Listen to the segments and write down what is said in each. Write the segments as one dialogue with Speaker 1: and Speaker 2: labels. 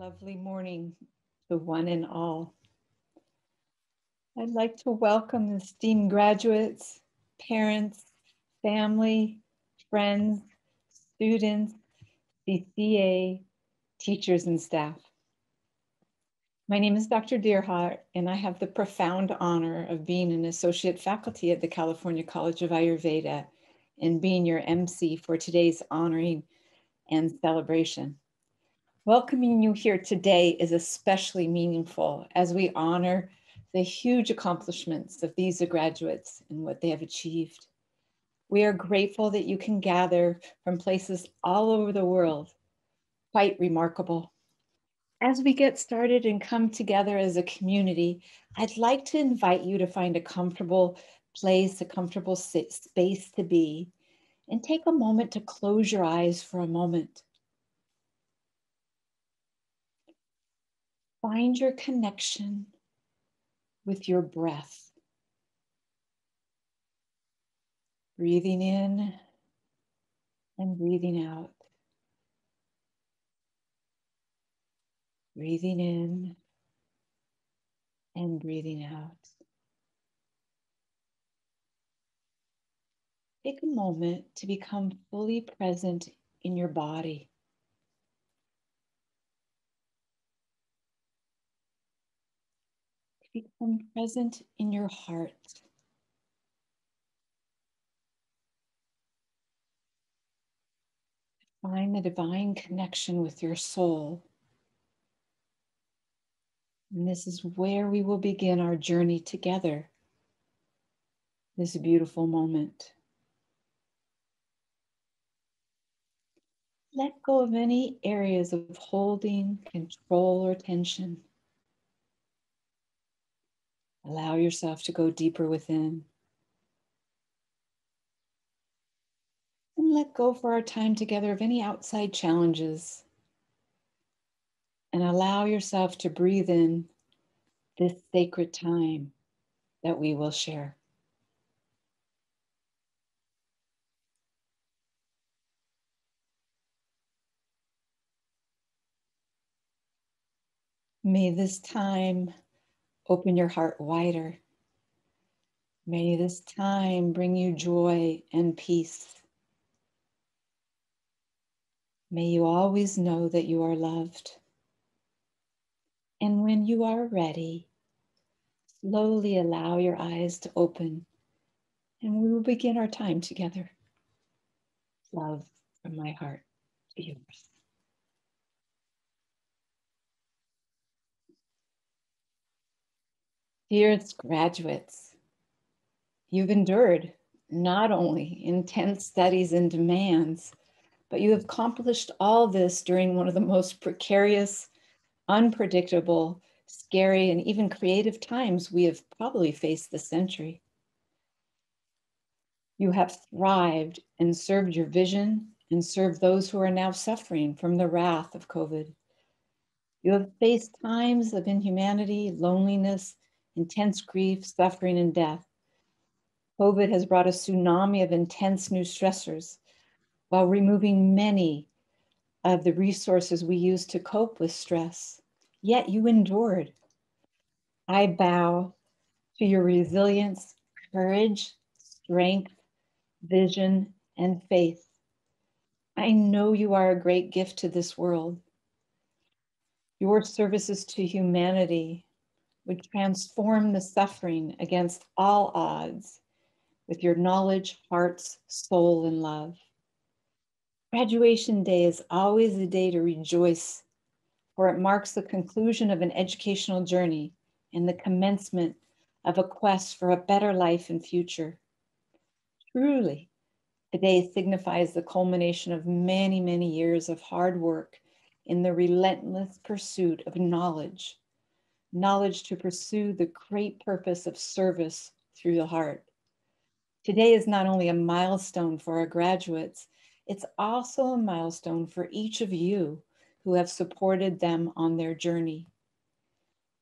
Speaker 1: Lovely morning to one and all. I'd like to welcome esteemed graduates, parents, family, friends, students, CCA, teachers, and staff. My name is Dr. Deerheart, and I have the profound honor of being an associate faculty at the California College of Ayurveda and being your MC for today's honoring and celebration. Welcoming you here today is especially meaningful as we honor the huge accomplishments of these graduates and what they have achieved. We are grateful that you can gather from places all over the world. Quite remarkable. As we get started and come together as a community, I'd like to invite you to find a comfortable place, a comfortable space to be, and take a moment to close your eyes for a moment. Find your connection with your breath. Breathing in and breathing out. Breathing in and breathing out. Take a moment to become fully present in your body. Become present in your heart. Find the divine connection with your soul. And this is where we will begin our journey together. This beautiful moment. Let go of any areas of holding, control, or tension. Allow yourself to go deeper within. And let go for our time together of any outside challenges. And allow yourself to breathe in this sacred time that we will share. May this time open your heart wider. May this time bring you joy and peace. May you always know that you are loved. And when you are ready, slowly allow your eyes to open and we will begin our time together. Love from my heart to yours. Dearest graduates, you've endured not only intense studies and demands, but you have accomplished all this during one of the most precarious, unpredictable, scary, and even creative times we have probably faced this century. You have thrived and served your vision and served those who are now suffering from the wrath of COVID. You have faced times of inhumanity, loneliness, intense grief, suffering, and death. COVID has brought a tsunami of intense new stressors while removing many of the resources we use to cope with stress. Yet you endured. I bow to your resilience, courage, strength, vision, and faith. I know you are a great gift to this world. Your services to humanity would transform the suffering against all odds with your knowledge, hearts, soul, and love. Graduation day is always a day to rejoice, for it marks the conclusion of an educational journey and the commencement of a quest for a better life and future. Truly, today signifies the culmination of many, many years of hard work in the relentless pursuit of knowledge, knowledge to pursue the great purpose of service through the heart. Today is not only a milestone for our graduates, it's also a milestone for each of you who have supported them on their journey.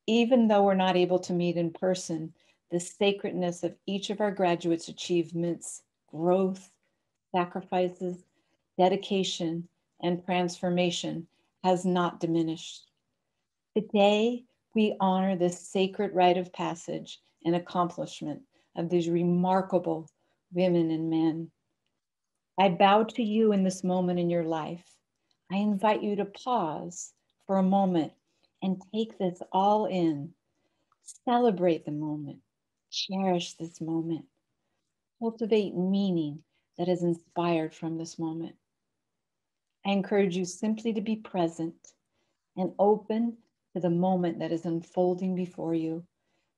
Speaker 1: Even though we're not able to meet in person, the sacredness of each of our graduates' achievements, growth, sacrifices, dedication, and transformation has not diminished. Today, we honor this sacred rite of passage and accomplishment of these remarkable women and men. I bow to you in this moment in your life. I invite you to pause for a moment and take this all in. Celebrate the moment. Cherish this moment. Cultivate meaning that is inspired from this moment. I encourage you simply to be present and open to the moment that is unfolding before you,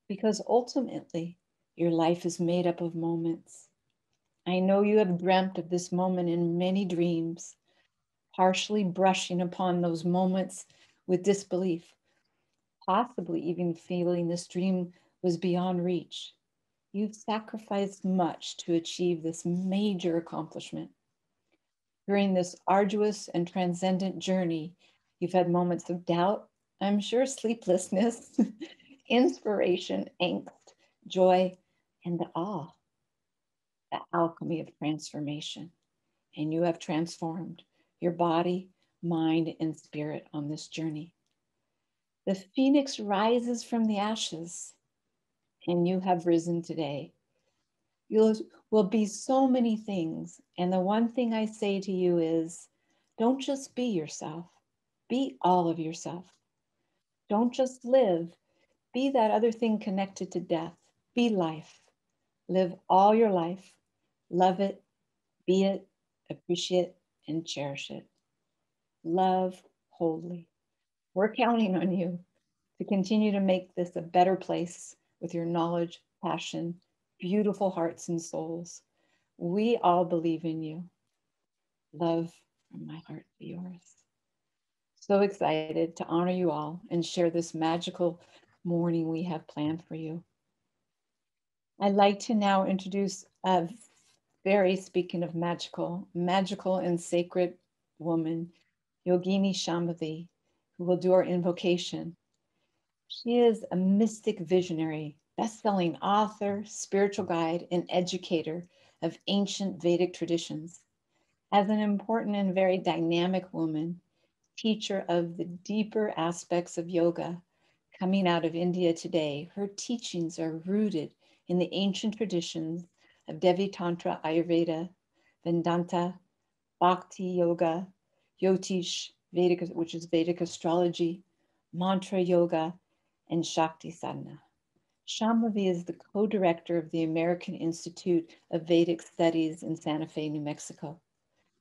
Speaker 1: because ultimately your life is made up of moments. I know you have dreamt of this moment in many dreams, partially brushing upon those moments with disbelief, possibly even feeling this dream was beyond reach. You've sacrificed much to achieve this major accomplishment. During this arduous and transcendent journey, you've had moments of doubt, I'm sure sleeplessness, inspiration, angst, joy, and the awe, the alchemy of transformation. And you have transformed your body, mind, and spirit on this journey. The phoenix rises from the ashes, and you have risen today. You will be so many things. And the one thing I say to you is, don't just be yourself, be all of yourself. Don't just live, be that other thing connected to death. Be life. Live all your life. Love it, be it, appreciate, and cherish it. Love wholly. We're counting on you to continue to make this a better place with your knowledge, passion, beautiful hearts and souls. We all believe in you. Love from my heart to yours. So excited to honor you all and share this magical morning we have planned for you. I'd like to now introduce a speaking of magical and sacred woman, Yogini Shambhavi, who will do our invocation. She is a mystic visionary, best-selling author, spiritual guide, and educator of ancient Vedic traditions. As an important and very dynamic woman, teacher of the deeper aspects of yoga coming out of India today, her teachings are rooted in the ancient traditions of Devi Tantra Ayurveda, Vedanta, Bhakti Yoga, Yotish, Vedic, which is Vedic astrology, Mantra Yoga, and Shakti Sadhana. Shambhavi is the co-director of the American Institute of Vedic Studies in Santa Fe, New Mexico.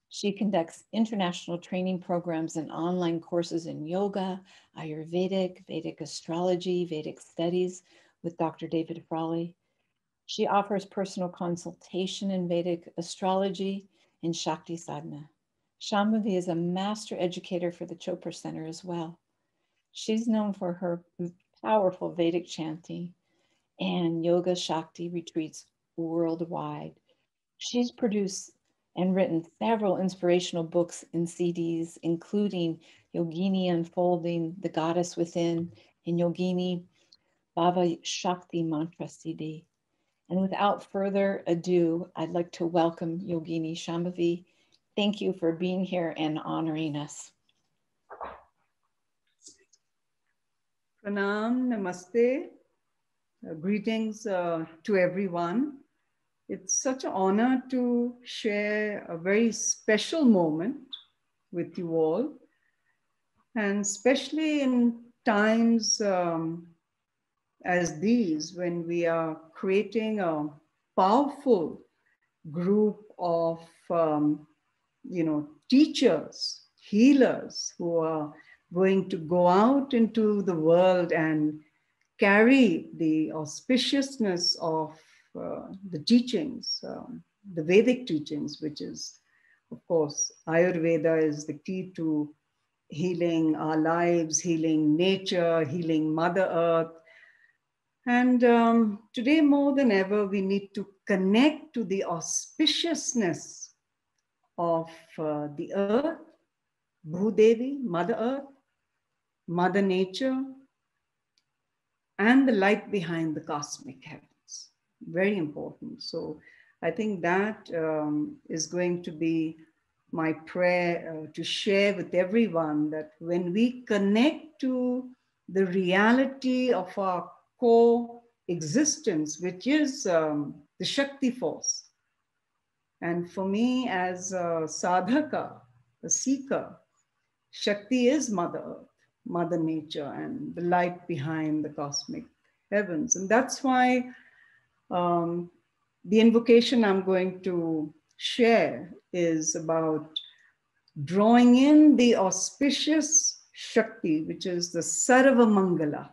Speaker 1: She conducts international training programs and online courses in yoga, Ayurvedic, Vedic astrology, Vedic studies with Dr. David Frawley. She offers personal consultation in Vedic astrology and Shakti Sadhana. Shambhavi is a master educator for the Chopra Center as well. She's known for her powerful Vedic chanting and yoga Shakti retreats worldwide. She's produced and written several inspirational books and CDs, including Yogini Unfolding, The Goddess Within, and Yogini Bhava Shakti Mantra CD. And without further ado, I'd like to welcome Yogini Shambhavi. Thank you for being here and honoring us.
Speaker 2: Pranam, namaste, greetings to everyone. It's such an honor to share a very special moment with you all, and especially in times as these, when we are creating a powerful group of teachers, healers who are going to go out into the world and carry the auspiciousness of the teachings, the Vedic teachings, which is, of course, Ayurveda is the key to healing our lives, healing nature, healing Mother Earth. And today more than ever, we need to connect to the auspiciousness of the earth, Bhudevi, Mother Earth, Mother Nature, and the light behind the cosmic heavens. Very important. So I think that is going to be my prayer to share with everyone, that when we connect to the reality of our core existence, which is the Shakti force. And for me, as a sadhaka, a seeker, Shakti is Mother Earth, Mother Nature, and the light behind the cosmic heavens. And that's why the invocation I'm going to share is about drawing in the auspicious Shakti, which is the Sarva Mangala.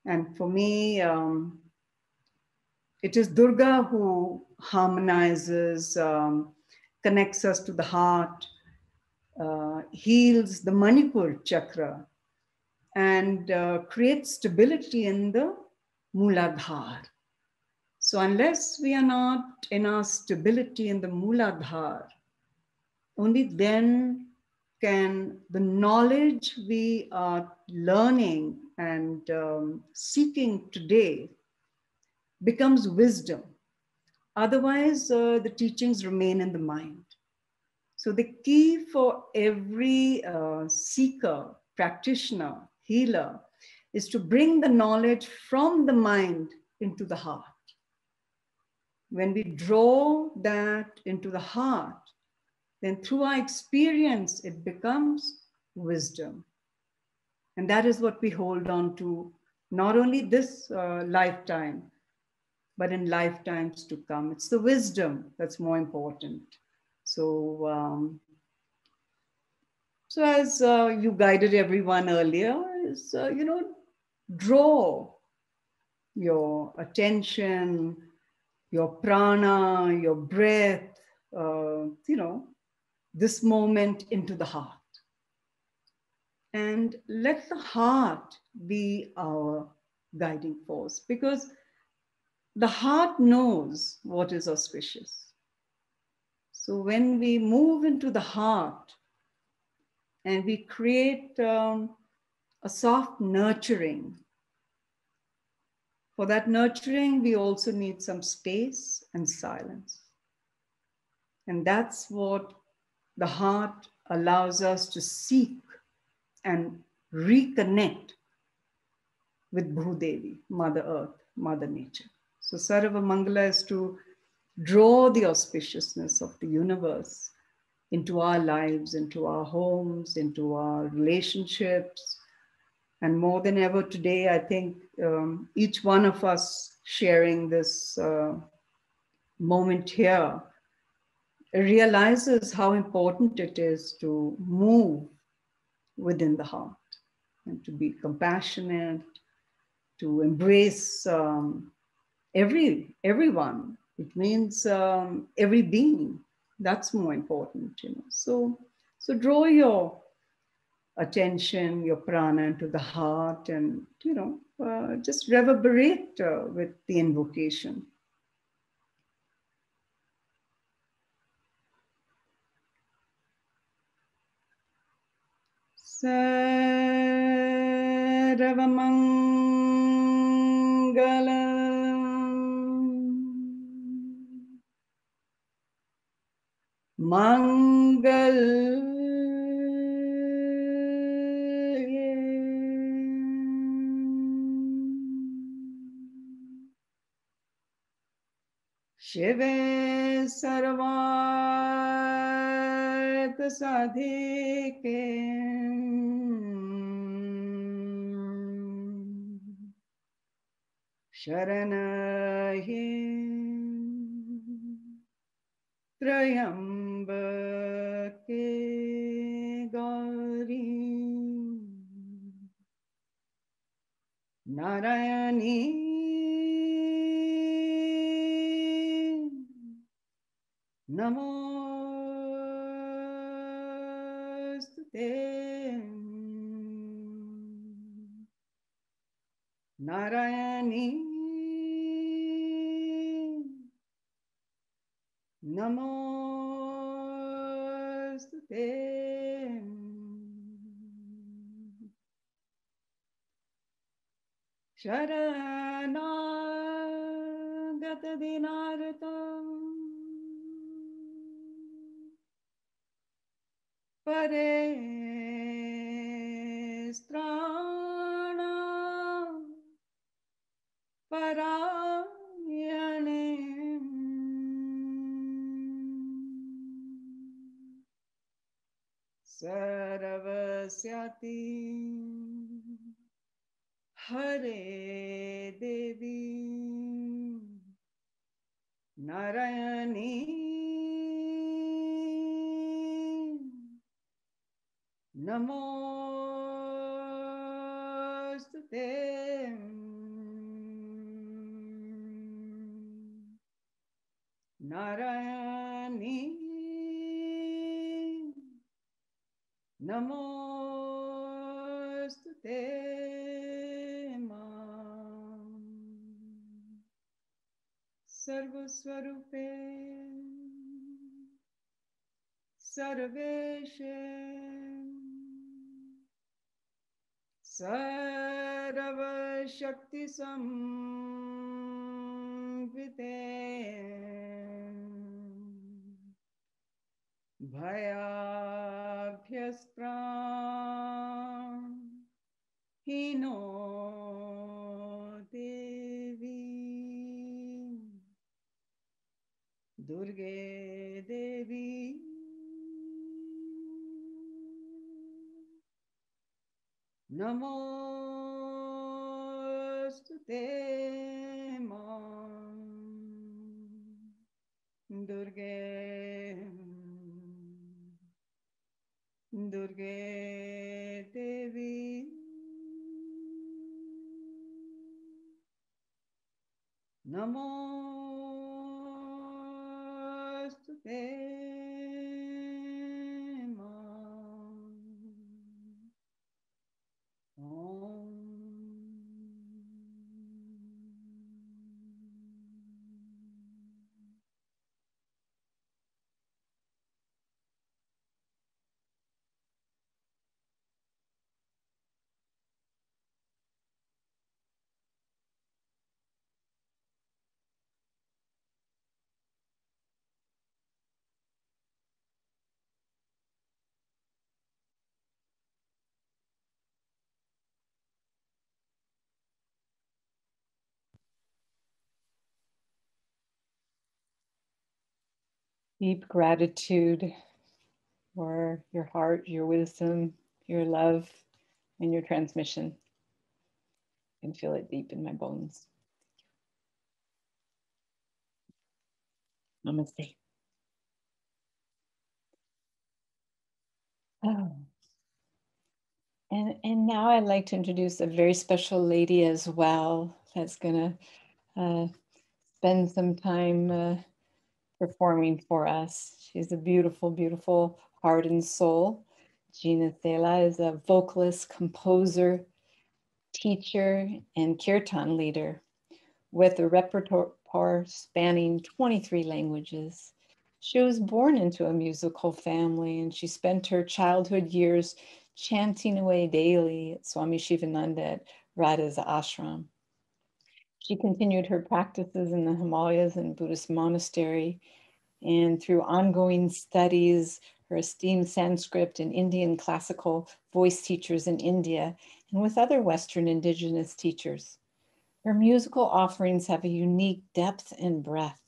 Speaker 2: And for me, it is Durga who harmonizes, connects us to the heart, heals the Manipur chakra, and creates stability in the Mooladhara. So unless we are not in our stability in the Mooladhara, only then can the knowledge we are learning and seeking today becomes wisdom. Otherwise, the teachings remain in the mind. So the key for every seeker, practitioner, healer, is to bring the knowledge from the mind into the heart. When we draw that into the heart, then through our experience, it becomes wisdom. And that is what we hold on to, not only this lifetime, but in lifetimes to come. It's the wisdom that's more important. So, so as you guided everyone earlier, is, draw your attention, your prana, your breath, this moment into the heart. And let the heart be our guiding force, because the heart knows what is auspicious. So when we move into the heart and we create a soft nurturing, for that nurturing, we also need some space and silence. And that's what the heart allows us to seek and reconnect with Bhudevi, Mother Earth, Mother Nature. So Sarva Mangala is to draw the auspiciousness of the universe into our lives, into our homes, into our relationships. And more than ever today, I think each one of us sharing this moment here realizes how important it is to move within the heart and to be compassionate, to embrace everyone. It means every being. That's more important, So draw your attention, your prana into the heart, and just reverberate with the invocation. Sarvamangalam Mangal Shive Sarvartha Sadhike Sharanaye Trayambake Gauri Narayani Namostute Narayani Namostute Sharanagata Dinaratam Parestrana Sarvasyati Hare Devi Narayani Namostute Narayani Namostute Sarvaswarupe Sarveshe Sarvashakti Samvite Bhayabhyastram Hino Devi Durge Devi Namostute Durge Durge Devi Namostute
Speaker 1: Deep gratitude for your heart, your wisdom, your love, and your transmission. I can feel it deep in my bones. Namaste. Oh. And now I'd like to introduce a very special lady as well that's going to spend some time performing for us. She's a beautiful, beautiful heart and soul. Gina Salā is a vocalist, composer, teacher, and kirtan leader with a repertoire spanning 23 languages. She was born into a musical family, and she spent her childhood years chanting away daily at Swami Shivananda at Radha's ashram. She continued her practices in the Himalayas and Buddhist monastery, and through ongoing studies, her esteemed Sanskrit and Indian classical voice teachers in India, and with other Western indigenous teachers. Her musical offerings have a unique depth and breadth.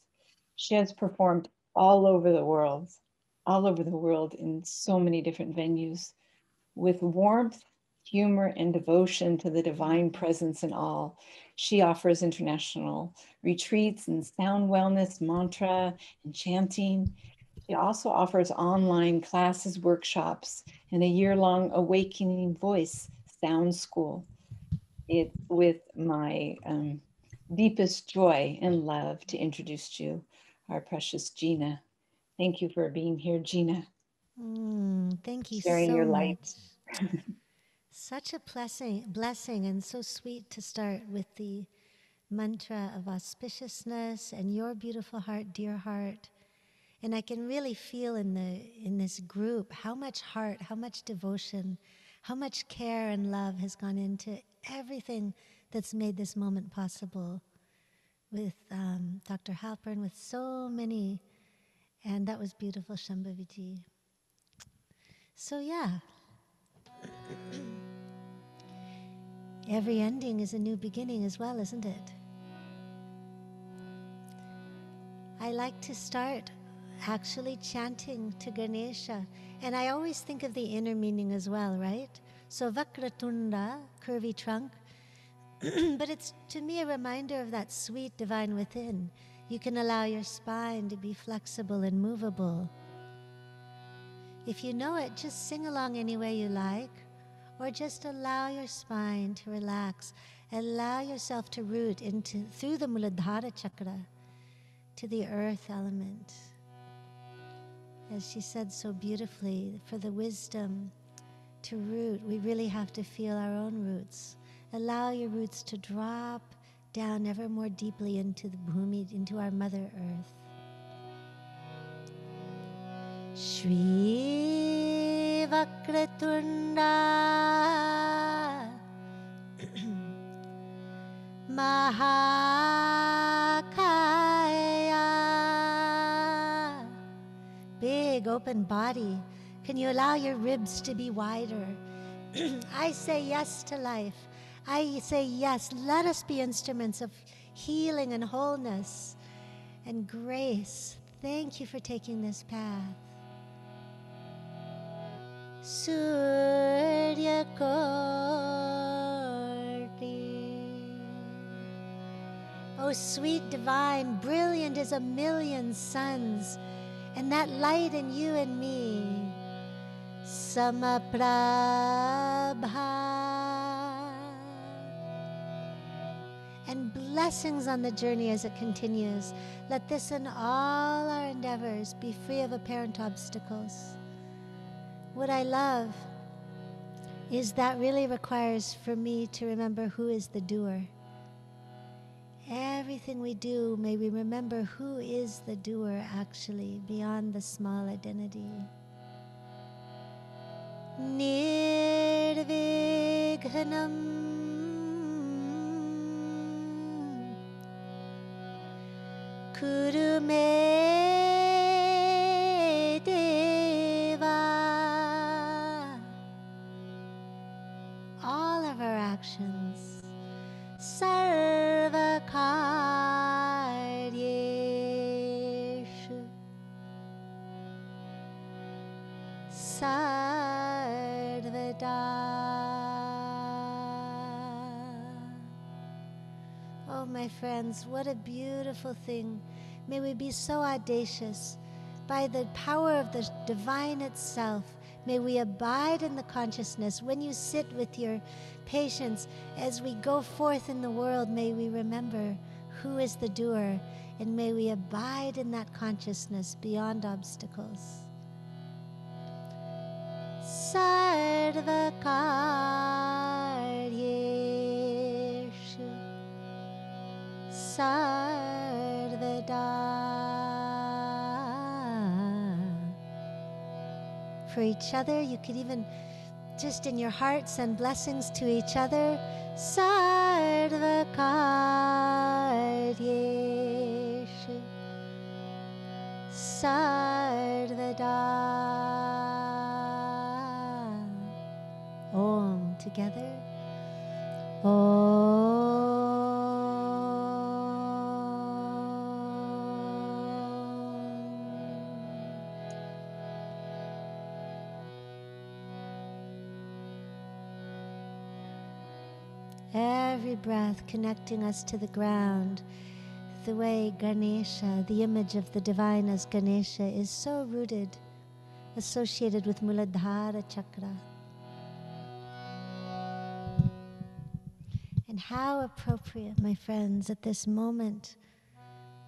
Speaker 1: She has performed all over the world in so many different venues, with warmth, humor, and devotion to the divine presence in all. She offers international retreats in sound wellness, mantra, and chanting. She also offers online classes, workshops, and a year-long awakening voice sound school. It's with my deepest joy and love to introduce you, our precious Gina. Thank you for being here, Gina.
Speaker 3: Thank you
Speaker 1: Sharing
Speaker 3: so
Speaker 1: your light.
Speaker 3: much. Such a blessing, and so sweet to start with the mantra of auspiciousness and your beautiful heart, Deerheart. And I can really feel in this group how much heart, how much devotion, how much care and love has gone into everything that's made this moment possible. With Dr. Halpern, with so many, and that was beautiful, Shambhaviji. So yeah, every ending is a new beginning as well, isn't it? I like to start actually chanting to Ganesha. And I always think of the inner meaning as well, right? So Vakratunda, curvy trunk, but it's to me a reminder of that sweet divine within. You can allow your spine to be flexible and movable. If you know it, just sing along any way you like, or just allow your spine to relax. Allow yourself to root into through the Muladhara chakra to the earth element. As she said so beautifully, for the wisdom to root, we really have to feel our own roots. Allow your roots to drop down ever more deeply into the bhumi, into our Mother Earth. Shri Vakratunda Mahakaya. Big open body. Can you allow your ribs to be wider? I say yes to life. I say yes. Let us be instruments of healing and wholeness and grace. Thank you for taking this path. Surya Koti. Oh, sweet divine, brilliant as a million suns, and that light in you and me. Samaprabha. And blessings on the journey as it continues. Let this and all our endeavors be free of apparent obstacles. What I love is that really requires for me to remember who is the doer. Everything we do, may we remember who is the doer actually, beyond the small identity. Nirvighanam Kuru me deva. All of our actions, sarva karyeshu sarvada. Oh, my friends, what a beautiful thing. May we be so audacious. By the power of the divine itself, may we abide in the consciousness. When you sit with your patients, as we go forth in the world, may we remember who is the doer, and may we abide in that consciousness beyond obstacles. Sarva karyeshu sarvada. For each other, you could even just in your heart send blessings to each other. Sarva karyeshu sarvada. Om together. Om. Every breath connecting us to the ground. The way Ganesha, the image of the divine as Ganesha, is so rooted, associated with Muladhara chakra. And how appropriate, my friends, at this moment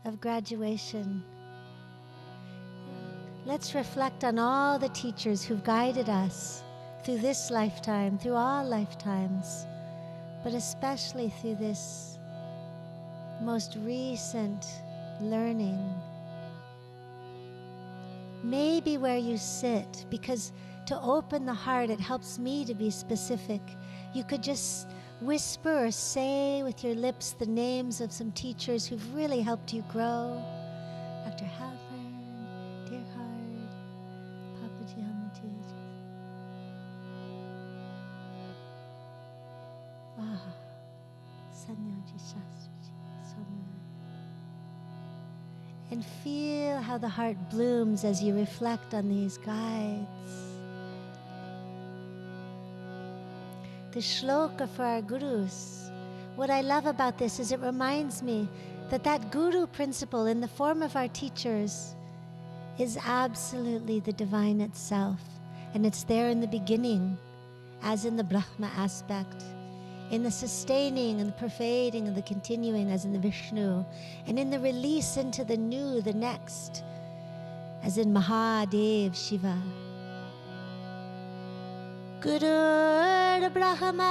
Speaker 3: of graduation. Let's reflect on all the teachers who've guided us through this lifetime, through all lifetimes, but especially through this most recent learning. Maybe where you sit, because to open the heart, it helps me to be specific. You could just whisper or say with your lips the names of some teachers who've really helped you grow. Dr. Halpern, Deerheart, Papaji Hamati. Sanyaji Shastriji, Soma. And feel how the heart blooms as you reflect on these guides. The shloka for our gurus. What I love about this is it reminds me that that guru principle in the form of our teachers is absolutely the divine itself. And it's there in the beginning, as in the Brahma aspect, in the sustaining and the pervading and the continuing, as in the Vishnu, and in the release into the new, the next, as in Mahadev Shiva. Guru Brahma.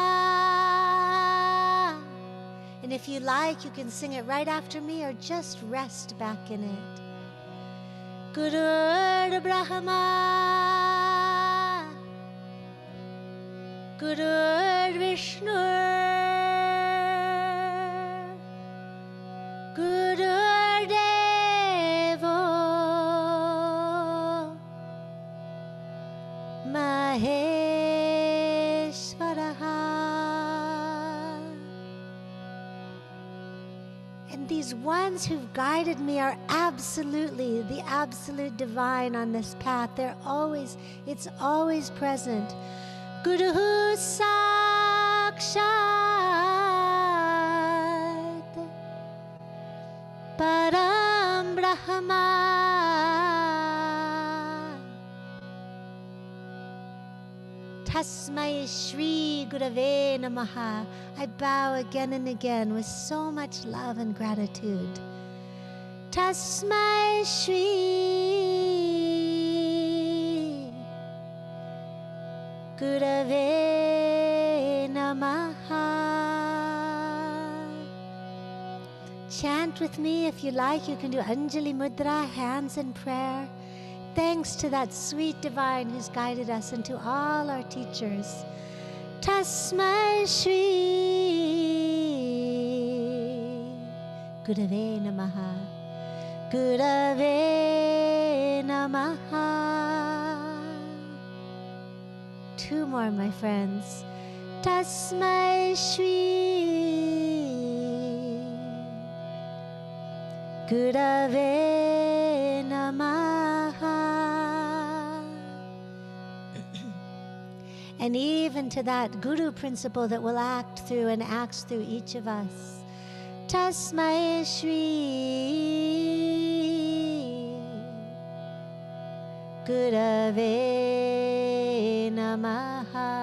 Speaker 3: And if you like, you can sing it right after me or just rest back in it. Guru Brahma, Guru Vishnu, Guru Devo Maheshwaraha. And these ones who've guided me are absolutely the absolute divine on this path. It's always present. Guru Sakshat Param Brahma Tasmai Shri Gurave Namaha. I bow again and again with so much love and gratitude. Tasmai Shri Gurave Namaha. Chant with me if you like. You can do Anjali Mudra, hands in prayer. Thanks to that sweet divine who's guided us, and to all our teachers. Tasmai Shri Gurave Namaha. Gurave Namaha. Two more, my friends. Tasmai Shri Gurave Namaha. And even to that guru principle that will act through and acts through each of us. Tasmai Shri Gurave Namaha.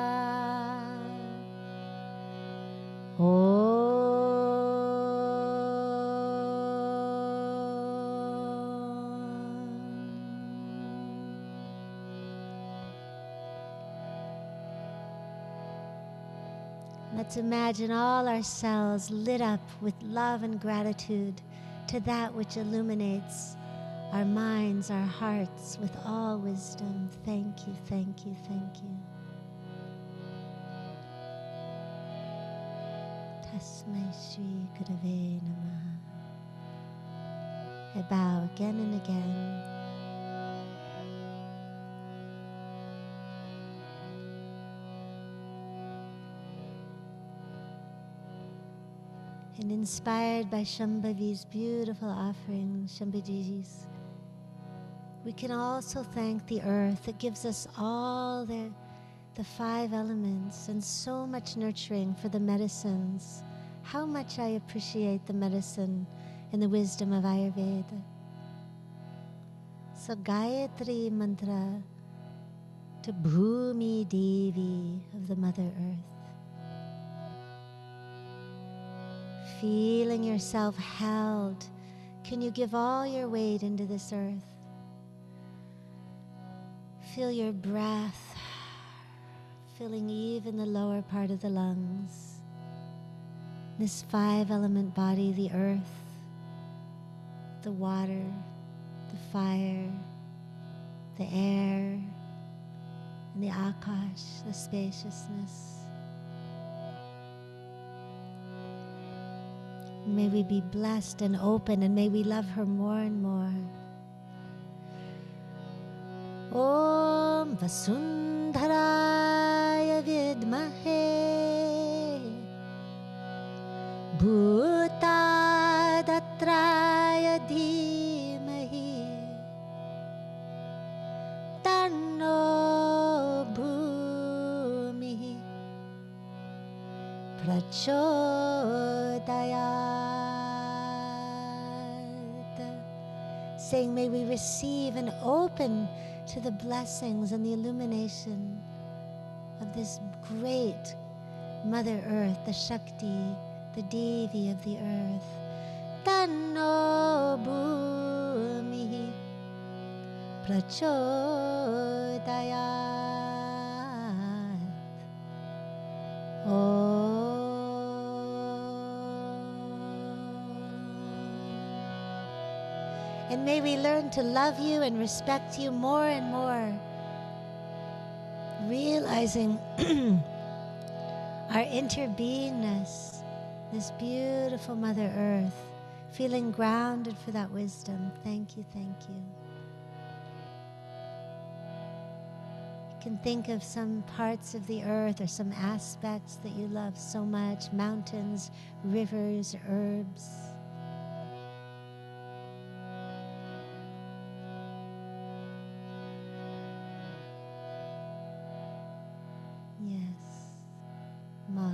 Speaker 3: Let's imagine all our cells lit up with love and gratitude to that which illuminates our minds, our hearts with all wisdom. Thank you, thank you, thank you. Tasmai Shri Gurave Namaha. I bow again and again. And inspired by Shambhavi's beautiful offering, Shambhaji's, we can also thank the earth that gives us all the five elements and so much nurturing for the medicines. How much I appreciate the medicine and the wisdom of Ayurveda. So Gayatri mantra to Bhumi Devi of the Mother Earth. Feeling yourself held, can you give all your weight into this earth? Feel your breath filling even the lower part of the lungs. This five-element body, the earth, the water, the fire, the air, and the akash, the spaciousness. May we be blessed and open, and may we love her more and more. Om Vasundharaya Vidmahe Bhutadatraya Dhimahi Tanno Bhumi Prachodayat. Saying, may we receive and open to the blessings and the illumination of this great Mother Earth, the Shakti, the Devi of the earth. Tanno Bhumi Prachodayat. And may we learn to love you and respect you more and more, realizing our interbeingness, this beautiful Mother Earth, feeling grounded for that wisdom. Thank you, thank you. You can think of some parts of the earth or some aspects that you love so much, mountains, rivers, herbs. Yes. Ma.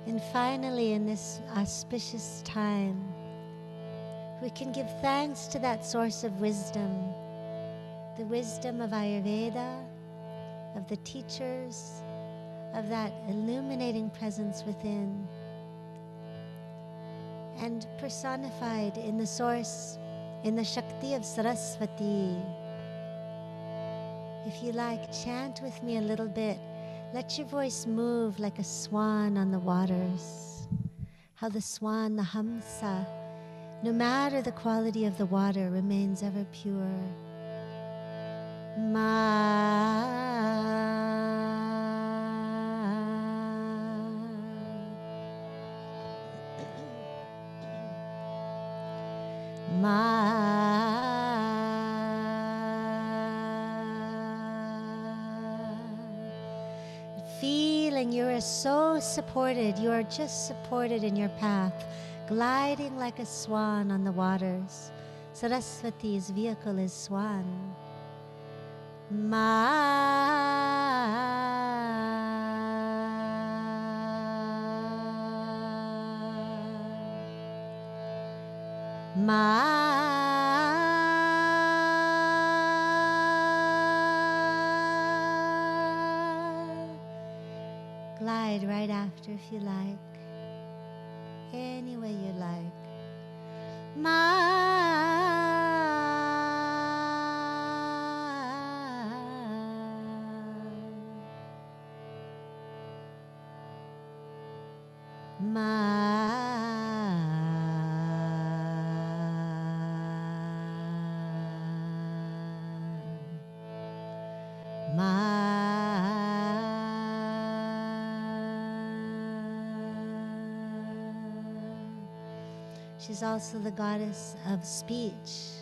Speaker 3: And finally, in this auspicious time, we can give thanks to that source of wisdom, the wisdom of Ayurveda, of the teachers, of that illuminating presence within, and personified in the source, in the Shakti of Saraswati. If you like, chant with me a little bit. Let your voice move like a swan on the waters. How the swan, the Hamsa, no matter the quality of the water, remains ever pure. Ma. Feeling you are so supported, you are just supported in your path, gliding like a swan on the waters. Saraswati's vehicle is swan. Glide right after if you like, any way you like. She's also the goddess of speech,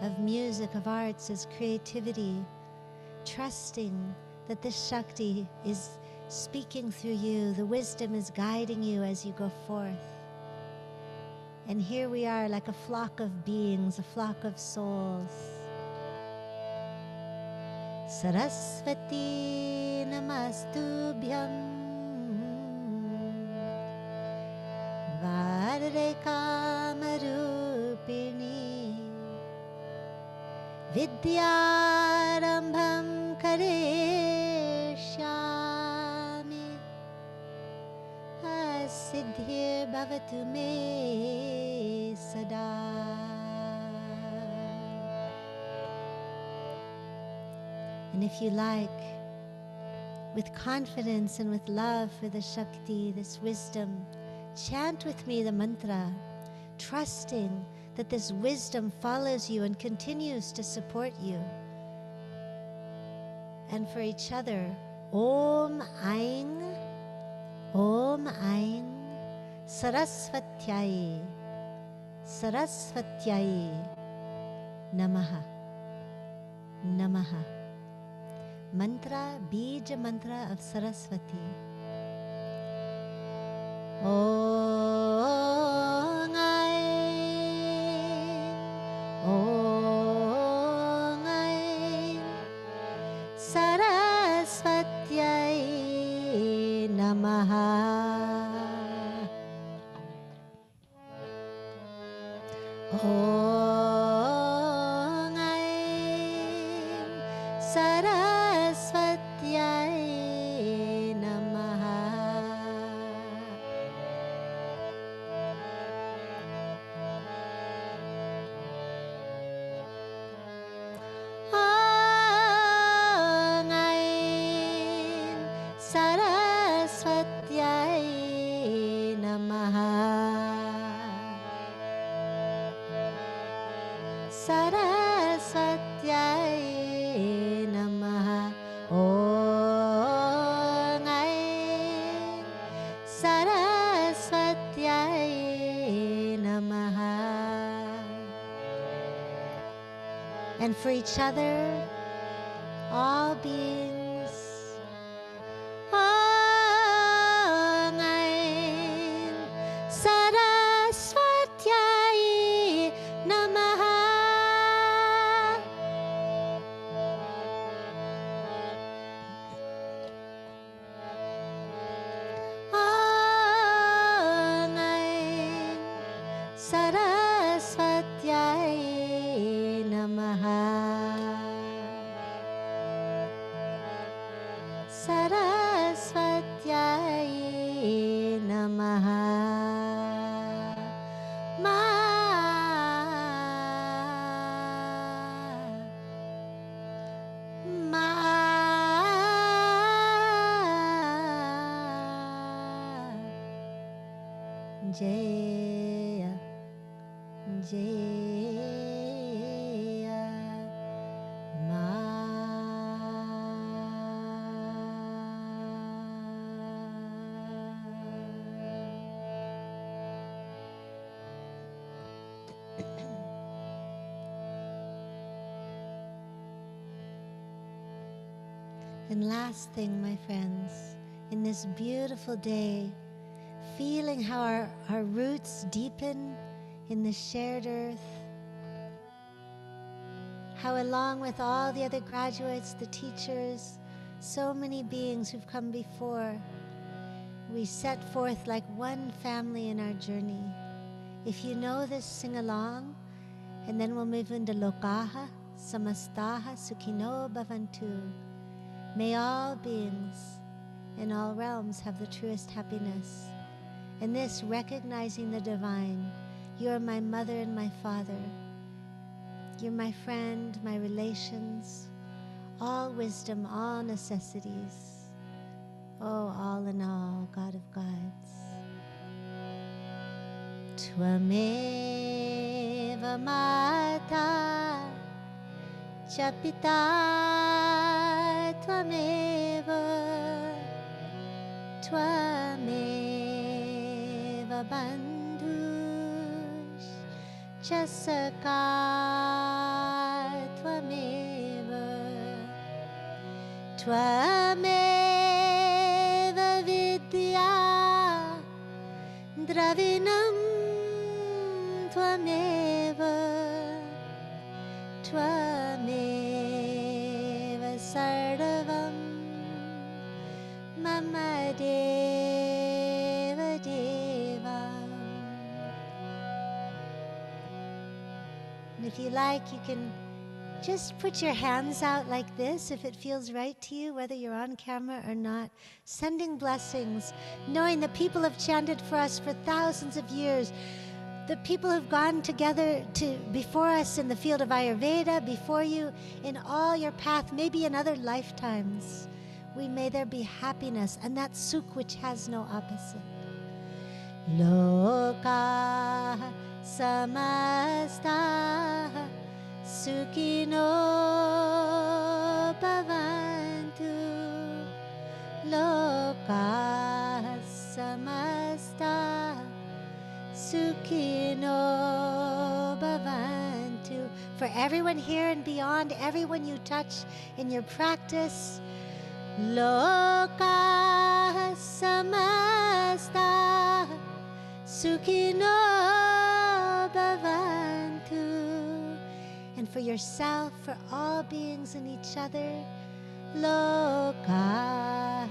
Speaker 3: of music, of arts, as creativity, trusting that this Shakti is speaking through you, the wisdom is guiding you as you go forth. And here we are like a flock of beings, a flock of souls. Saraswati namastubhyam Varare kamarupini Vidyarambham kareshyami Asiddhir bhavatu me sada. And if you like, with confidence and with love for the Shakti, this wisdom, chant with me the mantra, trusting that this wisdom follows you and continues to support you. And for each other, Om Aing, Saraswatyai, Saraswatyai Namaha. Namaha. Mantra, Bija mantra of Saraswati. Om Aim. Om Aim. Saraswatyai Namaha. Om Aim. Saraswatyai Namaha. Om Aim. Saraswatyai Namaha. Saraswatyai Namaha. Om Aim. Saraswatyai Namaha. And for each other, all beings. Om Aim. Saraswatyai Namaha. Om Aim. Saraswatyai Namaha. Saraswatyai Namaha. Ma. Ma. Jaya. Jaya. Ma. And last thing, my friends, in this beautiful day, feeling how our roots deepen in the shared earth, how along with all the other graduates, the teachers, so many beings who've come before, we set forth like one family in our journey. If you know this, sing along, and then we'll move into Lokaha, Samastaha, Sukhino Bhavantu. May all beings in all realms have the truest happiness. And this, recognizing the divine, you are my mother and my father. You're my friend, my relations, all wisdom, all necessities. Oh, all in all, God of gods. Tvameva Mata Chapita Tvameva Tvameva Bandhush Chasaka Tvameva Tvameva Vidya Dravinam Tvameva Tvameva Sarvam Mama Deva Deva. And if you like, you can just put your hands out like this if it feels right to you, whether you're on camera or not, sending blessings, knowing the people have chanted for us for thousands of years. The people who've gone together before us in the field of Ayurveda, before you in all your path, maybe in other lifetimes. May there be happiness and that sukh which has no opposite. Loka samasta sukhino bhavantu. Loka samasta Sukhino bhavantu. For everyone here and beyond, everyone you touch in your practice, Loka samasta sukhino bhavantu. And for yourself, for all beings and each other, Loka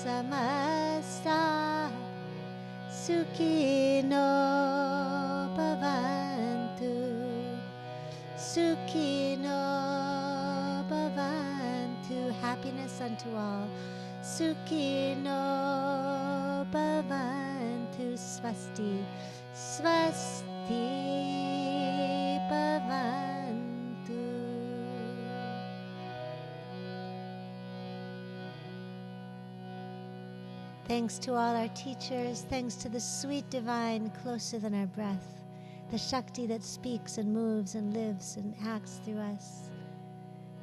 Speaker 3: samasta sukhino bhavantu. Sukhino bhavantu. Happiness unto all. Sukhino bhavantu. Swasti. Swasti bhavantu. Thanks to all our teachers. Thanks to the sweet divine closer than our breath, the Shakti that speaks and moves and lives and acts through us.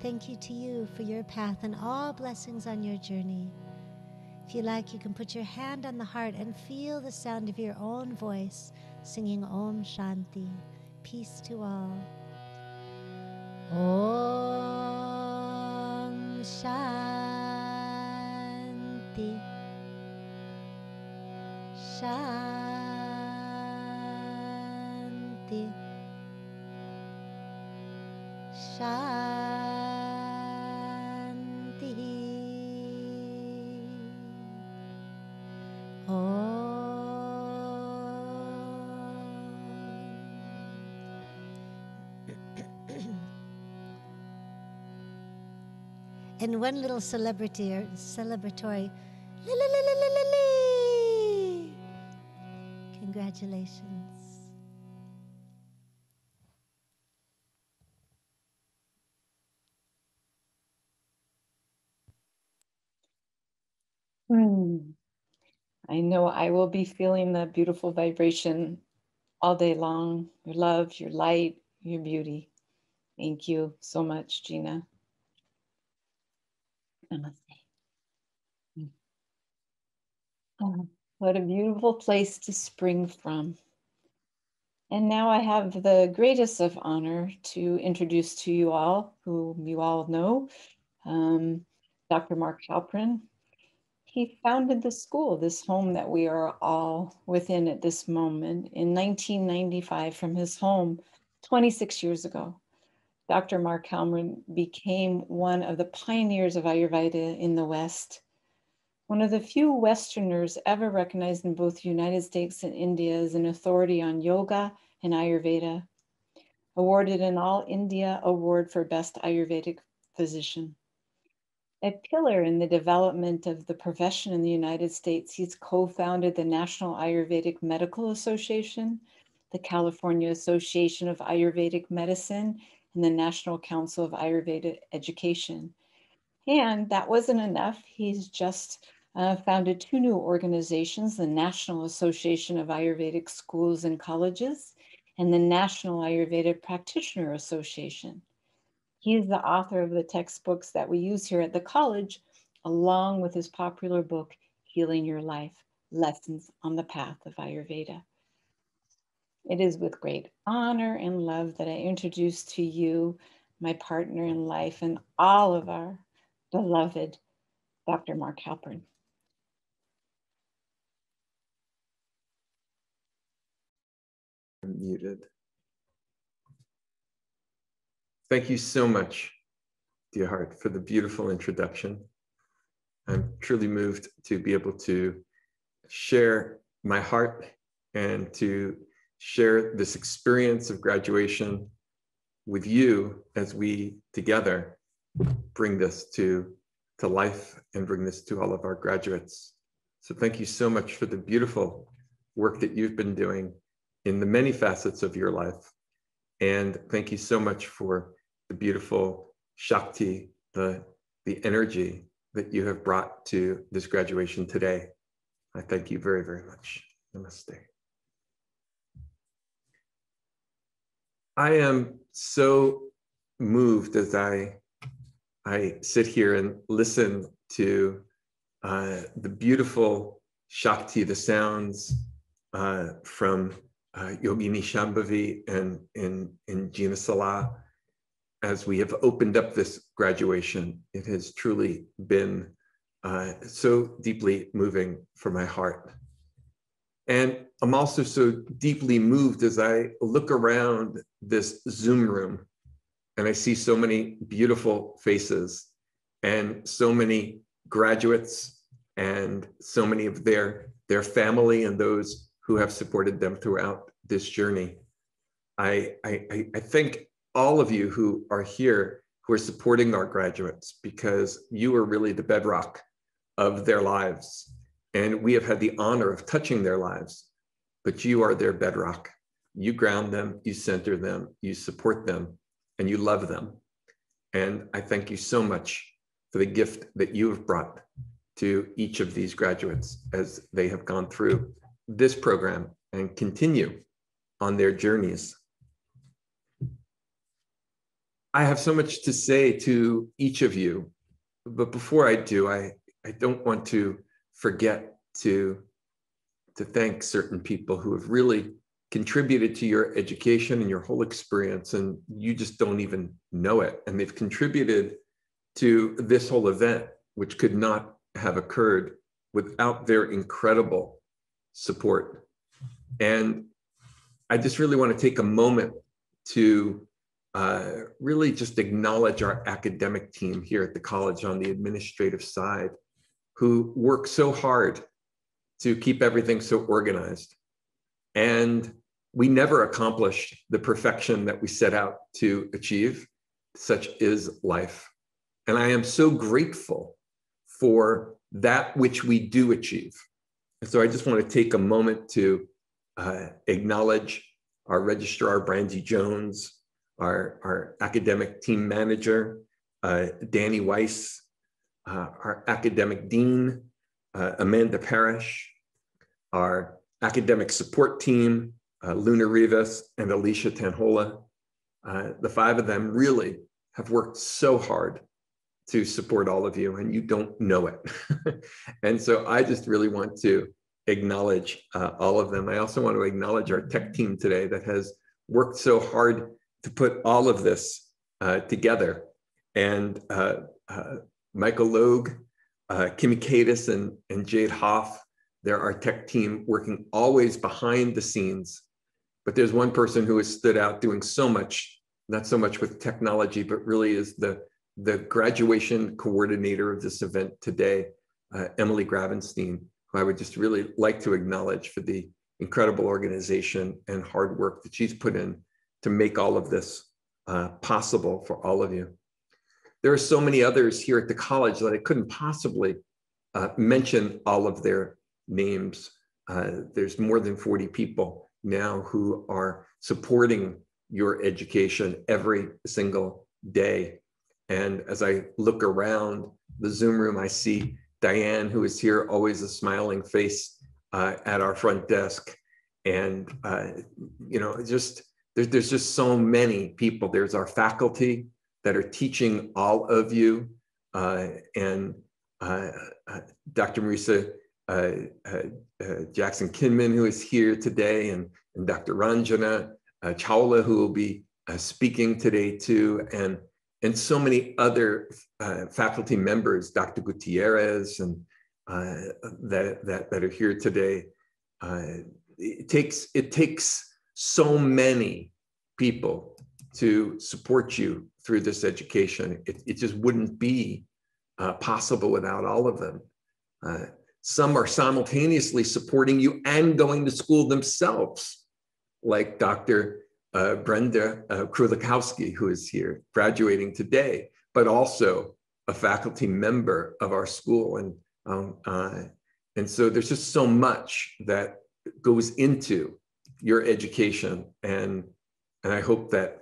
Speaker 3: Thank you to you for your path and all blessings on your journey. If you like, you can put your hand on the heart and feel the sound of your own voice singing Om Shanti. Peace to all. Om Shanti. Shanti. Shanti. And one little celebrity or celebratory, congratulations.
Speaker 1: I know I will be feeling the beautiful vibration all day long. Your love, your light, your beauty. Thank you so much, Gina. Namaste. Oh, what a beautiful place to spring from. And now I have the greatest of honor to introduce to you all, whom you all know, Dr. Marc Halperin. He founded the school, this home that we are all within at this moment, in 1995 from his home 26 years ago. Dr. Marc Halperin became one of the pioneers of Ayurveda in the West. One of the few Westerners ever recognized in both the United States and India as an authority on yoga and Ayurveda, awarded an All India Award for Best Ayurvedic Physician. A pillar in the development of the profession in the United States, he's co-founded the National Ayurvedic Medical Association, the California Association of Ayurvedic Medicine, and the National Council of Ayurveda Education. And that wasn't enough. He's just founded two new organizations, the National Association of Ayurvedic Schools and Colleges and the National Ayurveda Practitioner Association. He is the author of the textbooks that we use here at the college, along with his popular book, Healing Your Life, Lessons on the Path of Ayurveda. It is with great honor and love that I introduce to you my partner in life and all of our beloved Dr. Marc Halpern.
Speaker 4: I'm muted. Thank you so much, Deerheart, for the beautiful introduction. I'm truly moved to be able to share my heart and to share this experience of graduation with you as we together bring this to life and bring this to all of our graduates. So thank you so much for the beautiful work that you've been doing in the many facets of your life. And thank you so much for the beautiful Shakti, the energy that you have brought to this graduation today. I thank you very, very much. Namaste. I am so moved as I sit here and listen to the beautiful Shakti, the sounds from Yogini Shambhavi and Gina Salā, as we have opened up this graduation. It has truly been so deeply moving for my heart. And I'm also so deeply moved as I look around this Zoom room and I see so many beautiful faces and so many graduates and so many of their family and those who have supported them throughout this journey. I thank all of you who are here, who are supporting our graduates, because you are really the bedrock of their lives. And we have had the honor of touching their lives, but you are their bedrock. You ground them, you center them, you support them, and you love them. And I thank you so much for the gift that you have brought to each of these graduates as they have gone through this program and continue on their journeys. I have so much to say to each of you, but before I do, I don't want to forget to thank certain people who have really contributed to your education and your whole experience, and you just don't even know it. And they've contributed to this whole event, which could not have occurred without their incredible support. And I just really want to take a moment to really just acknowledge our academic team here at the college on the administrative side, who work so hard to keep everything so organized. And we never accomplished the perfection that we set out to achieve. Such is life. And I am so grateful for that which we do achieve. And so I just want to take a moment to acknowledge our registrar, Brandy Jones, our academic team manager, Danny Weiss, our academic dean, Amanda Parrish, our academic support team, Luna Rivas and Alicia Tanhola. The five of them really have worked so hard to support all of you, and you don't know it. And so I just really want to acknowledge all of them. I also want to acknowledge our tech team today that has worked so hard to put all of this together. And Michael Logue, Kimmy Cadis, and Jade Hoff, they're our tech team working always behind the scenes. But there's one person who has stood out doing so much, not so much with technology, but really is the graduation coordinator of this event today, Emily Gravenstein, who I would just really like to acknowledge for the incredible organization and hard work that she's put in to make all of this possible for all of you. There are so many others here at the college that I couldn't possibly mention all of their names. There's more than 40 people now who are supporting your education every single day. And as I look around the Zoom room, I see Diane, who is here, always a smiling face at our front desk. And, you know, just there's just so many people. There's our faculty that are teaching all of you, and Dr. Marisa Jackson Kinman, who is here today, and Dr. Ranjana Chawla, who will be speaking today too, and so many other faculty members, Dr. Gutierrez, and that are here today. It takes so many people to support you through this education. It just wouldn't be possible without all of them. Some are simultaneously supporting you and going to school themselves, like Dr. Brenda Krulikowski, who is here graduating today, but also a faculty member of our school. And so there's just so much that goes into your education. And I hope that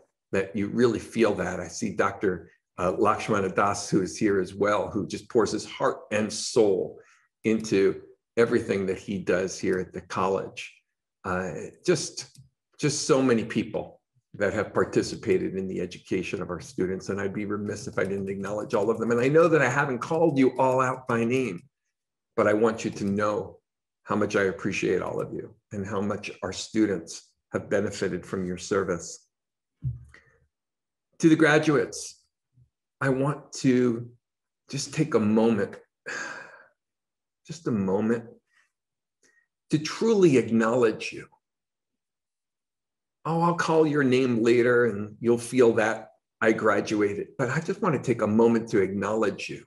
Speaker 4: you really feel that. I see Dr. Lakshmana Das, who is here as well, who just pours his heart and soul into everything that he does here at the college. Just so many people that have participated in the education of our students, and I'd be remiss if I didn't acknowledge all of them. And I know that I haven't called you all out by name, but I want you to know how much I appreciate all of you and how much our students have benefited from your service. To the graduates, I want to just take a moment, just a moment, to truly acknowledge you. Oh, I'll call your name later and you'll feel that I graduated. But I just want to take a moment to acknowledge you.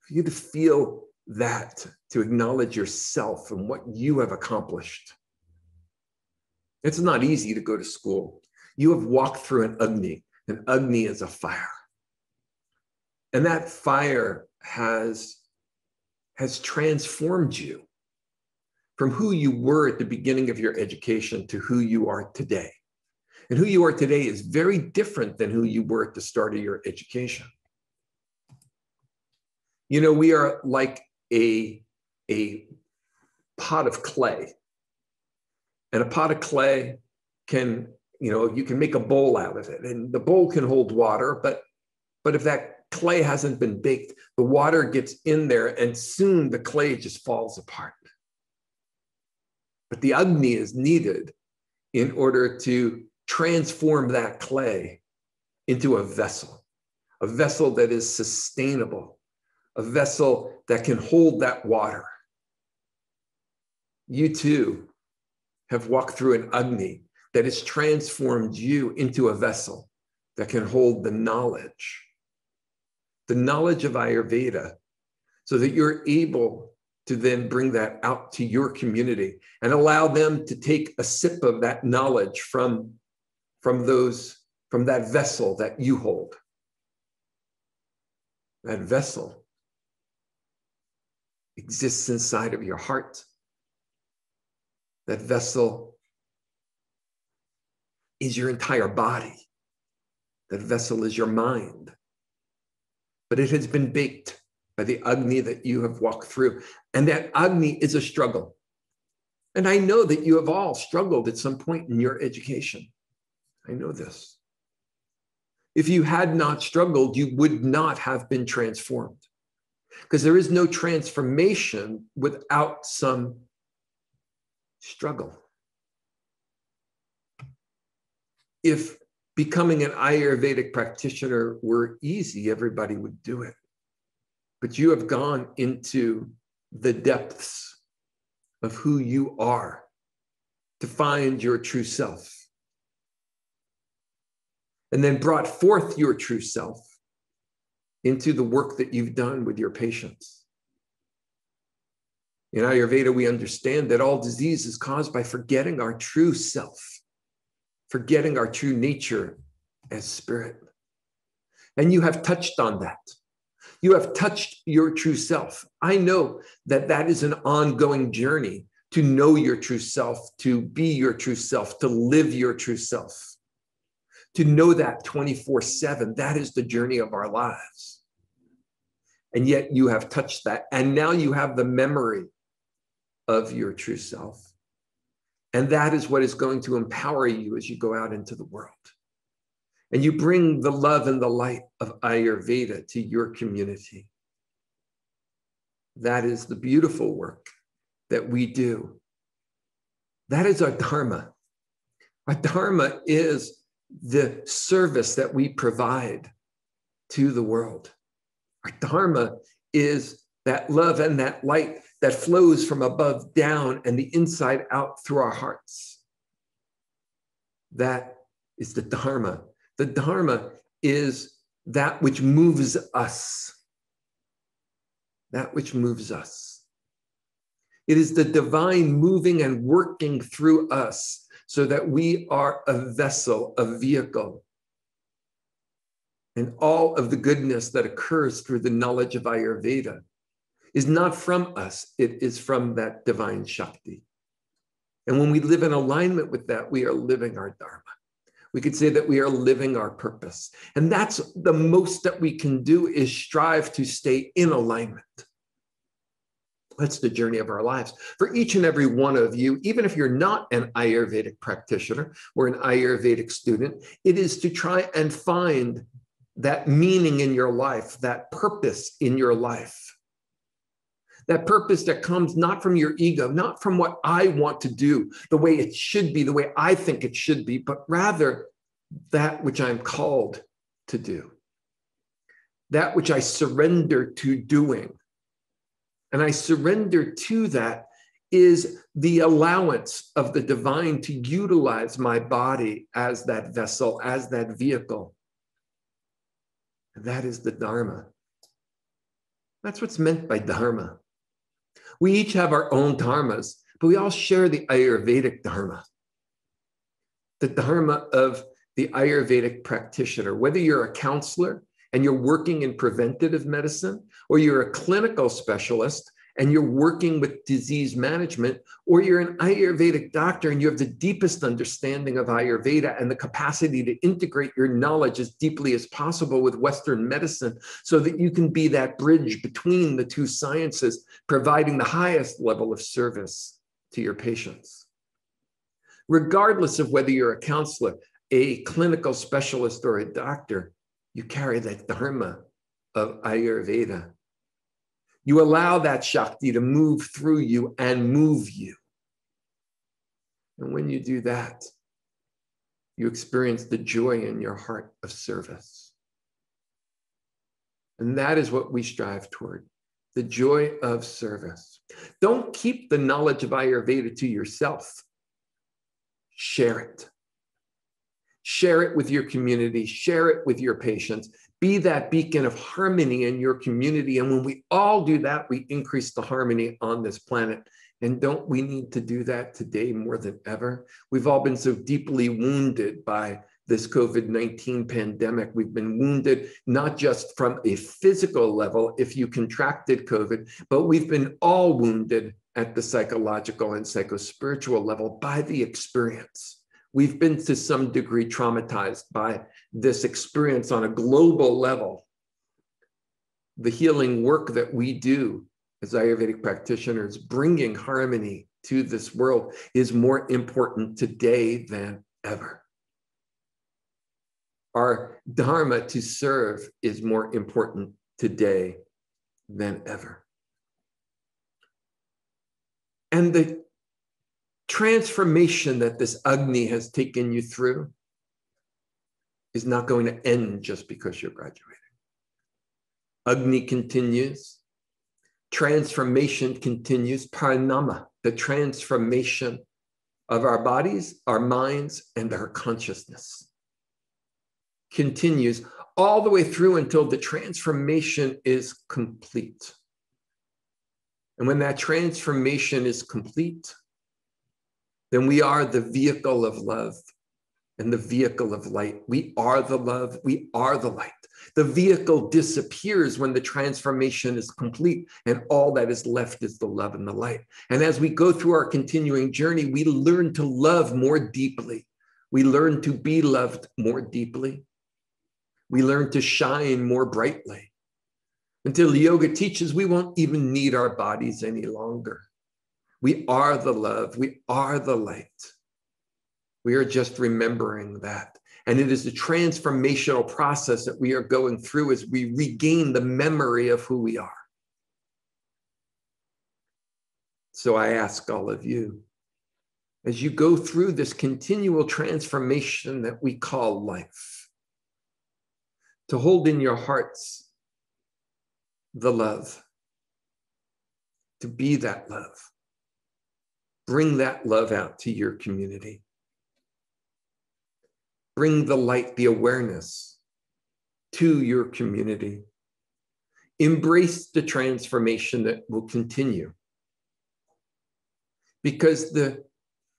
Speaker 4: For you to feel that, to acknowledge yourself and what you have accomplished. It's not easy to go to school. You have walked through an Agni. An Agni is a fire. And that fire has transformed you from who you were at the beginning of your education to who you are today. And who you are today is very different than who you were at the start of your education. You know, we are like a pot of clay. And a pot of clay can, you know, you can make a bowl out of it. And the bowl can hold water, but if that clay hasn't been baked, the water gets in there and soon the clay just falls apart. But the Agni is needed in order to transform that clay into a vessel that is sustainable, a vessel that can hold that water. You too have walked through an Agni that has transformed you into a vessel that can hold the knowledge of Ayurveda, so that you're able to then bring that out to your community and allow them to take a sip of that knowledge from that vessel that you hold. That vessel exists inside of your heart. That vessel is your entire body. That vessel is your mind. But it has been baked by the Agni that you have walked through. And that Agni is a struggle. And I know that you have all struggled at some point in your education. I know this. If you had not struggled, you would not have been transformed. Because there is no transformation without some struggle. If becoming an Ayurvedic practitioner were easy, everybody would do it. But you have gone into the depths of who you are to find your true self. And then brought forth your true self into the work that you've done with your patients. In Ayurveda, we understand that all disease is caused by forgetting our true self, forgetting our true nature as spirit. And you have touched on that. You have touched your true self. I know that that is an ongoing journey to know your true self, to be your true self, to live your true self, to know that 24/7. That is the journey of our lives. And yet you have touched that. And now you have the memory of your true self. And that is what is going to empower you as you go out into the world. And you bring the love and the light of Ayurveda to your community. That is the beautiful work that we do. That is our dharma. Our dharma is the service that we provide to the world. Our dharma is that love and that light that flows from above down and the inside out through our hearts. That is the dharma. The dharma is that which moves us. That which moves us. It is the divine moving and working through us so that we are a vessel, a vehicle. And all of the goodness that occurs through the knowledge of Ayurveda is not from us, it is from that divine Shakti. And when we live in alignment with that, we are living our dharma. We could say that we are living our purpose. And that's the most that we can do, is strive to stay in alignment. That's the journey of our lives. For each and every one of you, even if you're not an Ayurvedic practitioner or an Ayurvedic student, it is to try and find that meaning in your life, that purpose in your life. that purpose that comes not from your ego, not from what I want to do, the way it should be, the way I think it should be, but rather that which I'm called to do, that which I surrender to doing. And I surrender to that is the allowance of the divine to utilize my body as that vessel, as that vehicle. And that is the Dharma. That's what's meant by Dharma. We each have our own dharmas, but we all share the Ayurvedic Dharma, the Dharma of the Ayurvedic practitioner. Whether you're a counselor and you're working in preventative medicine, or you're a clinical specialist and you're working with disease management, or you're an Ayurvedic doctor and you have the deepest understanding of Ayurveda and the capacity to integrate your knowledge as deeply as possible with Western medicine so that you can be that bridge between the two sciences, providing the highest level of service to your patients. Regardless of whether you're a counselor, a clinical specialist, or a doctor, you carry that Dharma of Ayurveda. You allow that Shakti to move through you and move you. And when you do that, you experience the joy in your heart of service. And that is what we strive toward, the joy of service. Don't keep the knowledge of Ayurveda to yourself. Share it. Share it with your community, share it with your patients, be that beacon of harmony in your community. And when we all do that, we increase the harmony on this planet. And don't we need to do that today more than ever? We've all been so deeply wounded by this COVID-19 pandemic. We've been wounded not just from a physical level, if you contracted COVID, but we've been all wounded at the psychological and psychospiritual level by the experience. We've been to some degree traumatized by this experience on a global level. The healing work that we do as Ayurvedic practitioners, bringing harmony to this world, is more important today than ever. Our Dharma to serve is more important today than ever. And the transformation that this Agni has taken you through is not going to end just because you're graduating. Agni continues. Transformation continues. Parinama, the transformation of our bodies, our minds, and our consciousness continues all the way through until the transformation is complete. And when that transformation is complete, then we are the vehicle of love and the vehicle of light. We are the love, we are the light. The vehicle disappears when the transformation is complete, and all that is left is the love and the light. And as we go through our continuing journey, we learn to love more deeply. We learn to be loved more deeply. We learn to shine more brightly. Until yoga teaches, we won't even need our bodies any longer. We are the love. We are the light. We are just remembering that. And it is the transformational process that we are going through as we regain the memory of who we are. So I ask all of you, as you go through this continual transformation that we call life, to hold in your hearts the love, to be that love. Bring that love out to your community. Bring the light, the awareness to your community. Embrace the transformation that will continue. Because the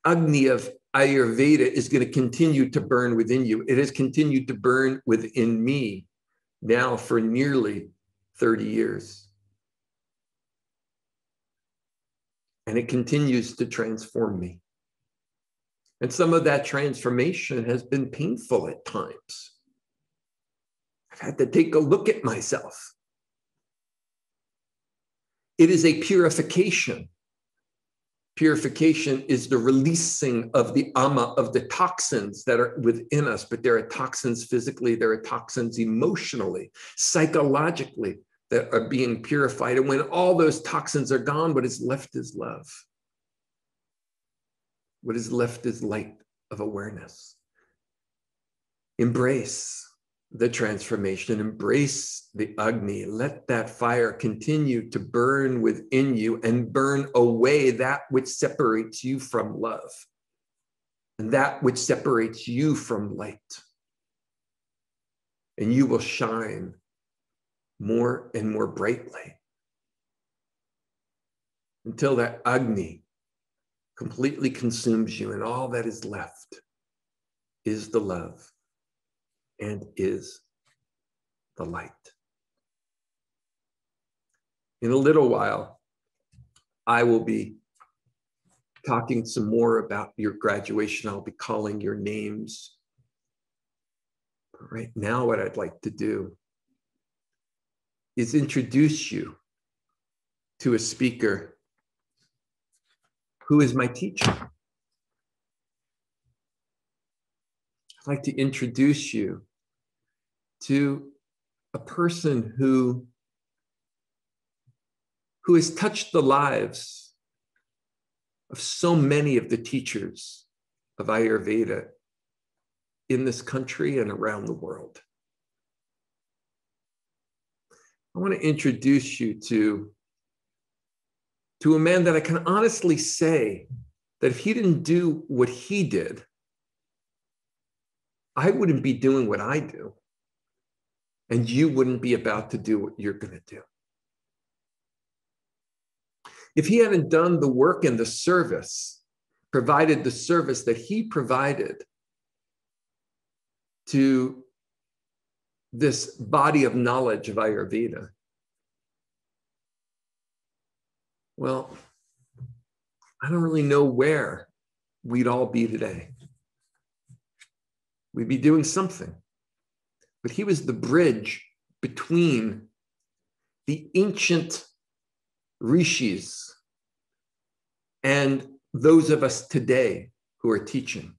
Speaker 4: Agni of Ayurveda is going to continue to burn within you. It has continued to burn within me now for nearly 30 years. And it continues to transform me. And some of that transformation has been painful at times. I've had to take a look at myself. It is a purification. Purification is the releasing of the ama, of the toxins that are within us, but there are toxins physically, there are toxins emotionally, psychologically, that are being purified. And when all those toxins are gone, what is left is love. What is left is light of awareness. Embrace the transformation, embrace the Agni. Let that fire continue to burn within you and burn away that which separates you from love and that which separates you from light. And you will shine more and more brightly until that Agni completely consumes you, and all that is left is the love and is the light. In a little while, I will be talking some more about your graduation. I'll be calling your names. But right now, what I'd like to do is introduce you to a speaker who is my teacher. I'd like to introduce you to a person who has touched the lives of so many of the teachers of Ayurveda in this country and around the world. I want to introduce you to a man that I can honestly say that if he didn't do what he did, I wouldn't be doing what I do, and you wouldn't be about to do what you're going to do. If he hadn't done the work and the service, provided the service that he provided to this body of knowledge of Ayurveda, well, I don't really know where we'd all be today. We'd be doing something. But he was the bridge between the ancient rishis and those of us today who are teaching.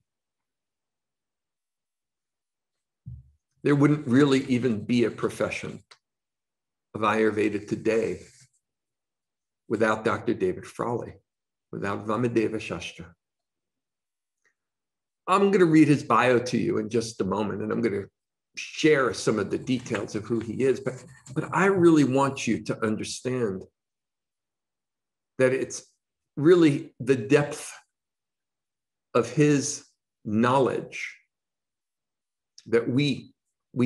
Speaker 4: There wouldn't really even be a profession of Ayurveda today without Dr. David Frawley, without Vamadeva Shastra. I'm going to read his bio to you in just a moment, and I'm going to share some of the details of who he is. But I really want you to understand that it's really the depth of his knowledge that we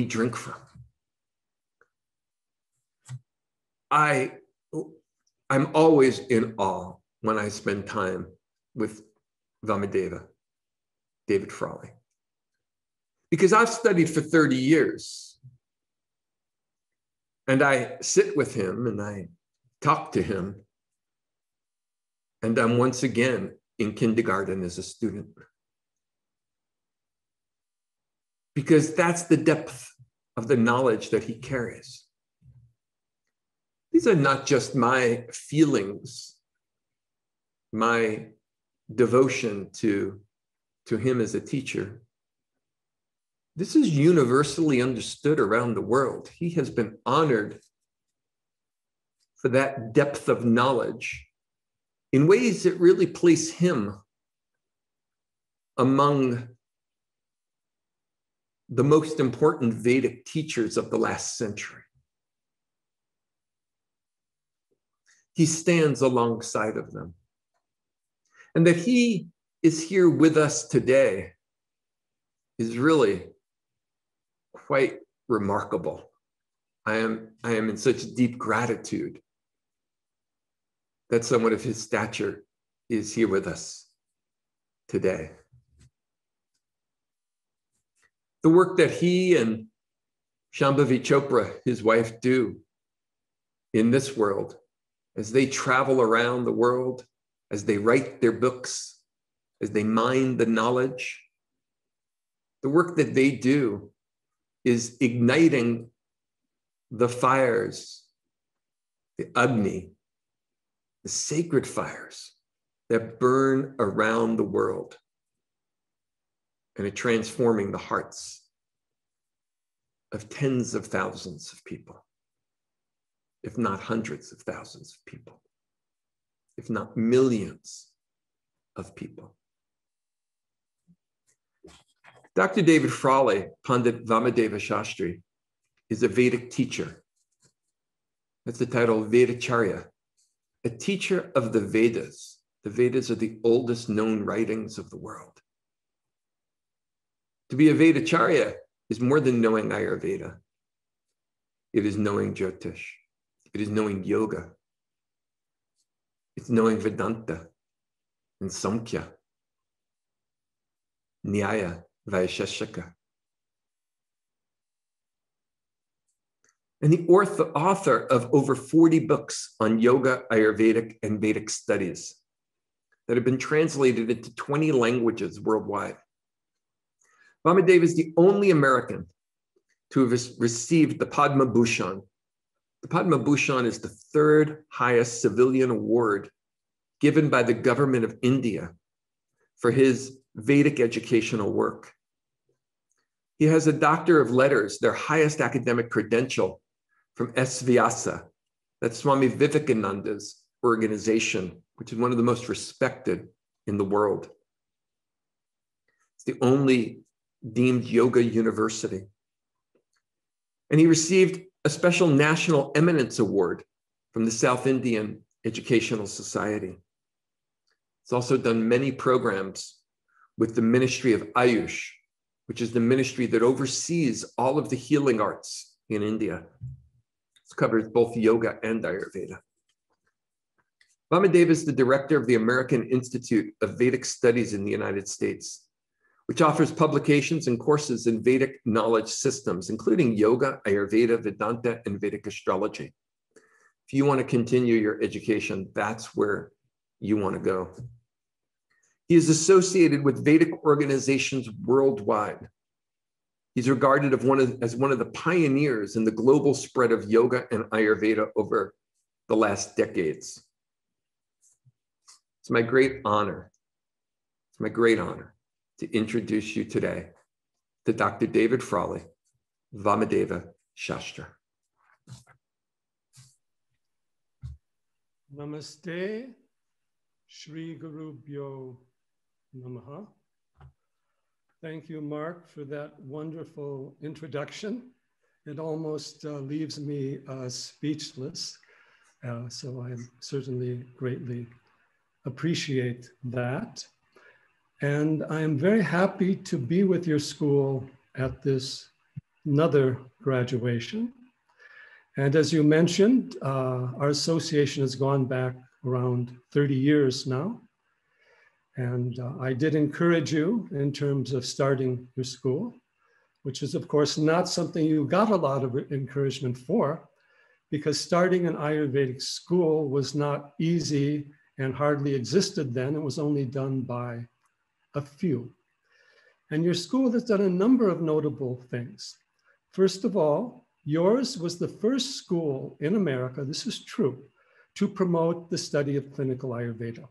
Speaker 4: drink from. I'm always in awe when I spend time with Vamadeva, David Frawley, because I've studied for 30 years, and I sit with him and I talk to him, and I'm once again in kindergarten as a student, because that's the depth of the knowledge that he carries. These are not just my feelings, my devotion to him as a teacher. This is universally understood around the world. He has been honored for that depth of knowledge in ways that really place him among the most important Vedic teachers of the last century. He stands alongside of them. And that he is here with us today is really quite remarkable. I am in such deep gratitude that someone of his stature is here with us today. The work that he and Shambhavi Chopra, his wife, do in this world, as they travel around the world, as they write their books, as they mine the knowledge, the work that they do is igniting the fires, the Agni, the sacred fires that burn around the world, and are transforming the hearts of tens of thousands of people. if not hundreds of thousands of people, if not millions of people. Dr. David Frawley, Pandit Vamadeva Shastri, is a Vedic teacher. That's the title, Ayurvedacharya, a teacher of the Vedas. The Vedas are the oldest known writings of the world. To be a Ayurvedacharya is more than knowing Ayurveda. It is knowing Jyotish. It is knowing yoga. It's knowing Vedanta and Samkhya, Nyaya, Vaisheshika. And the author of over 40 books on yoga, Ayurvedic, and Vedic studies that have been translated into 20 languages worldwide. Vamadeva is the only American to have received the Padma Bhushan. The Padma Bhushan is the third highest civilian award given by the government of India for his Vedic educational work. He has a Doctor of Letters, their highest academic credential, from SVYASA, that's Swami Vivekananda's organization, which is one of the most respected in the world. It's the only deemed yoga university. And he received a special National Eminence Award from the South Indian Educational Society. He's also done many programs with the Ministry of Ayush, which is the ministry that oversees all of the healing arts in India. It covers both yoga and Ayurveda. Vamadeva is the director of the American Institute of Vedic Studies in the United States, which offers publications and courses in Vedic knowledge systems, including yoga, Ayurveda, Vedanta, and Vedic astrology. If you want to continue your education, that's where you want to go. He is associated with Vedic organizations worldwide. He's regarded as one of the pioneers in the global spread of yoga and Ayurveda over the last decades. It's my great honor. It's my great honor to introduce you today to Dr. David Frawley, Vamadeva Shastra.
Speaker 5: Namaste, Shri Gurubhyo Namaha. Thank you, Mark, for that wonderful introduction. It almost leaves me speechless. So I certainly greatly appreciate that. And I am very happy to be with your school at this another graduation. And as you mentioned, our association has gone back around 30 years now. And I did encourage you in terms of starting your school, which is of course not something you got a lot of encouragement for, because starting an Ayurvedic school was not easy and hardly existed then. It was only done by a few. And your school has done a number of notable things. First of all, yours was the first school in America, this is true, to promote the study of clinical Ayurveda.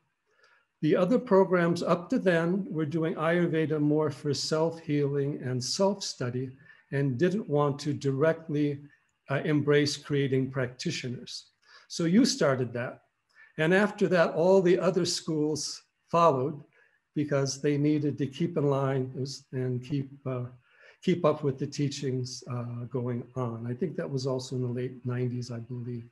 Speaker 5: The other programs up to then were doing Ayurveda more for self-healing and self-study and didn't want to directly embrace creating practitioners. So you started that. And after that, all the other schools followed because they needed to keep in line and keep up with the teachings going on. I think that was also in the late 90s, I believe.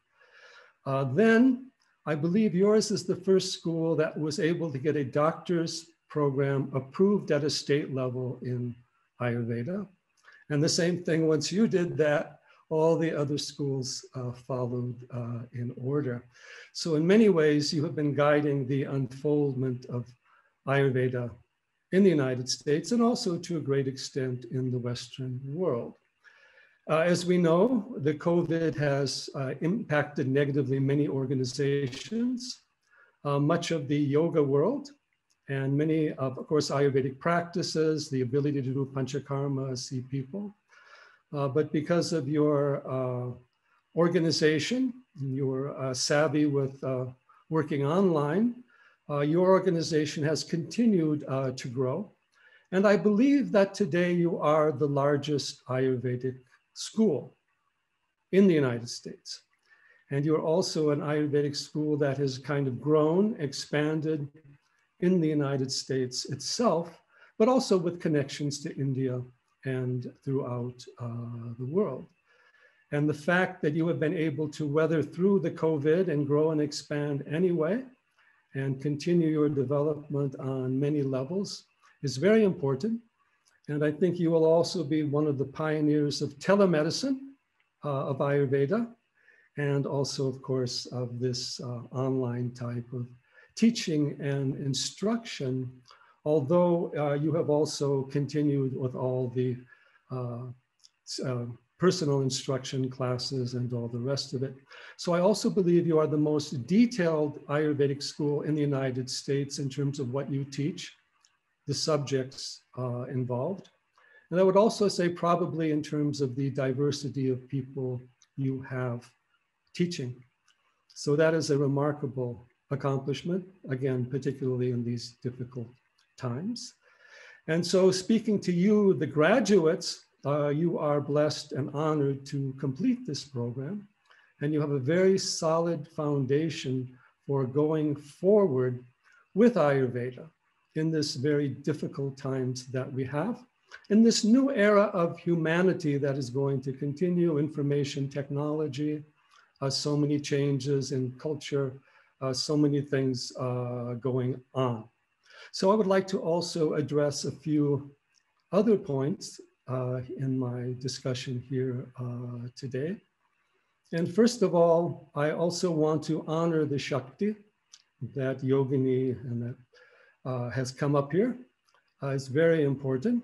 Speaker 5: Then I believe yours is the first school that was able to get a doctor's program approved at a state level in Ayurveda. And the same thing, once you did that, all the other schools followed in order. So in many ways, you have been guiding the unfoldment of Ayurveda in the United States and also to a great extent in the Western world. As we know, the COVID has impacted negatively many organizations, much of the yoga world, and many of course, Ayurvedic practices, the ability to do panchakarma, see people. But because of your organization, your savvy with working online, your organization has continued to grow. And I believe that today you are the largest Ayurvedic school in the United States. And you're also an Ayurvedic school that has kind of grown, expanded in the United States itself, but also with connections to India and throughout the world. And the fact that you have been able to weather through the COVID and grow and expand anyway, and continue your development on many levels is very important. And I think you will also be one of the pioneers of telemedicine, of Ayurveda, and also, of course, of this online type of teaching and instruction, although you have also continued with all the personal instruction classes and all the rest of it. So I also believe you are the most detailed Ayurvedic school in the United States in terms of what you teach, the subjects involved. And I would also say probably in terms of the diversity of people you have teaching. So that is a remarkable accomplishment, again, particularly in these difficult times. And so speaking to you, the graduates, you are blessed and honored to complete this program. And you have a very solid foundation for going forward with Ayurveda in this very difficult times that we have. In this new era of humanity that is going to continue, information technology, so many changes in culture, so many things going on. So I would like to also address a few other points in my discussion here today. And first of all, I also want to honor the Shakti that Yogini and that has come up here. It's very important.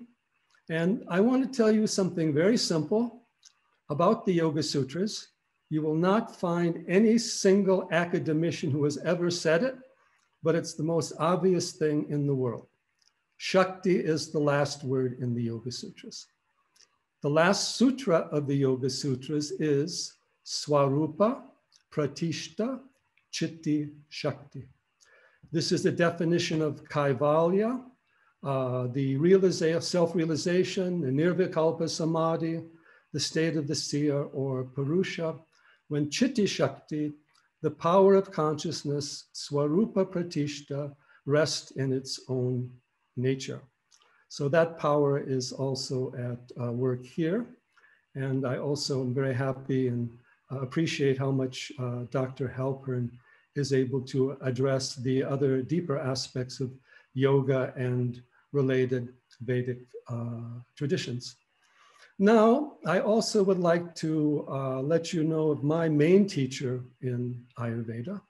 Speaker 5: And I want to tell you something very simple about the Yoga Sutras. You will not find any single academician who has ever said it, but it's the most obvious thing in the world. Shakti is the last word in the Yoga Sutras. The last sutra of the Yoga Sutras is Swarupa Pratishta Chitti Shakti. This is the definition of Kaivalya, the self-realization, the Nirvikalpa Samadhi, the state of the Siya or Purusha, when Chitti Shakti, the power of consciousness, Swarupa Pratishta, rests in its own nature. So that power is also at work here. And I also am very happy and appreciate how much Dr. Halpern is able to address the other deeper aspects of yoga and related Vedic traditions. Now, I also would like to let you know of my main teacher in Ayurveda,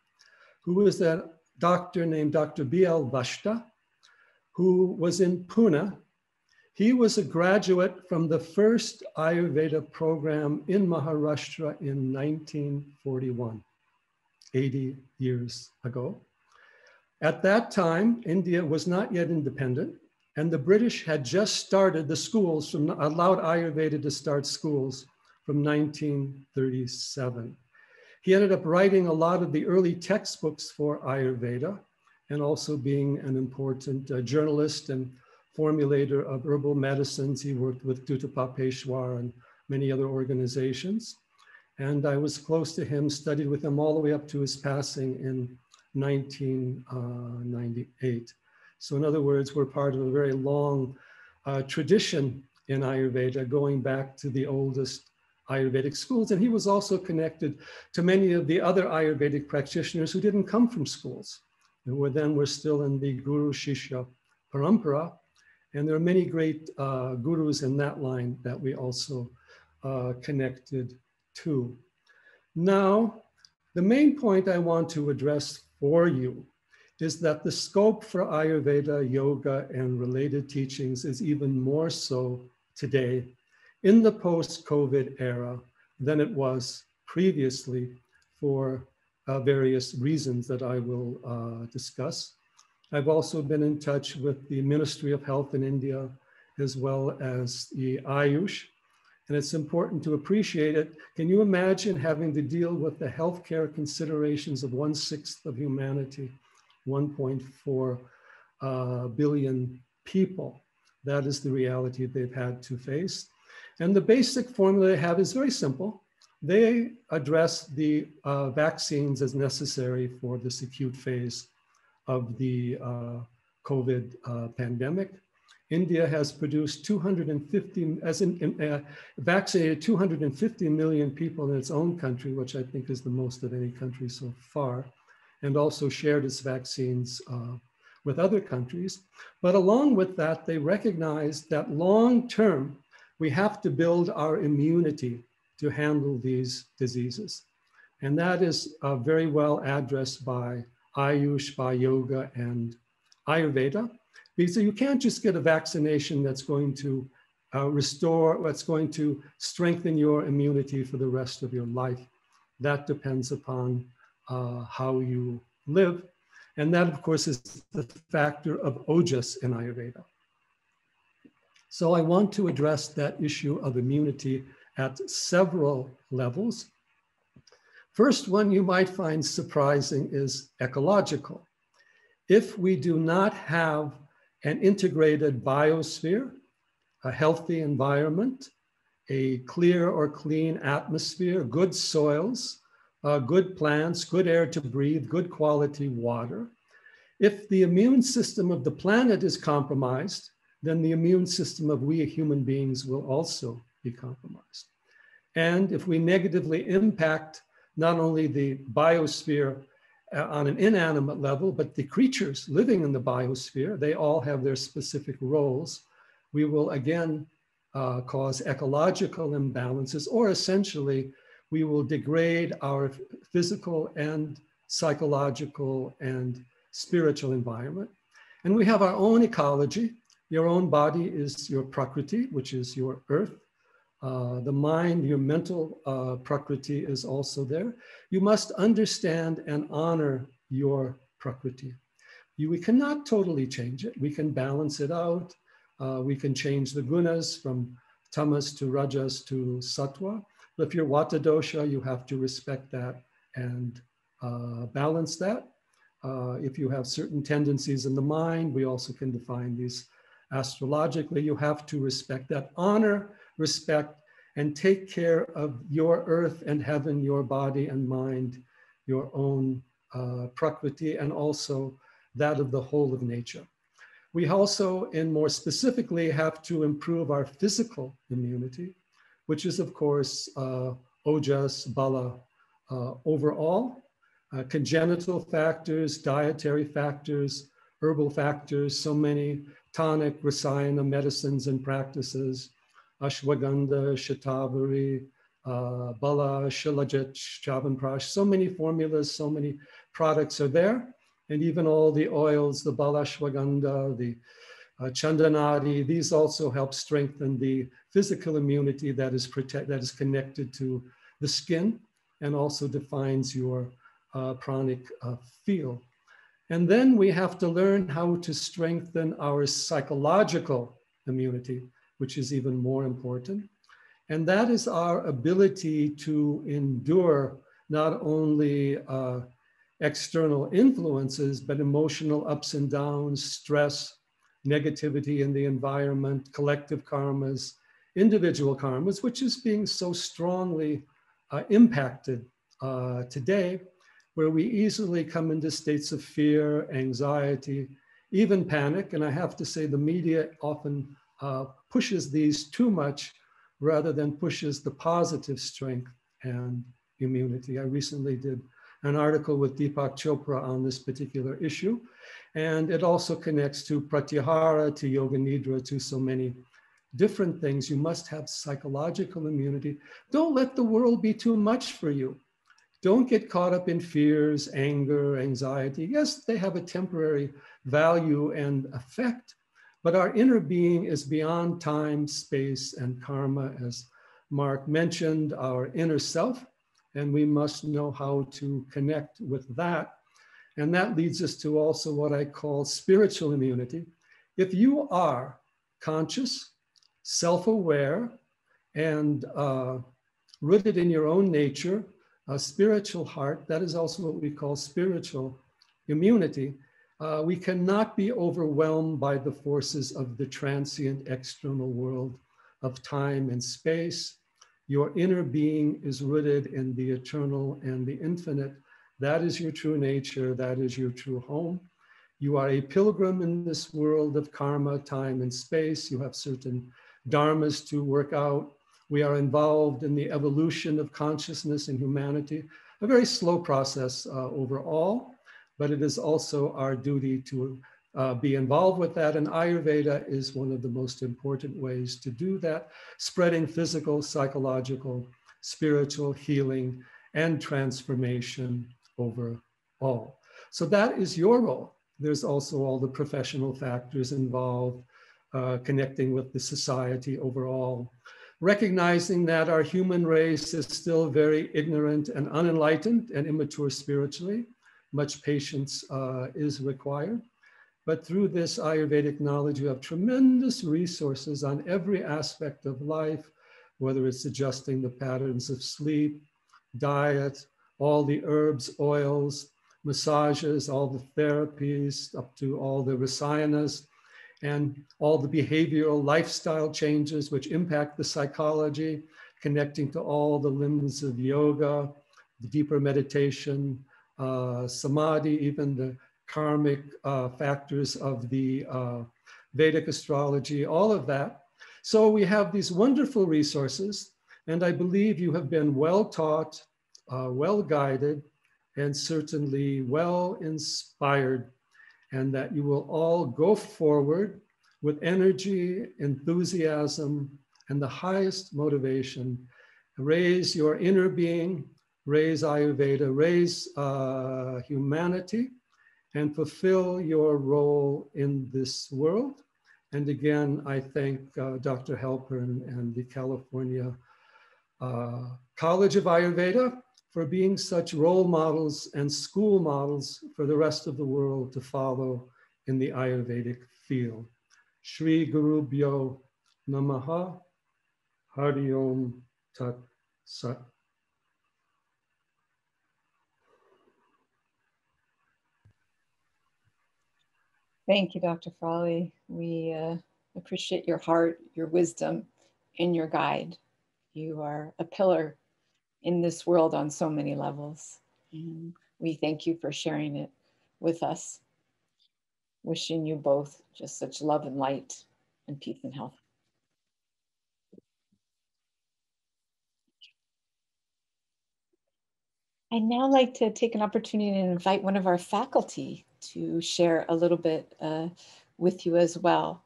Speaker 5: who is a doctor named Dr. B.L. Vashta, who was in Pune. He was a graduate from the first Ayurveda program in Maharashtra in 1941, 80 years ago. At that time, India was not yet independent, and the British had just started the schools, allowed Ayurveda to start schools from 1937. He ended up writing a lot of the early textbooks for Ayurveda, and also being an important journalist and formulator of herbal medicines. He worked with Dutta Peshwar and many other organizations. And I was close to him, studied with him all the way up to his passing in 1998. So in other words, we're part of a very long tradition in Ayurveda, going back to the oldest Ayurvedic schools. And he was also connected to many of the other Ayurvedic practitioners who didn't come from schools, who were still in the Guru Shishya Parampara. And there are many great gurus in that line that we also connected to. Now, the main point I want to address for you is that the scope for Ayurveda, yoga, and related teachings is even more so today in the post-COVID era than it was previously for various reasons that I will discuss. I've also been in touch with the Ministry of Health in India, as well as the Ayush, and it's important to appreciate it. Can you imagine having to deal with the healthcare considerations of 1/6 of humanity, 1.4 billion people? That is the reality they've had to face. And the basic formula they have is very simple. they address the vaccines as necessary for this acute phase of the COVID pandemic. India has produced vaccinated 250 million people in its own country, which I think is the most of any country so far, and also shared its vaccines with other countries. But along with that, they recognize that long-term, we have to build our immunity to handle these diseases. And that is very well addressed by Ayush, by yoga, and Ayurveda. Because you can't just get a vaccination that's going to that's going to strengthen your immunity for the rest of your life. That depends upon how you live. And that, of course, is the factor of ojas in Ayurveda. So I want to address that issue of immunity at several levels. First one you might find surprising is ecological. If we do not have an integrated biosphere, a healthy environment, a clear or clean atmosphere, good soils, good plants, good air to breathe, good quality water. If the immune system of the planet is compromised, then the immune system of we human beings will also be compromised. And if we negatively impact not only the biosphere on an inanimate level, but the creatures living in the biosphere, they all have their specific roles. We will again cause ecological imbalances, or essentially we will degrade our physical and psychological and spiritual environment. And we have our own ecology. Your own body is your prakriti, which is your earth. The mind, your mental prakriti is also there. You must understand and honor your prakriti. We cannot totally change it. We can balance it out. We can change the gunas from tamas to rajas to sattva. But if you're vata dosha, you have to respect that and balance that. If you have certain tendencies in the mind, we also can define these astrologically. You have to respect that. Honor, respect, and take care of your earth and heaven, your body and mind, your own prakriti, and also that of the whole of nature. We also, and more specifically, have to improve our physical immunity, which is, of course, ojas, bala, overall, congenital factors, dietary factors, herbal factors, so many tonic, rasayana medicines and practices, ashwagandha, shatavari, bala, shilajit, chavanprash, so many formulas, so many products are there. And even all the oils, the bala ashwagandha, the chandanadi, these also help strengthen the physical immunity that is connected to the skin and also defines your pranic field. And then we have to learn how to strengthen our psychological immunity, which is even more important. And that is our ability to endure not only external influences, but emotional ups and downs, stress, negativity in the environment, collective karmas, individual karmas, which is being so strongly impacted today, where we easily come into states of fear, anxiety, even panic. And I have to say the media often pushes these too much rather than pushes the positive strength and immunity. I recently did an article with Deepak Chopra on this particular issue. And it also connects to pratyahara, to yoga nidra, to so many different things. You must have psychological immunity. Don't let the world be too much for you. Don't get caught up in fears, anger, anxiety. Yes, they have a temporary value and effect, but our inner being is beyond time, space, and karma, as Mark mentioned, our inner self, and we must know how to connect with that. And that leads us to also what I call spiritual immunity. If you are conscious, self-aware, and rooted in your own nature, a spiritual heart, that is also what we call spiritual immunity. We cannot be overwhelmed by the forces of the transient external world of time and space. Your inner being is rooted in the eternal and the infinite. That is your true nature. That is your true home. You are a pilgrim in this world of karma, time, and space. You have certain dharmas to work out. We are involved in the evolution of consciousness and humanity, a very slow process overall, but it is also our duty to be involved with that. And Ayurveda is one of the most important ways to do that, spreading physical, psychological, spiritual healing and transformation overall. So that is your role. There's also all the professional factors involved, connecting with the society overall, recognizing that our human race is still very ignorant and unenlightened and immature spiritually. Much patience is required. But through this Ayurvedic knowledge, you have tremendous resources on every aspect of life, whether it's adjusting the patterns of sleep, diet, all the herbs, oils, massages, all the therapies, up to all the rasayanas, and all the behavioral lifestyle changes which impact the psychology, connecting to all the limbs of yoga, the deeper meditation, samadhi, even the karmic factors of the Vedic astrology, all of that. So we have these wonderful resources, and I believe you have been well taught, well guided, and certainly well inspired, and that you will all go forward with energy, enthusiasm, and the highest motivation. Raise your inner being, raise Ayurveda, raise humanity, and fulfill your role in this world. And again, I thank Dr. Halpern and the California College of Ayurveda for being such role models and school models for the rest of the world to follow in the Ayurvedic field. Shri Guru Bhyo Namaha, Hari Om Tat Sat.
Speaker 1: Thank you, Dr. Frawley. We appreciate your heart, your wisdom, and your guide. You are a pillar in this world on so many levels. And we thank you for sharing it with us. Wishing you both just such love and light and peace and health. I'd now like to take an opportunity and invite one of our faculty to share a little bit with you as well.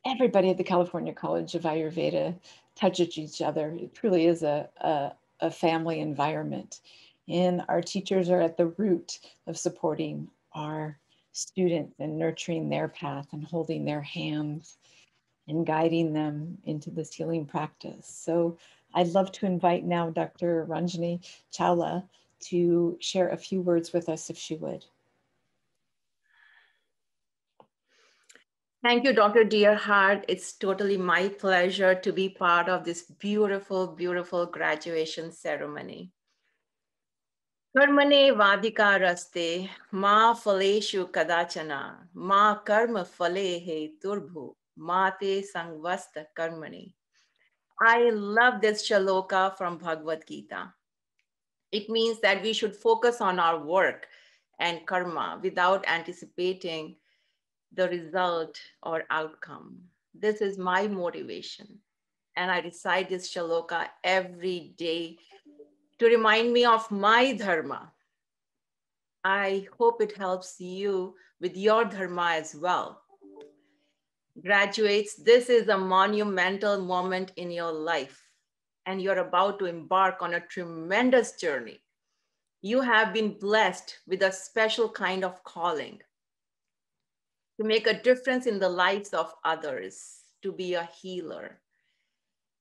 Speaker 1: Everybody at the California College of Ayurveda touches each other. It truly is a family environment. And our teachers are at the root of supporting our students and nurturing their path and holding their hands and guiding them into this healing practice. So I'd love to invite now Dr. Yogini Shambavi to share a few words with us if she would.
Speaker 6: Thank you, Dr. Deerheart. It's totally my pleasure to be part of this beautiful, beautiful graduation ceremony. Karmane vadika raste, ma phaleshu kadachana, ma karma phale he turbhu, ma te sangvasta karmani. I love this shloka from Bhagavad Gita. It means that we should focus on our work and karma without anticipating the result or outcome. This is my motivation. And I recite this shloka every day to remind me of my dharma. I hope it helps you with your dharma as well. Graduates, this is a monumental moment in your life, and you're about to embark on a tremendous journey. You have been blessed with a special kind of calling to make a difference in the lives of others, to be a healer.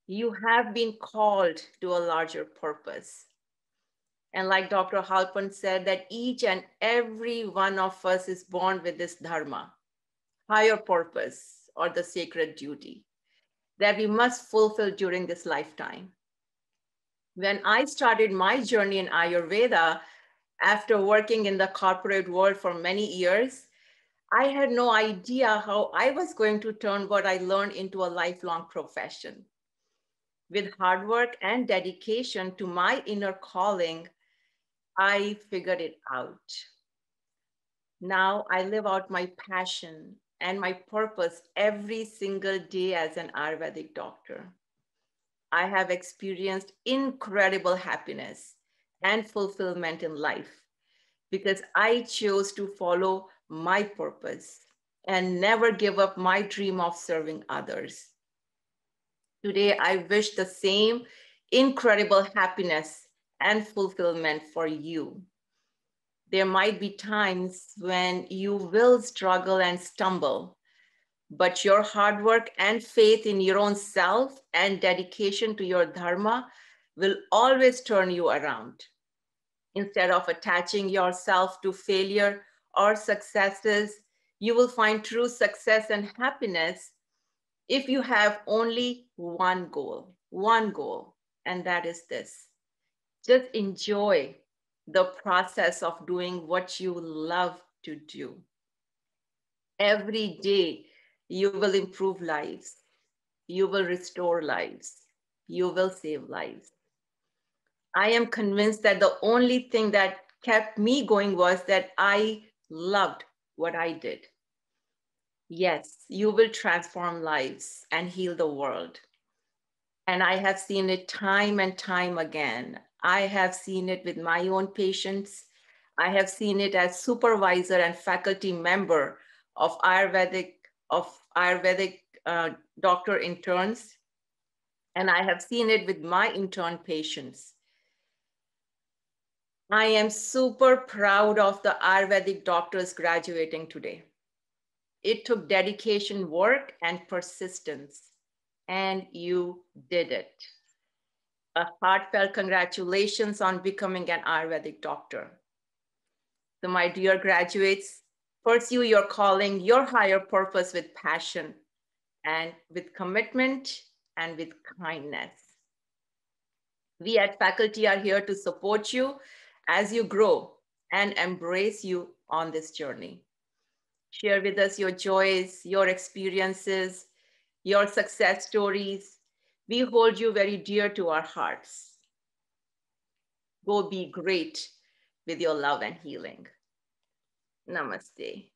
Speaker 6: You have been called to a larger purpose. And like Dr. Halpern said, that each and every one of us is born with this dharma, higher purpose, or the sacred duty that we must fulfill during this lifetime. When I started my journey in Ayurveda, after working in the corporate world for many years, I had no idea how I was going to turn what I learned into a lifelong profession. With hard work and dedication to my inner calling, I figured it out. Now I live out my passion and my purpose every single day as an Ayurvedic doctor. I have experienced incredible happiness and fulfillment in life because I chose to follow my purpose and never give up my dream of serving others. Today, I wish the same incredible happiness and fulfillment for you. There might be times when you will struggle and stumble, but your hard work and faith in your own self and dedication to your dharma will always turn you around. Instead of attaching yourself to failure or successes, you will find true success and happiness if you have only one goal, and that is this. Just enjoy the process of doing what you love to do. Every day, you will improve lives. You will restore lives. You will save lives. I am convinced that the only thing that kept me going was that I loved what I did. Yes, you will transform lives and heal the world. And I have seen it time and time again. I have seen it with my own patients. I have seen it as supervisor and faculty member of Ayurvedic doctor interns. And I have seen it with my intern patients. I am super proud of the Ayurvedic doctors graduating today. It took dedication, work, and persistence, and you did it. A heartfelt congratulations on becoming an Ayurvedic doctor. So my dear graduates, pursue your calling, your higher purpose with passion and with commitment and with kindness. We at faculty are here to support you as you grow and embrace you on this journey. Share with us your joys, your experiences, your success stories. We hold you very dear to our hearts. Go be great with your love and healing. Namaste.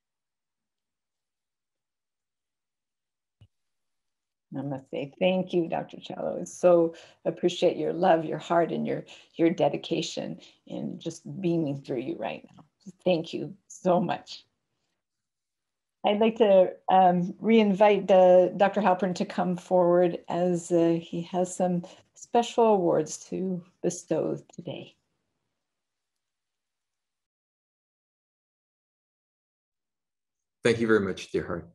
Speaker 1: Namaste. Thank you, Dr. Chalā. I so appreciate your love, your heart, and your dedication in just beaming through you right now. Thank you so much. I'd like to re-invite Dr. Halpern to come forward as he has some special awards to bestow today.
Speaker 4: Thank you very much, Deerheart.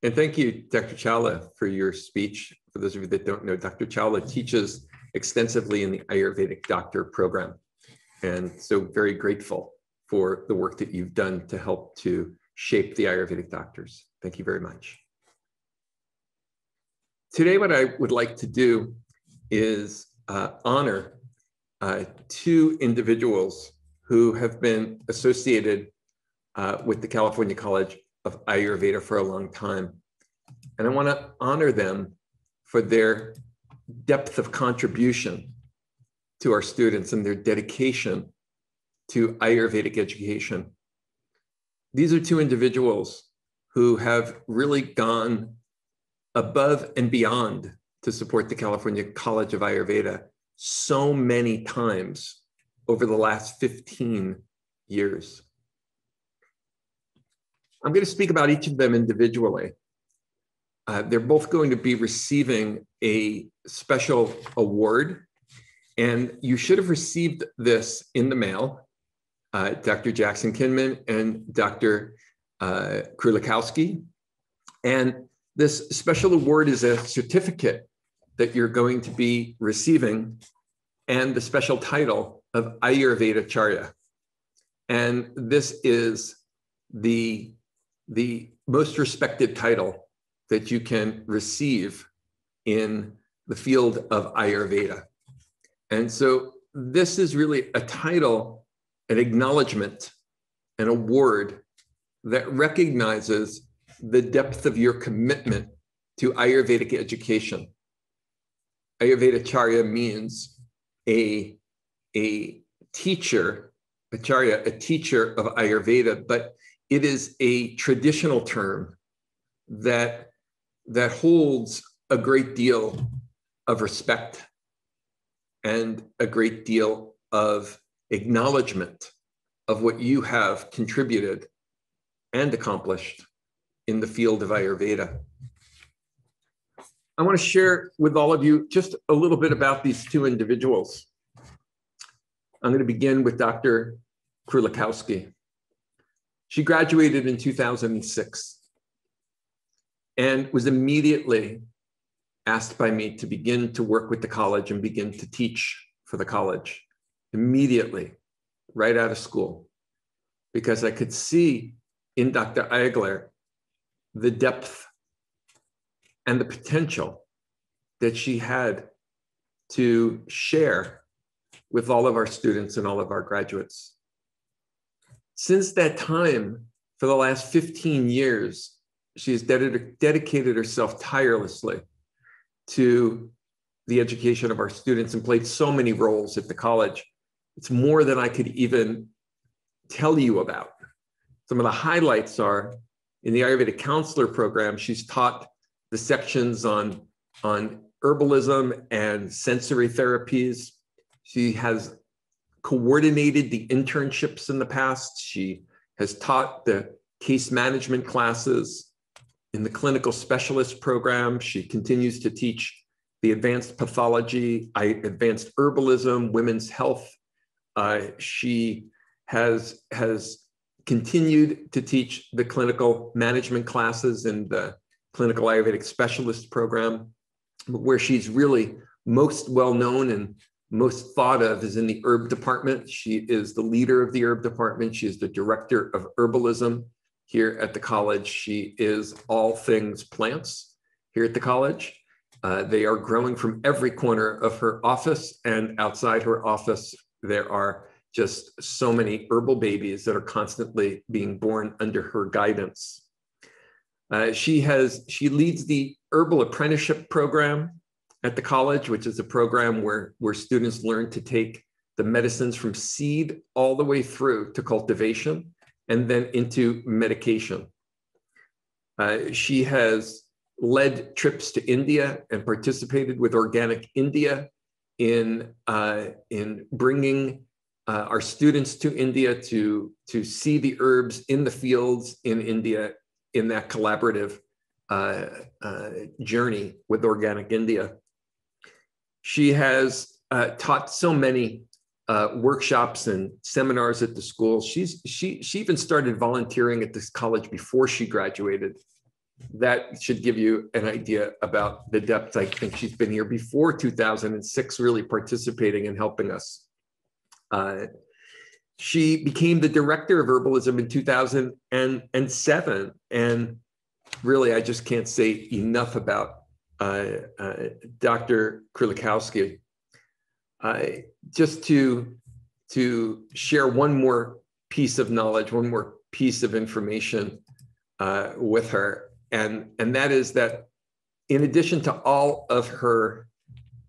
Speaker 4: And thank you, Dr. Chalā, for your speech. For those of you that don't know, Dr. Chalā teaches extensively in the Ayurvedic Doctor program. And so very grateful for the work that you've done to help to shape the Ayurvedic doctors. Thank you very much. Today, what I would like to do is honor two individuals who have been associated with the California College of Ayurveda for a long time. And I want to honor them for their depth of contribution to our students and their dedication to Ayurvedic education. These are two individuals who have really gone above and beyond to support the California College of Ayurveda so many times over the last 15 years. I'm going to speak about each of them individually. They're both going to be receiving a special award, and you should have received this in the mail. Dr. Jackson Kinman and Dr. Krulikowski. And this special award is a certificate that you're going to be receiving and the special title of Ayurvedacharya. And this is the most respected title that you can receive in the field of Ayurveda. And so this is really a title, an acknowledgement, an award that recognizes the depth of your commitment to Ayurvedic education. Ayurvedacharya means a teacher, Acharya, a teacher of Ayurveda, but it is a traditional term that holds a great deal of respect and a great deal of acknowledgement of what you have contributed and accomplished in the field of Ayurveda. I want to share with all of you just a little bit about these two individuals. I'm going to begin with Dr. Krulikowski. She graduated in 2006 and was immediately asked by me to begin to work with the college and begin to teach for the college immediately, right out of school, because I could see in Dr. Eigler the depth and the potential that she had to share with all of our students and all of our graduates. Since that time, for the last 15 years, she has dedicated herself tirelessly to the education of our students and played so many roles at the college. It's more than I could even tell you about. Some of the highlights are in the Ayurvedic Counselor program, she's taught the sections on herbalism and sensory therapies. She has coordinated the internships in the past. She has taught the case management classes. In the clinical specialist program, she continues to teach the advanced pathology, advanced herbalism, women's health. She has continued to teach the clinical management classes in the Clinical Ayurvedic Specialist program, where she's really most well known and most thought of is in the herb department. She is the leader of the herb department. She is the director of herbalism here at the college. She is all things plants here at the college. They are growing from every corner of her office, and outside her office, there are just so many herbal babies that are constantly being born under her guidance. She leads the Herbal Apprenticeship program at the college, which is a program where students learn to take the medicines from seed all the way through to cultivation and then into medication. She has led trips to India and participated with Organic India in bringing our students to India to see the herbs in the fields in India in that collaborative journey with Organic India. She has taught so many workshops and seminars at the school. She even started volunteering at this college before she graduated. That should give you an idea about the depth. I think she's been here before 2006, really participating and helping us. She became the director of herbalism in 2007. And really, I just can't say enough about Dr. Krulikowski. Just to share one more piece of knowledge, one more piece of information with her. And that is that in addition to all of her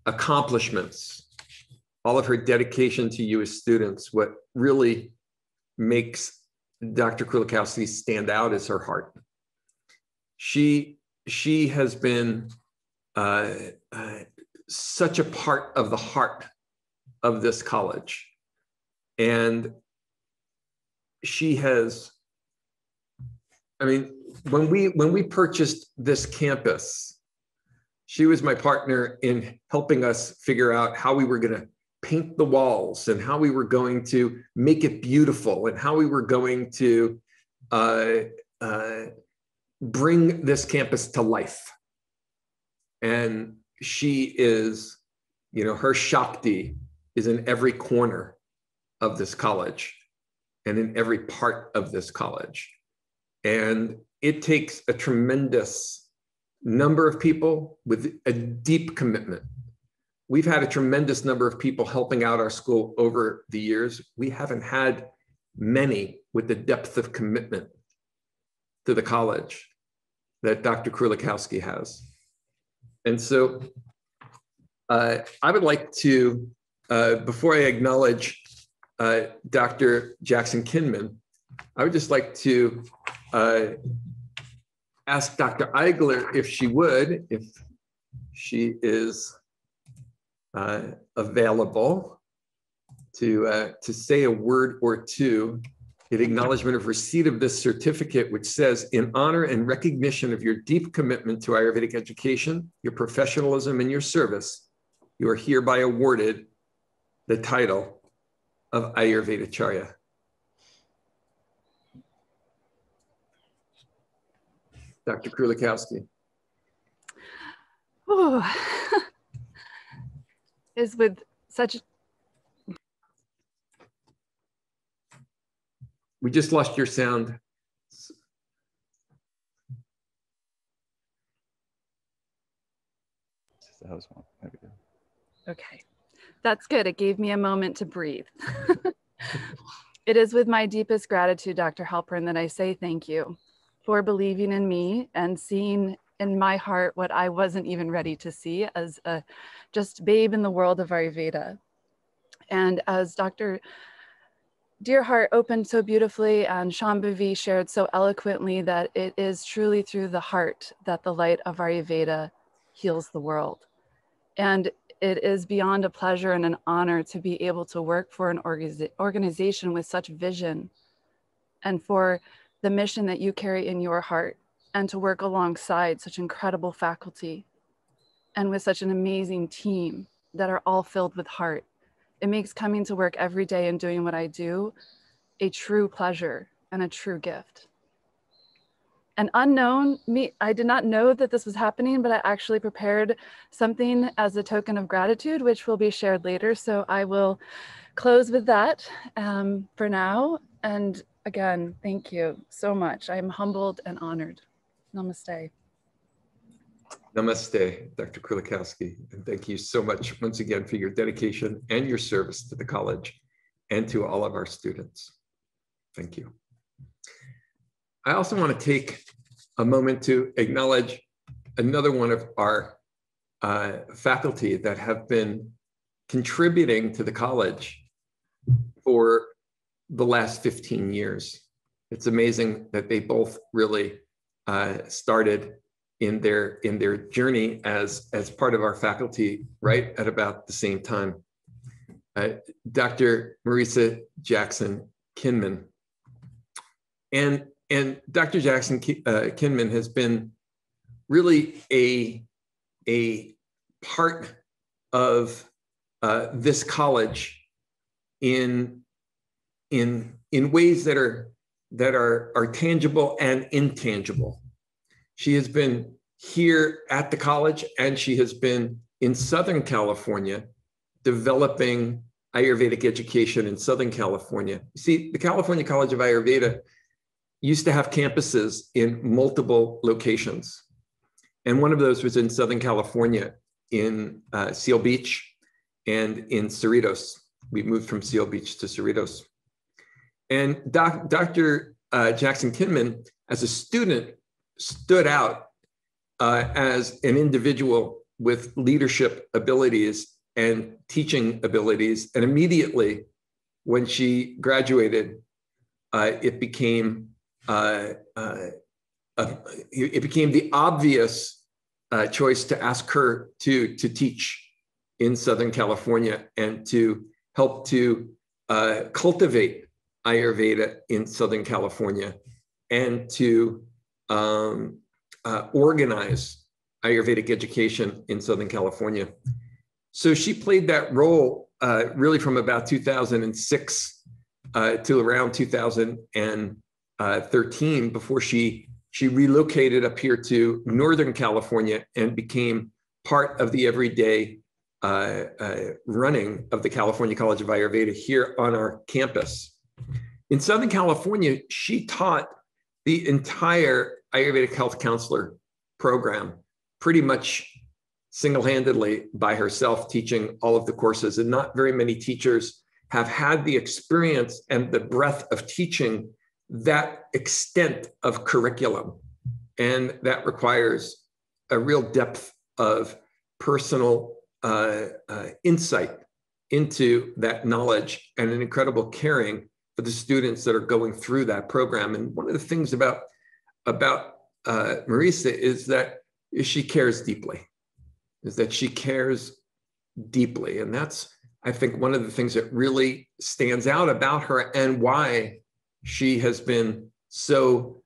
Speaker 4: accomplishments, all of her dedication to you as students, what really makes Dr. Krulikowski stand out is her heart. She has been such a part of the heart of this college. And she has, I mean, when we purchased this campus, she was my partner in helping us figure out how we were going to paint the walls and how we were going to make it beautiful and how we were going to bring this campus to life. And she is, her Shakti is in every corner of this college and in every part of this college. And it takes a tremendous number of people with a deep commitment. We've had a tremendous number of people helping out our school over the years. We haven't had many with the depth of commitment to the college that Dr. Krulikowski has. And so I would like to, before I acknowledge Dr. Jackson Kinman, I would just like to ask Dr. Eigler if she would, if she is available, to say a word or two in acknowledgement of receipt of this certificate, which says, in honor and recognition of your deep commitment to Ayurvedic education, your professionalism, and your service, you are hereby awarded the title of Ayurvedacharya. Dr. Krulikowski.
Speaker 7: Is with such.
Speaker 4: We just lost your sound.
Speaker 8: That was one. There we go.
Speaker 7: Okay, that's good. It gave me a moment to breathe. It is with my deepest gratitude, Dr. Halpern, that I say thank you for believing in me and seeing in my heart what I wasn't even ready to see as a just babe in the world of Ayurveda. And as Dr. Deerheart opened so beautifully and Shambhavi shared so eloquently, that it is truly through the heart that the light of Ayurveda heals the world. And it is beyond a pleasure and an honor to be able to work for an organization with such vision and for the mission that you carry in your heart, and to work alongside such incredible faculty and with such an amazing team that are all filled with heart. It makes coming to work every day and doing what I do a true pleasure and a true gift. And unknown me, I did not know that this was happening, but I actually prepared something as a token of gratitude, which will be shared later. So I will close with that for now. And again, thank you so much. I am humbled and honored. Namaste.
Speaker 4: Namaste, Dr. Krulikowski. And thank you so much once again for your dedication and your service to the college and to all of our students. Thank you. I also want to take a moment to acknowledge another one of our faculty that have been contributing to the college for the last 15 years. It's amazing that they both really started in their journey as part of our faculty right at about the same time. Dr. Marisa Jackson Kinman. And Dr. Jackson Kinman has been really a part of this college in ways that are tangible and intangible. She has been here at the college, and she has been in Southern California developing Ayurvedic education in Southern California. You see, the California College of Ayurveda used to have campuses in multiple locations. And one of those was in Southern California, in Seal Beach and in Cerritos. We moved from Seal Beach to Cerritos. And Dr. Jackson Kinman, as a student, stood out as an individual with leadership abilities and teaching abilities. And immediately when she graduated, it became the obvious choice to ask her to teach in Southern California and to help to cultivate Ayurveda in Southern California and to organize Ayurvedic education in Southern California. So she played that role really from about 2006 to around 2013 before she relocated up here to Northern California and became part of the everyday running of the California College of Ayurveda here on our campus. In Southern California, she taught the entire Ayurvedic health counselor program pretty much single-handedly by herself, teaching all of the courses. And not very many teachers have had the experience and the breadth of teaching that extent of curriculum. And that requires a real depth of personal insight into that knowledge and an incredible caring for the students that are going through that program. And one of the things about Marisa is that she cares deeply, And that's, I think, one of the things that really stands out about her and why she has been so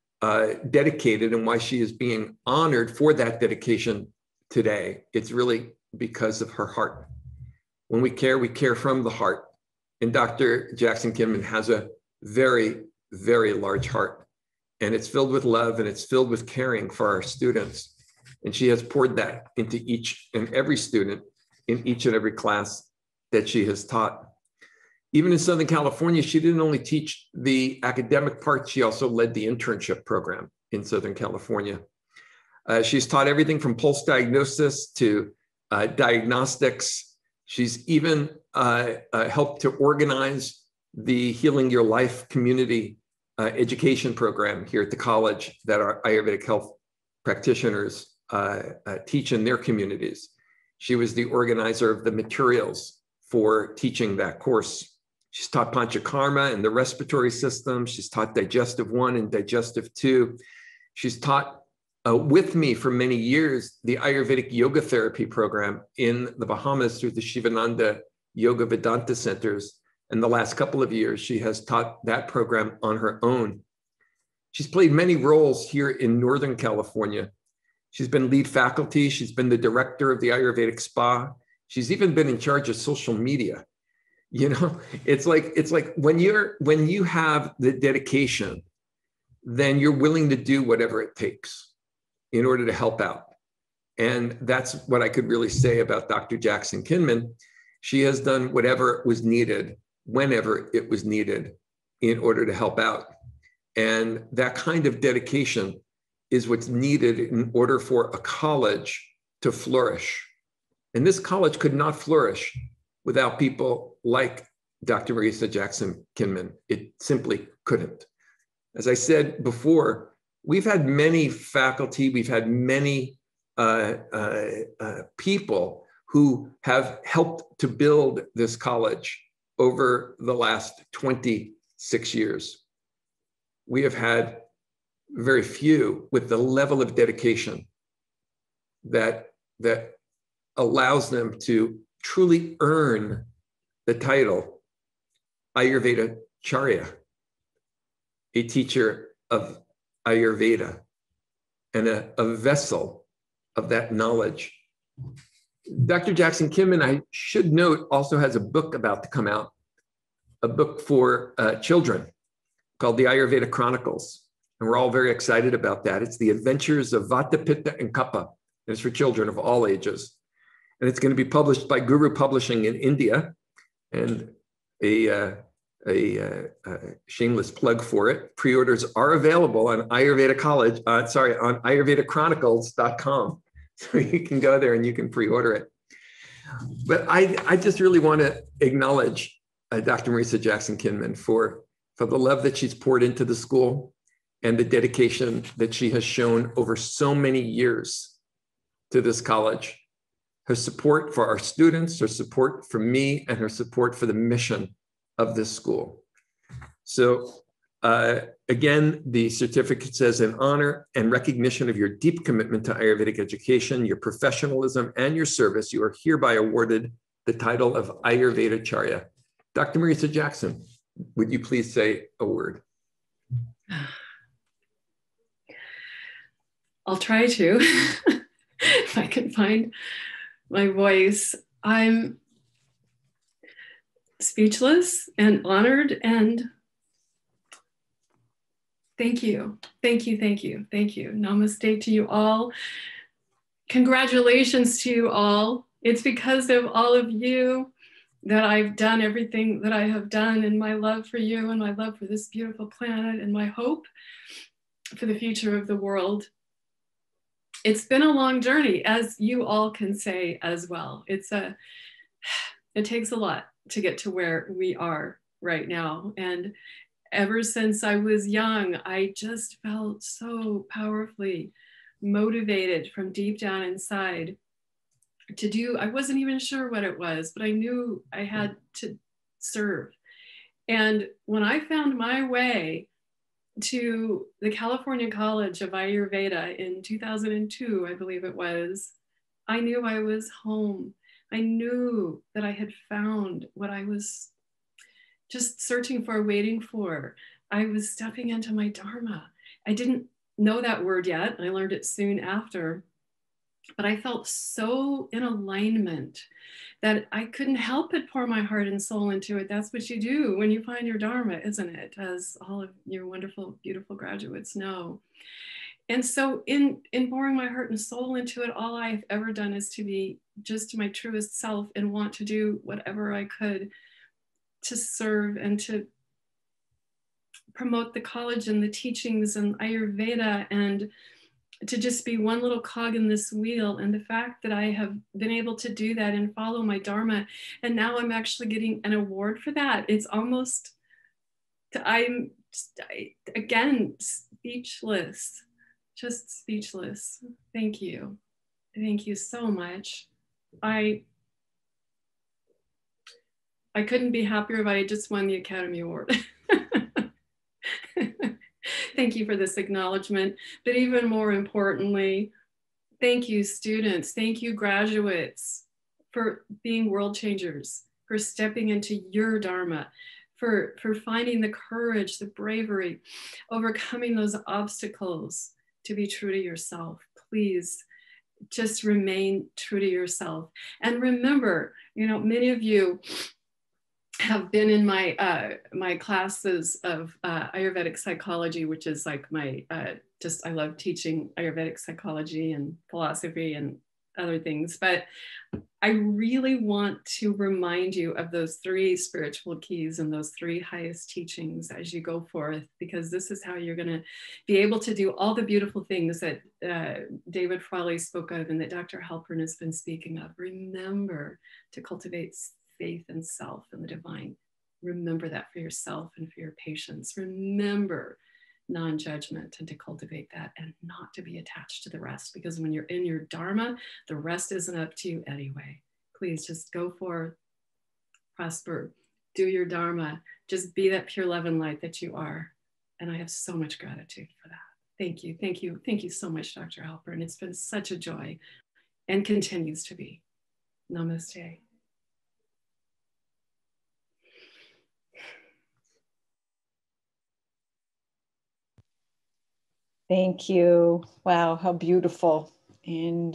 Speaker 4: dedicated and why she is being honored for that dedication today. It's really because of her heart. When we care from the heart. And Dr. Jackson Kinman has a very, very large heart. And it's filled with love and it's filled with caring for our students. And she has poured that into each and every student in each and every class that she has taught. Even in Southern California, she didn't only teach the academic part, she also led the internship program in Southern California. She's taught everything from pulse diagnosis to diagnostics. She's even helped to organize the Healing Your Life community education program here at the college that our Ayurvedic health practitioners teach in their communities. She was the organizer of the materials for teaching that course. She's taught Panchakarma and the respiratory system. She's taught Digestive 1 and Digestive 2. She's taught with me for many years the Ayurvedic yoga therapy program in the Bahamas through the Shivananda Yoga Vedanta centers. And the last couple of years, she has taught that program on her own. She's played many roles here in Northern California. She's been lead faculty. She's been the director of the Ayurvedic Spa. She's even been in charge of social media. You know, it's like when you have the dedication, then you're willing to do whatever it takes in order to help out. And that's what I could really say about Dr. Jackson Kinman. She has done whatever was needed, whenever it was needed, in order to help out. And that kind of dedication is what's needed in order for a college to flourish. And this college could not flourish without people like Dr. Marisa Jackson Kinman. It simply couldn't. As I said before, we've had many faculty, we've had many people who have helped to build this college over the last 26 years. We have had very few with the level of dedication that allows them to truly earn the title Ayurvedacharya, a teacher of Ayurveda and a vessel of that knowledge. Dr. Jackson Kinman, I should note, also has a book about to come out, a book for children called the Ayurveda Chronicles. And we're all very excited about that. It's the adventures of Vata, Pitta, and Kapha. And it's for children of all ages. And it's going to be published by Guru Publishing in India. And a shameless plug for it. Pre-orders are available on Ayurveda College, on Ayurvedachronicles.com. So you can go there and you can pre-order it. But I just really want to acknowledge Dr. Marisa Jackson Kinman for the love that she's poured into the school and the dedication that she has shown over so many years to this college. Her support for our students, her support for me, and her support for the mission of this school. So again, the certificate says in honor and recognition of your deep commitment to Ayurvedic education, your professionalism, and your service, you are hereby awarded the title of Ayurvedacharya. Dr. Marisa Jackson, would you please say a word?
Speaker 8: I'll try to, if I can find my voice. I'm speechless and honored, and thank you, thank you, thank you, thank you. Namaste to you all. Congratulations to you all. It's because of all of you that I've done everything that I have done, and my love for you and my love for this beautiful planet and my hope for the future of the world. It's been a long journey, as you all can say as well. It takes a lot to get to where we are right now. And ever since I was young, I just felt so powerfully motivated from deep down inside to do. I wasn't even sure what it was, but I knew I had to serve. And when I found my way to the California College of Ayurveda in 2002, I believe it was, I knew I was home. I knew that I had found what I was just searching for, waiting for. I was stepping into my Dharma. I didn't know that word yet. I learned it soon after, but I felt so in alignment that I couldn't help but pour my heart and soul into it. That's what you do when you find your Dharma, isn't it? As all of your wonderful, beautiful graduates know. And so in pouring my heart and soul into it, all I've ever done is to be just my truest self and want to do whatever I could to serve and to promote the college and the teachings and Ayurveda, and to just be one little cog in this wheel. And the fact that I have been able to do that and follow my Dharma, and now I'm actually getting an award for that. It's almost, I'm again, speechless, just speechless. Thank you. Thank you so much. I couldn't be happier if I had just won the Academy Award. Thank you for this acknowledgement. But even more importantly, thank you, students. Thank you, graduates, for being world changers, for stepping into your Dharma, for finding the courage, the bravery, overcoming those obstacles to be true to yourself. Please just remain true to yourself. And remember, you know, many of you have been in my my classes of Ayurvedic psychology, which is like my I love teaching Ayurvedic psychology and philosophy and other things. But I really want to remind you of those 3 spiritual keys and those 3 highest teachings as you go forth, because this is how you're going to be able to do all the beautiful things that David Frawley spoke of and that Dr. Halpern has been speaking of. Remember to cultivate faith in self and the divine. Remember that for yourself and for your patients. Remember non-judgment and to cultivate that, and not to be attached to the rest, because when you're in your Dharma, the rest isn't up to you anyway. Please just go forth, prosper, do your Dharma, just be that pure love and light that you are. And I have so much gratitude for that. Thank you. Thank you. Thank you so much, Dr. Halpern. It's been such a joy and continues to be. Namaste.
Speaker 1: Thank you. Wow, how beautiful. And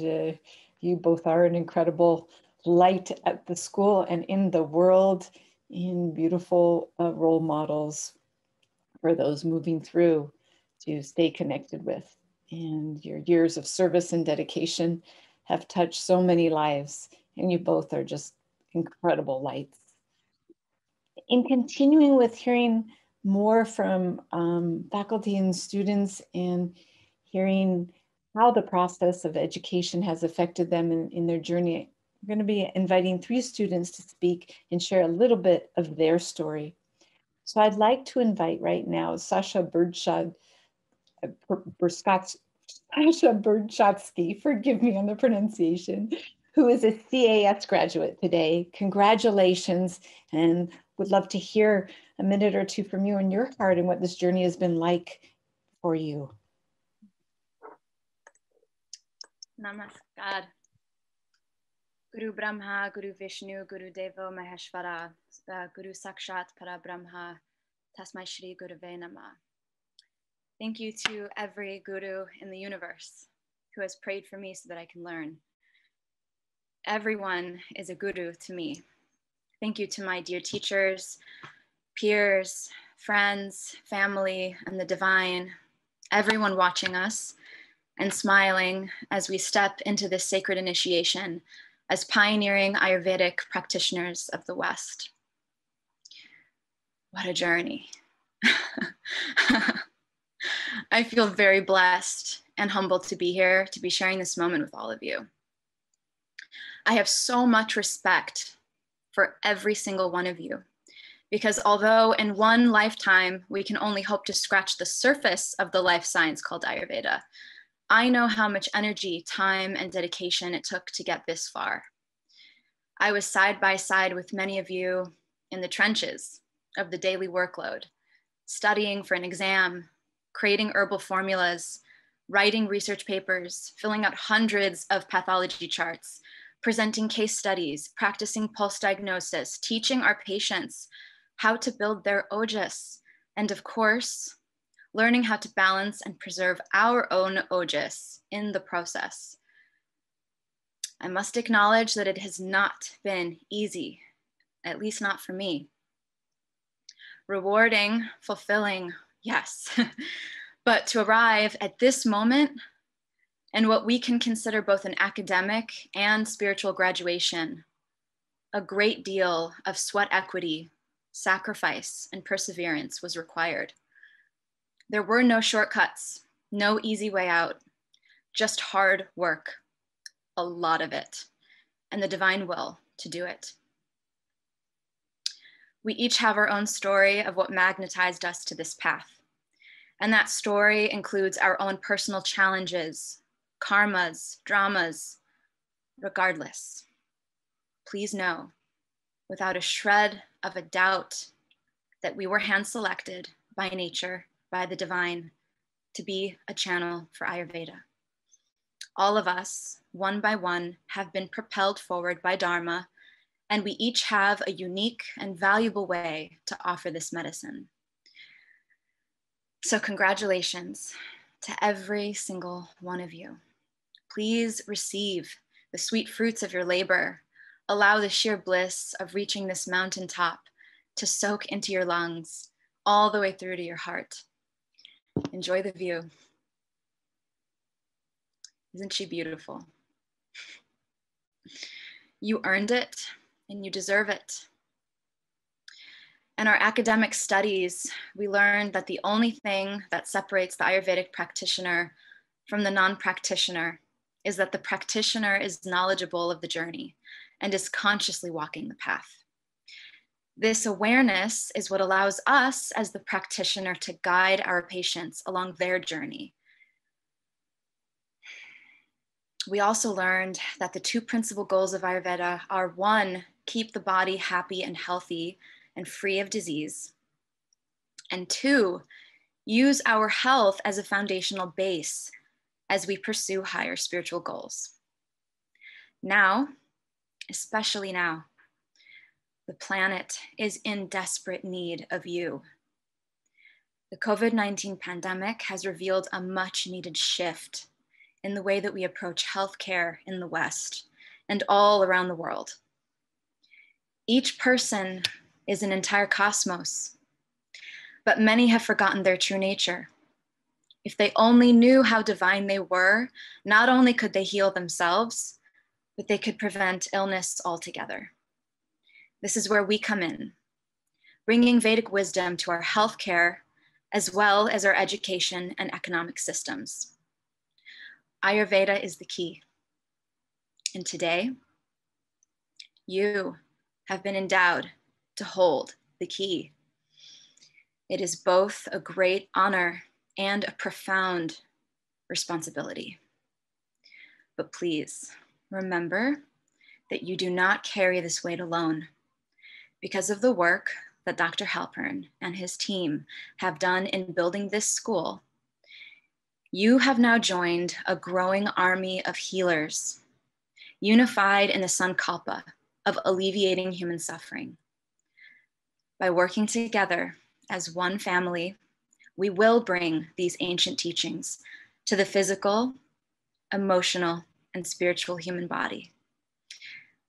Speaker 1: you both are an incredible light at the school and in the world, and beautiful role models for those moving through to stay connected with. And your years of service and dedication have touched so many lives, and you both are just incredible lights. In continuing with hearing more from faculty and students and hearing how the process of education has affected them in their journey, we're going to be inviting 3 students to speak and share a little bit of their story. So I'd like to invite right now Sasha Berdschatsky, forgive me on the pronunciation, who is a CAS graduate today. Congratulations, and would love to hear a minute or 2 from you and your heart and what this journey has been like for you.
Speaker 9: Namaskar. Guru Brahma, Guru Vishnu, Guru Devo Maheshwara, Guru Sakshat Parabrahma, Tasmai Shri Gurave Namah. Thank you to every guru in the universe who has prayed for me so that I can learn. Everyone is a guru to me. Thank you to my dear teachers, peers, friends, family, and the divine, everyone watching us and smiling as we step into this sacred initiation as pioneering Ayurvedic practitioners of the West. What a journey. I feel very blessed and humbled to be here, to be sharing this moment with all of you. I have so much respect for every single one of you, because although in one lifetime we can only hope to scratch the surface of the life science called Ayurveda, I know how much energy, time, and dedication it took to get this far. I was side by side with many of you in the trenches of the daily workload, studying for an exam, creating herbal formulas, writing research papers, filling out hundreds of pathology charts, presenting case studies, practicing pulse diagnosis, teaching our patients how to build their ojas, and of course, learning how to balance and preserve our own ojas in the process. I must acknowledge that it has not been easy, at least not for me. Rewarding, fulfilling, yes, but to arrive at this moment and what we can consider both an academic and spiritual graduation, a great deal of sweat equity, sacrifice, and perseverance was required. There were no shortcuts, no easy way out, just hard work, a lot of it, and the divine will to do it. We each have our own story of what magnetized us to this path. And that story includes our own personal challenges, karmas, dramas. Regardless, please know, without a shred of a doubt, that we were hand-selected by nature, by the divine, to be a channel for Ayurveda. All of us, one by one, have been propelled forward by Dharma, and we each have a unique and valuable way to offer this medicine. So congratulations to every single one of you. Please receive the sweet fruits of your labor. Allow the sheer bliss of reaching this mountaintop to soak into your lungs, all the way through to your heart. Enjoy the view. Isn't she beautiful? You earned it and you deserve it. In our academic studies, we learned that the only thing that separates the Ayurvedic practitioner from the non-practitioner is that the practitioner is knowledgeable of the journey and is consciously walking the path. This awareness is what allows us as the practitioner to guide our patients along their journey. We also learned that the two principal goals of Ayurveda are: one, keep the body happy and healthy and free of disease, and two, use our health as a foundational base as we pursue higher spiritual goals. Now, especially now, the planet is in desperate need of you. The COVID-19 pandemic has revealed a much needed shift in the way that we approach healthcare in the West and all around the world. Each person is an entire cosmos, but many have forgotten their true nature. If they only knew how divine they were, not only could they heal themselves, but they could prevent illness altogether. This is where we come in, bringing Vedic wisdom to our healthcare, as well as our education and economic systems. Ayurveda is the key. And today, you have been endowed to hold the key. It is both a great honor and a profound responsibility. But please remember that you do not carry this weight alone. Because of the work that Dr. Halpern and his team have done in building this school, you have now joined a growing army of healers, unified in the sankalpa of alleviating human suffering. By working together as one family, we will bring these ancient teachings to the physical, emotional, and spiritual human body.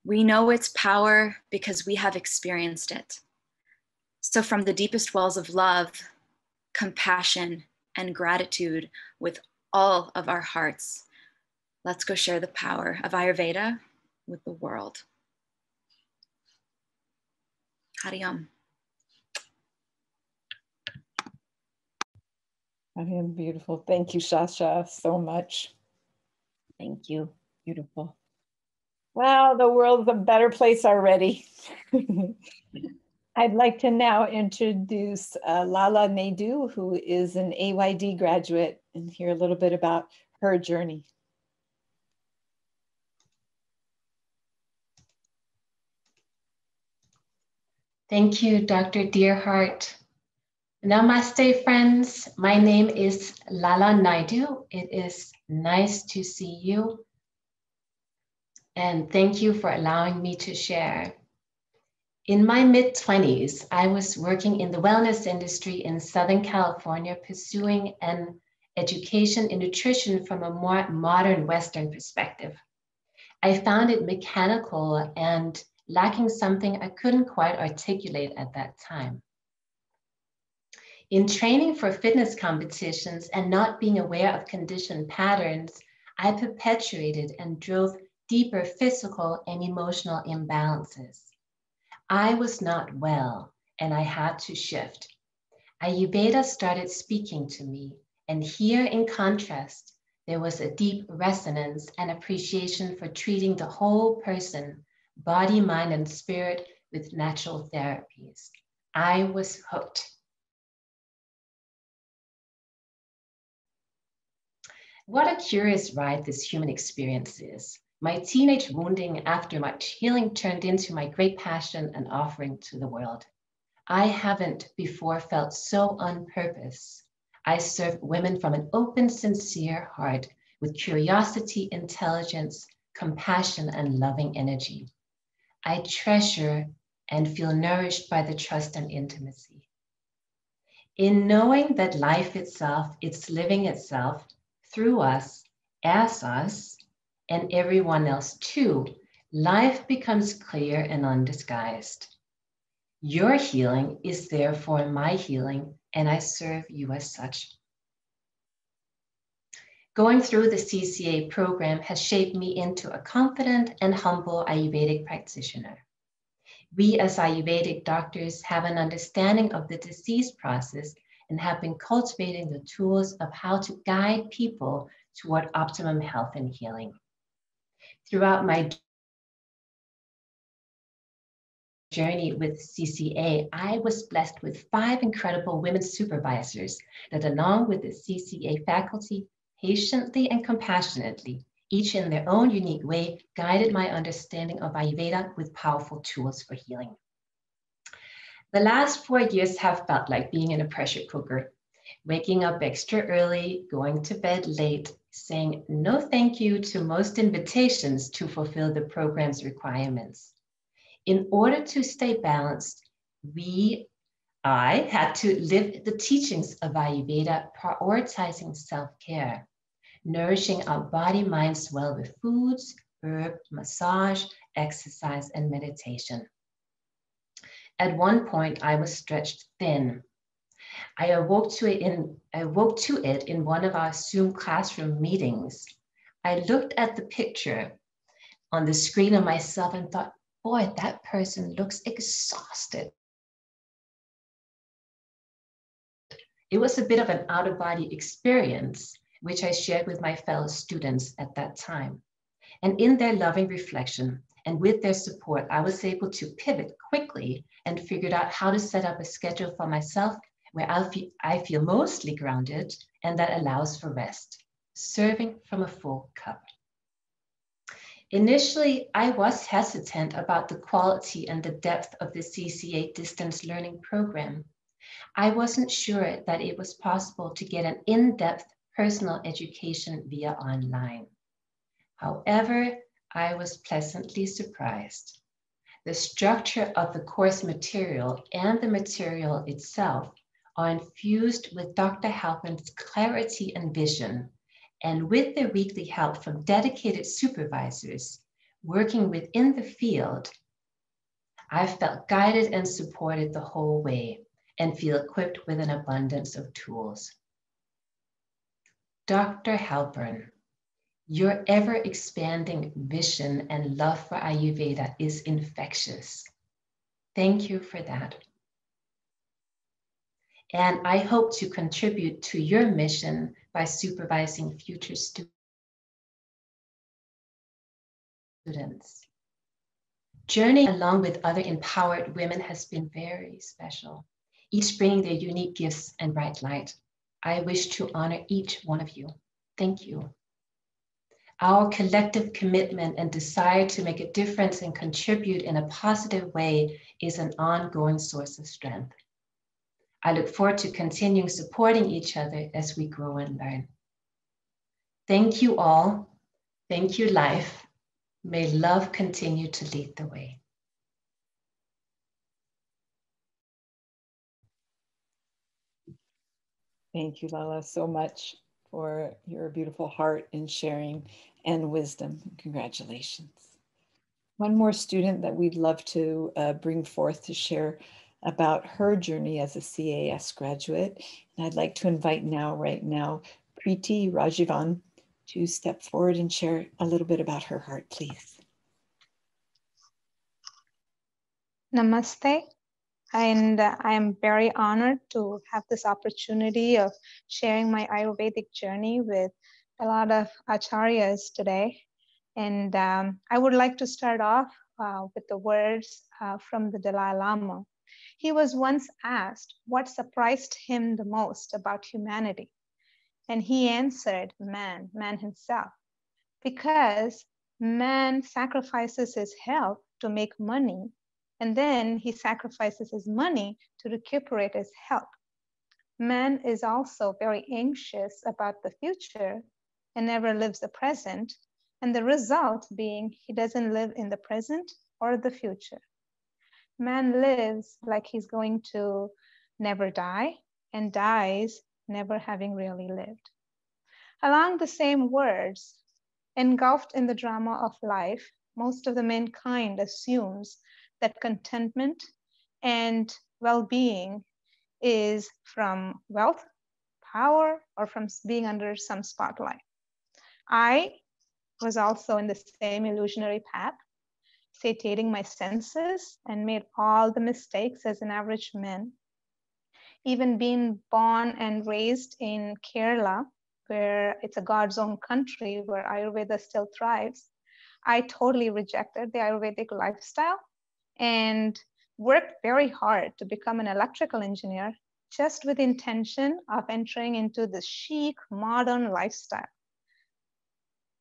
Speaker 9: We know its power because we have experienced it. So from the deepest wells of love, compassion, and gratitude with all of our hearts, let's go share the power of Ayurveda with the world. Hari Om.
Speaker 1: Hari Om, beautiful. Thank you, Shasha, so much. Thank you. Beautiful. Wow, the world's a better place already. I'd like to now introduce Lala Naidu, who is an AYD graduate, and hear a little bit about her journey.
Speaker 10: Thank you, Dr. Deerheart. Namaste, friends. My name is Lala Naidu. It is nice to see you. And thank you for allowing me to share. In my mid-20s, I was working in the wellness industry in Southern California, pursuing an education in nutrition from a more modern Western perspective. I found it mechanical and lacking something I couldn't quite articulate at that time. In training for fitness competitions and not being aware of conditioned patterns, I perpetuated and drove deeper physical and emotional imbalances. I was not well, and I had to shift. Ayurveda started speaking to me, and here in contrast, there was a deep resonance and appreciation for treating the whole person, body, mind, and spirit with natural therapies. I was hooked. What a curious ride this human experience is. My teenage wounding after much healing turned into my great passion and offering to the world. I haven't before felt so on purpose. I serve women from an open, sincere heart with curiosity, intelligence, compassion, and loving energy. I treasure and feel nourished by the trust and intimacy. In knowing that life itself, it's living itself through us, as us, and everyone else too, life becomes clear and undisguised. Your healing is therefore my healing, and I serve you as such. Going through the CCA program has shaped me into a confident and humble Ayurvedic practitioner. We as Ayurvedic doctors have an understanding of the disease process and have been cultivating the tools of how to guide people toward optimum health and healing. Throughout my journey with CCA, I was blessed with 5 incredible women supervisors that, along with the CCA faculty, patiently and compassionately, each in their own unique way, guided my understanding of Ayurveda with powerful tools for healing. The last 4 years have felt like being in a pressure cooker, waking up extra early, going to bed late, saying no thank you to most invitations to fulfill the program's requirements. In order to stay balanced, I had to live the teachings of Ayurveda, prioritizing self-care, nourishing our body, minds well with foods, herb, massage, exercise, and meditation. At one point, I was stretched thin. I awoke to it in one of our Zoom classroom meetings. I looked at the picture on the screen of myself and thought, boy, that person looks exhausted. It was a bit of an out-of-body experience, which I shared with my fellow students at that time. And in their loving reflection and with their support, I was able to pivot quickly and figured out how to set up a schedule for myself where I feel mostly grounded and that allows for rest, serving from a full cup. Initially, I was hesitant about the quality and the depth of the CCA distance learning program. I wasn't sure that it was possible to get an in-depth personal education via online. However, I was pleasantly surprised. The structure of the course material and the material itself are infused with Dr. Halpern's clarity and vision, and with the weekly help from dedicated supervisors working within the field, I felt guided and supported the whole way and feel equipped with an abundance of tools. Dr. Halpern, your ever-expanding vision and love for Ayurveda is infectious. Thank you for that. And I hope to contribute to your mission by supervising future students. Journeying along with other empowered women has been very special, each bringing their unique gifts and bright light. I wish to honor each one of you. Thank you. Our collective commitment and desire to make a difference and contribute in a positive way is an ongoing source of strength. I look forward to continuing supporting each other as we grow and learn. Thank you all. Thank you, life. May love continue to lead the way.
Speaker 1: Thank you, Lala, so much for your beautiful heart in sharing and wisdom. Congratulations. One more student that we'd love to bring forth to share about her journey as a CAS graduate. And I'd like to invite right now, Preeti Rajivan to step forward and share a little bit about her heart, please.
Speaker 11: Namaste. And I am very honored to have this opportunity of sharing my Ayurvedic journey with a lot of acharyas today. And I would like to start off with the words from the Dalai Lama. He was once asked what surprised him the most about humanity. And he answered, man himself. Because man sacrifices his health to make money, and then he sacrifices his money to recuperate his health. Man is also very anxious about the future and never lives the present, and the result being he doesn't live in the present or the future. Man lives like he's going to never die and dies never having really lived. Along the same words, engulfed in the drama of life, most of the mankind assumes that contentment and well-being is from wealth, power, or from being under some spotlight. I was also in the same illusionary path, satiating my senses and made all the mistakes as an average man. Even being born and raised in Kerala, where it's a God's own country where Ayurveda still thrives, I totally rejected the Ayurvedic lifestyle and worked very hard to become an electrical engineer just with the intention of entering into the chic, modern lifestyle.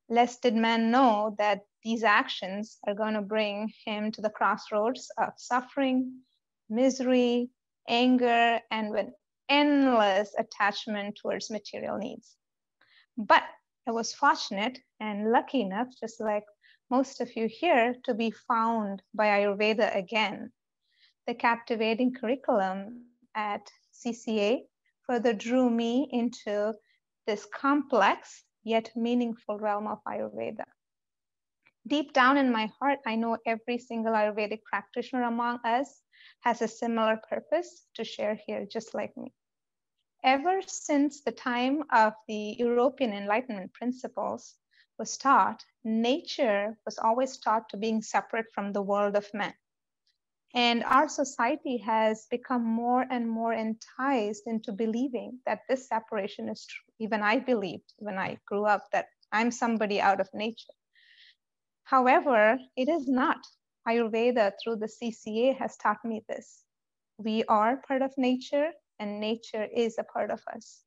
Speaker 11: Less did man know that these actions are going to bring him to the crossroads of suffering, misery, anger, and with endless attachment towards material needs. But I was fortunate and lucky enough, just like most of you here, to be found by Ayurveda again. The captivating curriculum at CCA further drew me into this complex yet meaningful realm of Ayurveda. Deep down in my heart, I know every single Ayurvedic practitioner among us has a similar purpose to share here, just like me. Ever since the time of the European Enlightenment principles was taught, nature was always taught to being separate from the world of man. And our society has become more and more enticed into believing that this separation is true. Even I believed when I grew up that I'm somebody out of nature. However, it is not. Ayurveda through the CCA has taught me this. We are part of nature and nature is a part of us.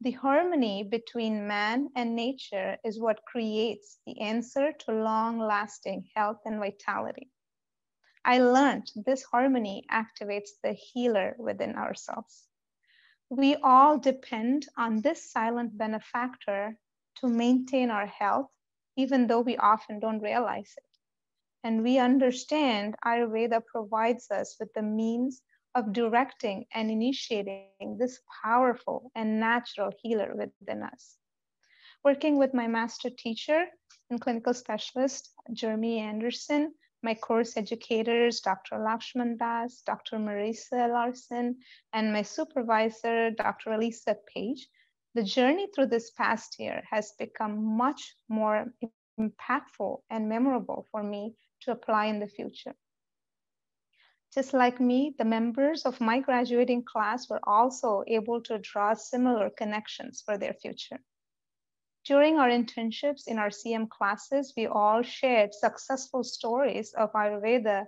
Speaker 11: The harmony between man and nature is what creates the answer to long-lasting health and vitality. I learned this harmony activates the healer within ourselves. We all depend on this silent benefactor to maintain our health, even though we often don't realize it. And we understand Ayurveda provides us with the means of directing and initiating this powerful and natural healer within us. Working with my master teacher and clinical specialist, Jeremy Anderson, my course educators, Dr. Lakshman Das, Dr. Marisa Larson, and my supervisor, Dr. Elisa Page, the journey through this past year has become much more impactful and memorable for me to apply in the future. Just like me, the members of my graduating class were also able to draw similar connections for their future. During our internships in our CM classes, we all shared successful stories of Ayurveda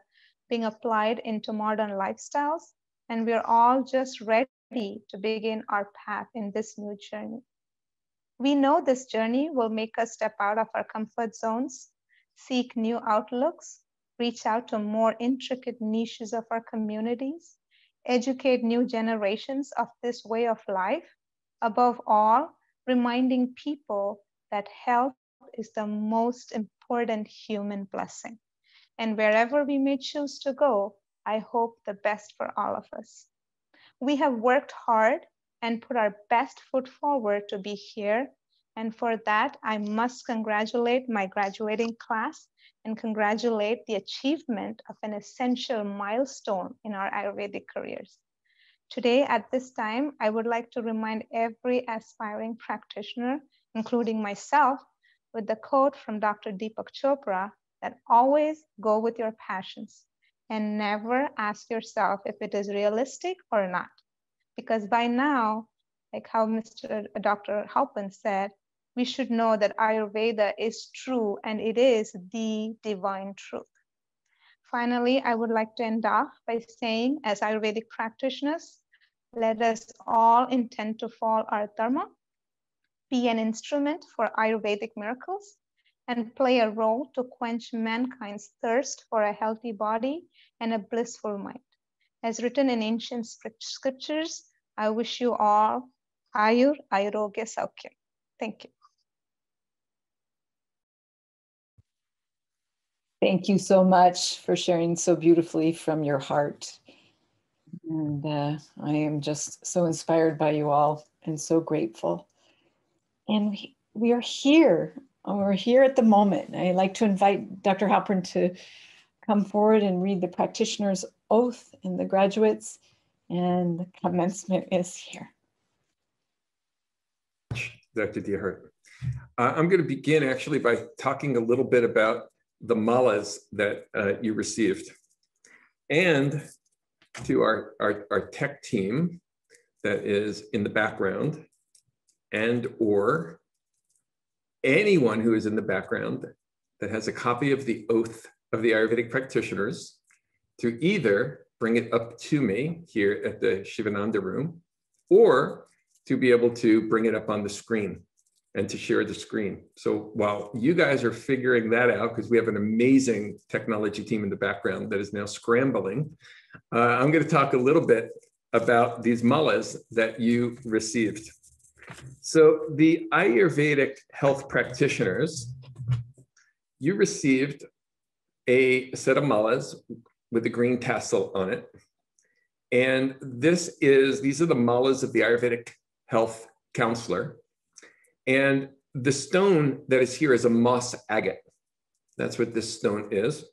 Speaker 11: being applied into modern lifestyles, and we're all just ready to begin our path in this new journey. We know this journey will make us step out of our comfort zones, seek new outlooks, reach out to more intricate niches of our communities, educate new generations of this way of life. Above all, reminding people that health is the most important human blessing. And wherever we may choose to go, I hope the best for all of us. We have worked hard and put our best foot forward to be here. And for that, I must congratulate my graduating class and congratulate the achievement of an essential milestone in our Ayurvedic careers. Today, at this time, I would like to remind every aspiring practitioner, including myself, with the quote from Dr. Deepak Chopra that always go with your passions and never ask yourself if it is realistic or not. Because by now, like how Dr. Halpern said, we should know that Ayurveda is true and it is the divine truth. Finally, I would like to end off by saying, as Ayurvedic practitioners, let us all intend to follow our dharma, be an instrument for Ayurvedic miracles, and play a role to quench mankind's thirst for a healthy body and a blissful mind. As written in ancient scriptures, I wish you all Ayur Aarogya Saukyam. Thank you.
Speaker 1: Thank you so much for sharing so beautifully from your heart. And I am just so inspired by you all and so grateful. And we are here. We're here at the moment. I'd like to invite Dr. Halpern to come forward and read the practitioner's oath and the graduates, and the commencement is here.
Speaker 4: Dr. Deerheart. I'm going to begin actually by talking a little bit about the malas that you received, and to our tech team that is in the background, and or anyone who is in the background that has a copy of the oath of the Ayurvedic practitioners, to either bring it up to me here at the Shivananda room, or to be able to bring it up on the screen and to share the screen. So while you guys are figuring that out, because we have an amazing technology team in the background that is now scrambling, I'm going to talk a little bit about these malas that you received. So the Ayurvedic health practitioners, you received a set of malas with a green tassel on it. And these are the malas of the Ayurvedic health counselor. And the stone that is here is a moss agate. That's what this stone is.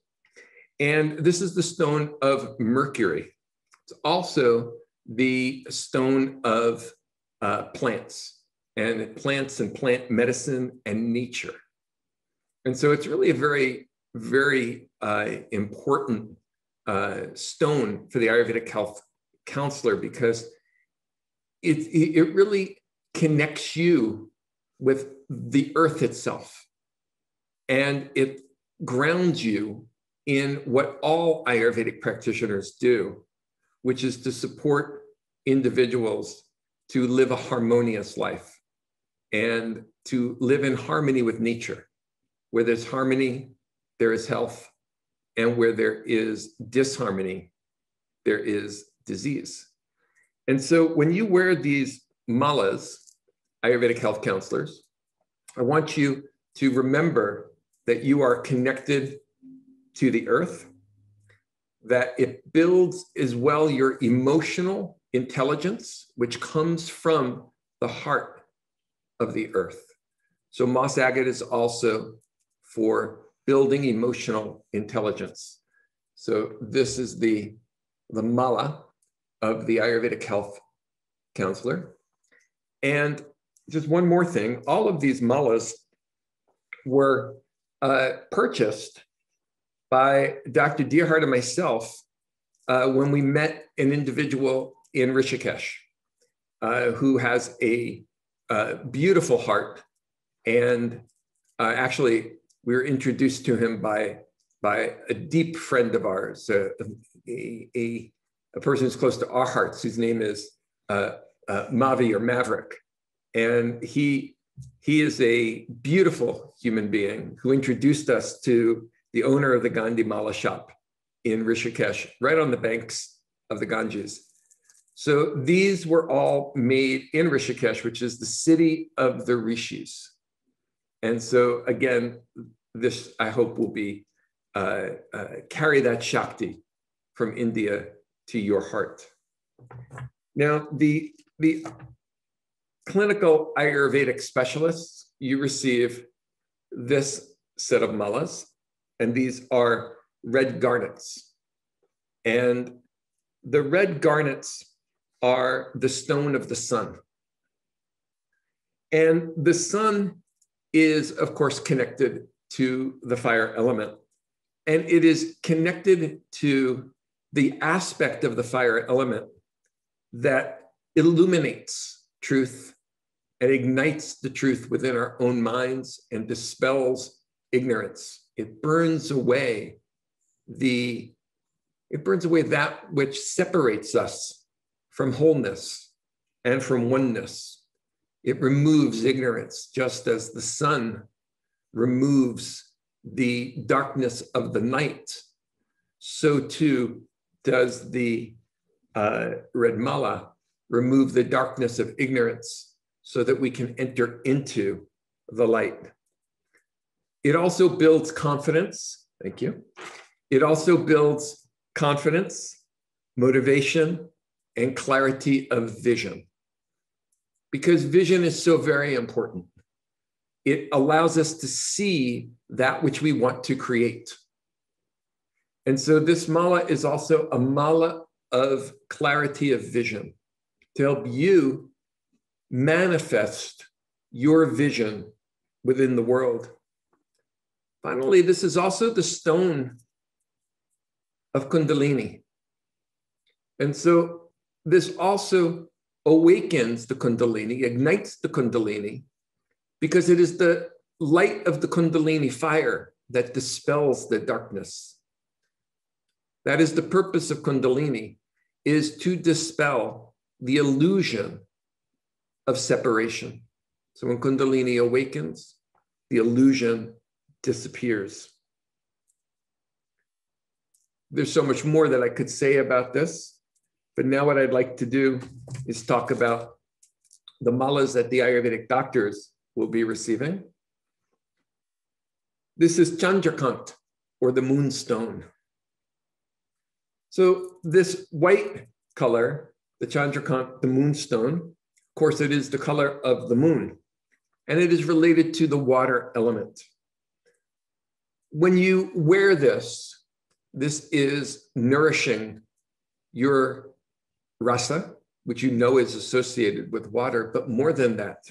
Speaker 4: And this is the stone of Mercury. It's also the stone of plants and plant medicine and nature. And so it's really a very, very important stone for the Ayurvedic health counselor, because it really connects you with the earth itself. And it grounds you in what all Ayurvedic practitioners do, which is to support individuals to live a harmonious life and to live in harmony with nature. Where there's harmony, there is health. And where there is disharmony, there is disease. And so when you wear these malas, Ayurvedic health counselors, I want you to remember that you are connected to the earth, that it builds as well your emotional intelligence, which comes from the heart of the earth. So moss agate is also for building emotional intelligence. So this is the mala of the Ayurvedic health counselor. And just one more thing, all of these malas were purchased by Dr. Deerheart and myself when we met an individual in Rishikesh who has a beautiful heart. And actually, we were introduced to him by a deep friend of ours, a person who's close to our hearts, whose name is Mavi or Maverick. And he He is a beautiful human being who introduced us to the owner of the Gandhi Mala shop in Rishikesh, right on the banks of the Ganges. So these were all made in Rishikesh, which is the city of the rishis. And so again, this I hope will be carry that Shakti from India to your heart. Now, the Clinical Ayurvedic Specialists, you receive this set of malas, and these are red garnets. And the red garnets are the stone of the sun. And the sun is, of course, connected to the fire element. And it is connected to the aspect of the fire element that illuminates truth and ignites the truth within our own minds and dispels ignorance. It burns away that which separates us from wholeness and from oneness. It removes ignorance, just as the sun removes the darkness of the night. So too does the red mala remove the darkness of ignorance so that we can enter into the light. It also builds confidence. Thank you. It also builds confidence, motivation, and clarity of vision. Because vision is so very important. It allows us to see that which we want to create. And so this mala is also a mala of clarity of vision to help you manifest your vision within the world. Finally, this is also the stone of Kundalini. And so this also awakens the Kundalini, ignites the Kundalini, because it is the light of the Kundalini fire that dispels the darkness. That is the purpose of Kundalini, is to dispel the illusion of separation. So when Kundalini awakens, the illusion disappears. There's so much more that I could say about this, but now what I'd like to do is talk about the malas that the Ayurvedic doctors will be receiving. This is Chandrakant, or the moonstone. So this white color, the Chandrakant, the moonstone, of course, it is the color of the moon, and it is related to the water element. When you wear this, this is nourishing your rasa, which you know is associated with water, but more than that,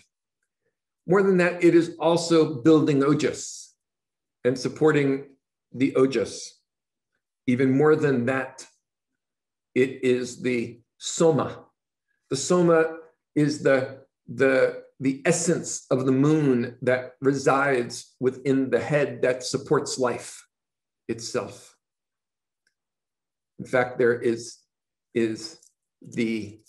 Speaker 4: it is also building ojas and supporting the ojas. Even more than that, it is the Soma. The Soma is the essence of the moon that resides within the head that supports life itself. In fact, there is the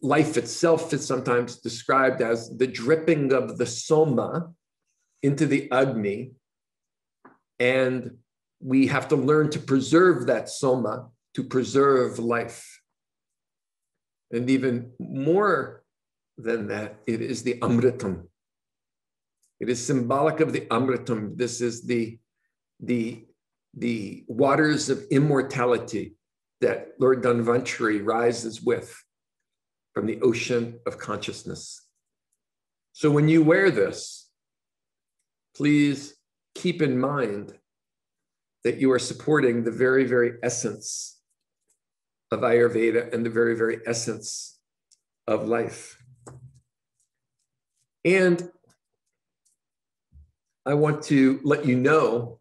Speaker 4: life itself is sometimes described as the dripping of the Soma into the Agni, and we have to learn to preserve that Soma to preserve life. And even more than that, it is the Amritam. It is symbolic of the Amritam. This is the waters of immortality that Lord Dhanvantari rises with from the ocean of consciousness. So when you wear this, please keep in mind that you are supporting the very, very essence of Ayurveda and the very, very essence of life. And I want to let you know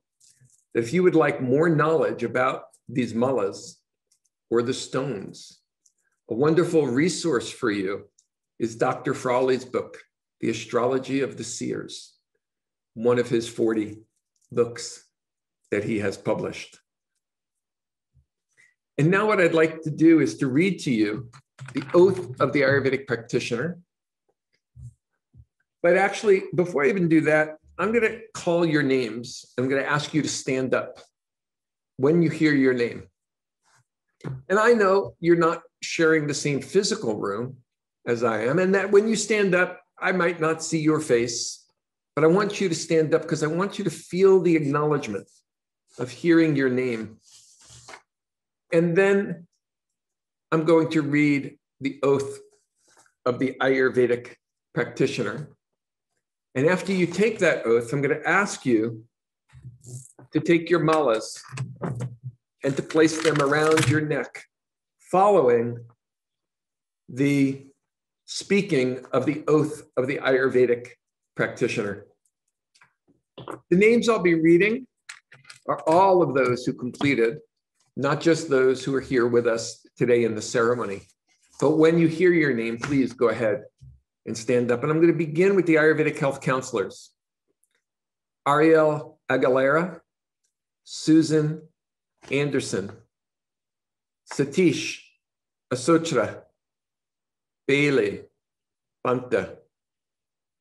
Speaker 4: that if you would like more knowledge about these malas or the stones, a wonderful resource for you is Dr. Frawley's book, The Astrology of the Seers, one of his 40 books that he has published. And now what I'd like to do is to read to you the oath of the Ayurvedic practitioner. But actually, before I even do that, I'm going to call your names. I'm going to ask you to stand up when you hear your name. And I know you're not sharing the same physical room as I am, and that when you stand up, I might not see your face, but I want you to stand up because I want you to feel the acknowledgement of hearing your name. And then I'm going to read the oath of the Ayurvedic practitioner. And after you take that oath, I'm going to ask you to take your malas and to place them around your neck, following the speaking of the oath of the Ayurvedic practitioner. The names I'll be reading are all of those who completed, not just those who are here with us today in the ceremony. But when you hear your name, please go ahead and stand up. And I'm going to begin with the Ayurvedic health counselors. Ariel Aguilera, Susan Anderson, Satish Asotra, Bailey Banta,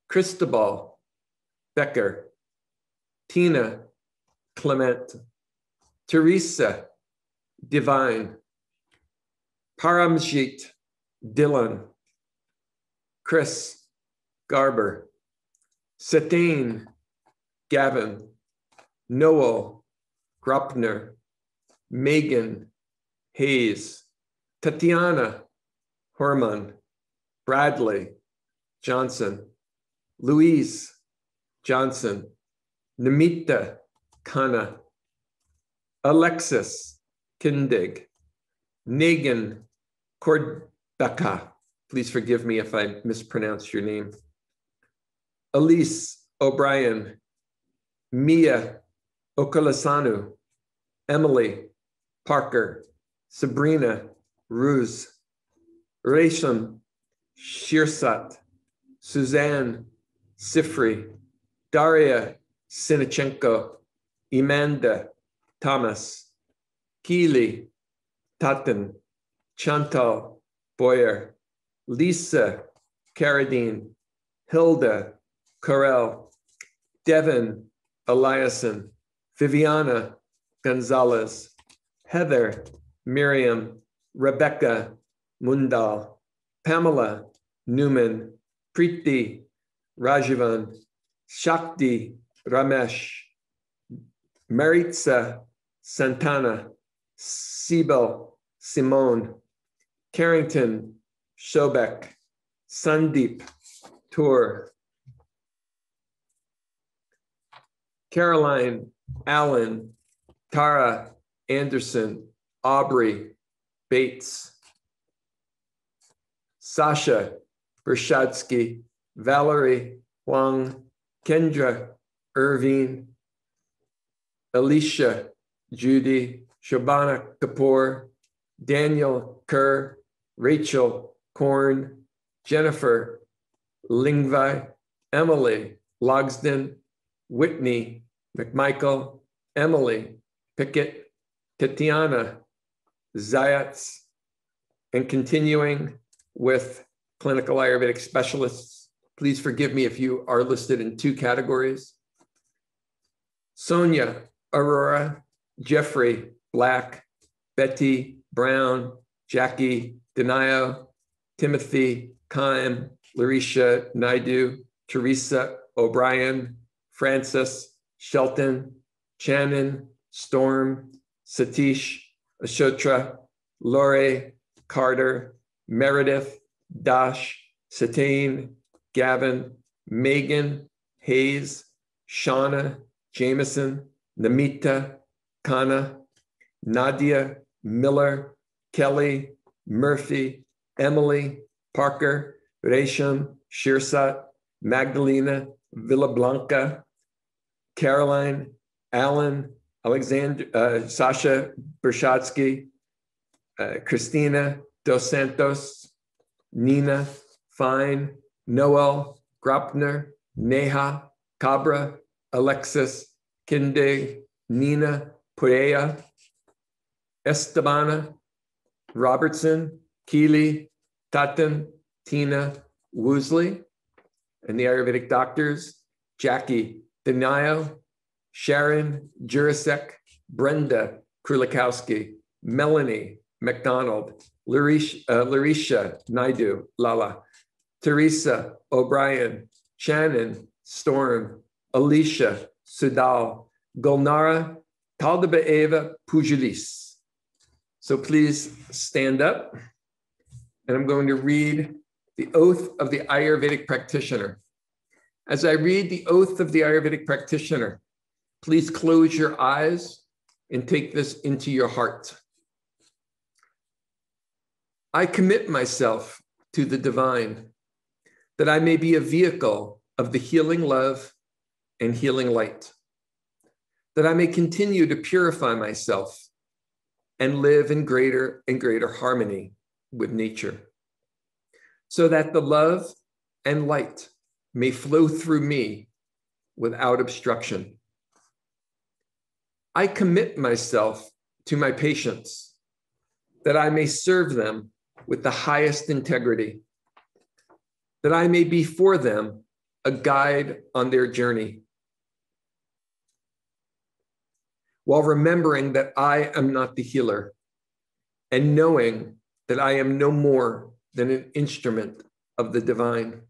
Speaker 4: Cristobal Becker, Tina Clement, Teresa Divine, Paramjit Dylan, Chris Garber, Satane Gavin, Noel Grupner, Megan Hayes, Tatiana Horman, Bradley Johnson, Louise Johnson, Namita Khanna, Alexis Kindig, Negan Kordaka, please forgive me if I mispronounce your name, Elise O'Brien, Mia Okalasanu, Emily Parker, Sabrina Ruse, Resham Shirsat, Suzanne Sifri, Daria Sinichenko, Amanda Thomas, Keely Tatan, Chantal Boyer, Lisa Carradine, Hilda Carell, Devin Eliason, Viviana Gonzalez, Heather Miriam, Rebecca Mundal, Pamela Newman, Preeti Rajivan, Shakti Ramesh, Maritza Santana, Sibel Simone, Carrington Shobek, Sandeep Tour, Caroline Allen, Tara Anderson, Aubrey Bates, Sasha Bershadsky, Valerie Huang, Kendra Irvine, Alicia Judy, Shabana Kapoor, Daniel Kerr, Rachel Korn, Jennifer Lingvai, Emily Logsden, Whitney McMichael, Emily Pickett, Tatiana Zayats, and continuing with Clinical Ayurvedic Specialists. Please forgive me if you are listed in 2 categories. Sonia Aurora, Jeffrey Black, Betty Brown, Jackie Denio, Timothy Kime, Larisha Naidu, Teresa O'Brien, Francis Shelton, Shannon Storm, Satish Ashotra, Lori Carter, Meredith Dash, Satane Gavin, Megan Hayes, Shauna Jameson, Namita Khanna, Nadia Miller, Kelly Murphy, Emily Parker, Resham Shirsat, Magdalena Villablanca, Caroline Allen, Alexander, Sasha Bershadsky, Christina Dos Santos, Nina Fine, Noel Grupner, Neha Cabra, Alexis Kindig, Nina Purea, Estabana Robertson, Keely Tatan, Tina Woosley, and the Ayurvedic doctors, Jackie Denayo, Sharon Jurasek, Brenda Krulikowski, Melanie McDonald, Larisha Naidu, Lala, Teresa O'Brien, Shannon Storm, Alicia Sudal, Gulnara Taldabaeva Pujalis. So please stand up, and I'm going to read the oath of the Ayurvedic practitioner. As I read the oath of the Ayurvedic practitioner, please close your eyes and take this into your heart. I commit myself to the divine, that I may be a vehicle of the healing love and healing light, that I may continue to purify myself and live in greater and greater harmony with nature, so that the love and light may flow through me without obstruction. I commit myself to my patients, that I may serve them with the highest integrity, that I may be for them a guide on their journey, while remembering that I am not the healer and knowing that I am no more than an instrument of the divine.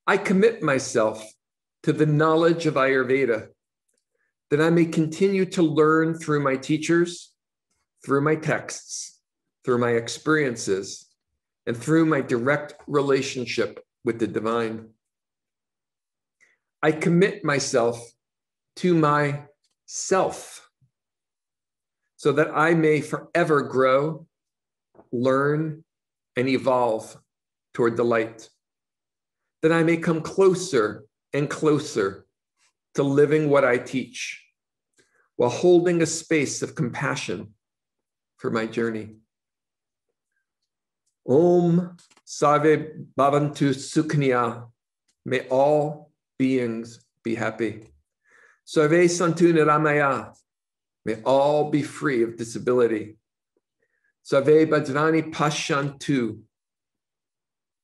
Speaker 4: I commit myself to the knowledge of Ayurveda, that I may continue to learn through my teachers, through my texts, through my experiences, and through my direct relationship with the divine. I commit myself to myself, so that I may forever grow, learn, and evolve toward the light, that I may come closer and closer to living what I teach, while holding a space of compassion for my journey. Om Sarve Bhavantu Sukhniya. May all beings be happy. Sarve Santu Niramaya. May all be free of disability. Sarve Bhadrani Pashantu.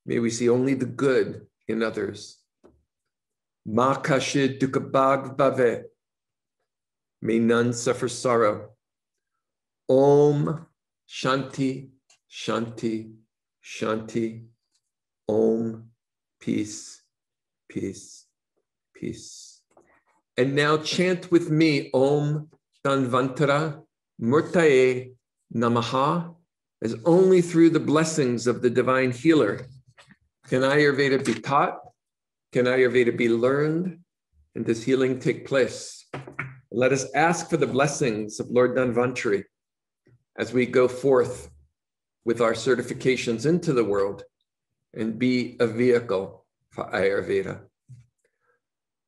Speaker 4: May we see only the good in others. Ma Kashid Dukhabag Bhave. May none suffer sorrow. Om Shanti, Shanti, Shanti. Om, peace, peace, peace. And now chant with me Om Dhanvantara Murtaye Namaha, as only through the blessings of the divine healer can Ayurveda be taught, can Ayurveda be learned, and does healing take place. Let us ask for the blessings of Lord Dhanvantari as we go forth with our certifications into the world and be a vehicle for Ayurveda.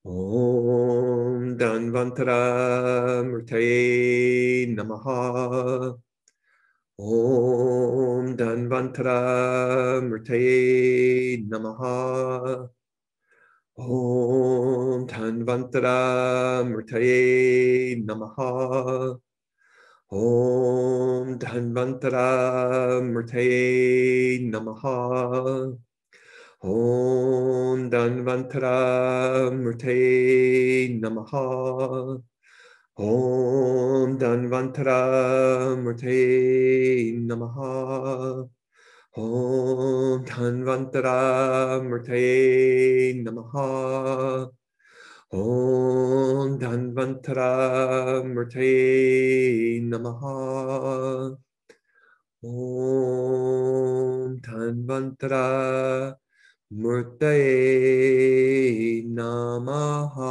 Speaker 4: Om Dhanvantara Murtaye Namaha. Om Dhanvantara Murtaye Namaha. Om Dhanvantara Murtaye Namaha. Om Dhanvantara Murtaye Namaha. Om Dhanvantara Murtaye Namaha. Om Dhanvantara Murtaye Namaha. Om Dhanvantara Murtaye Namaha. Om Dhanvantara Murtaye Namaha. Om Dhanvantara Murtaye Namaha.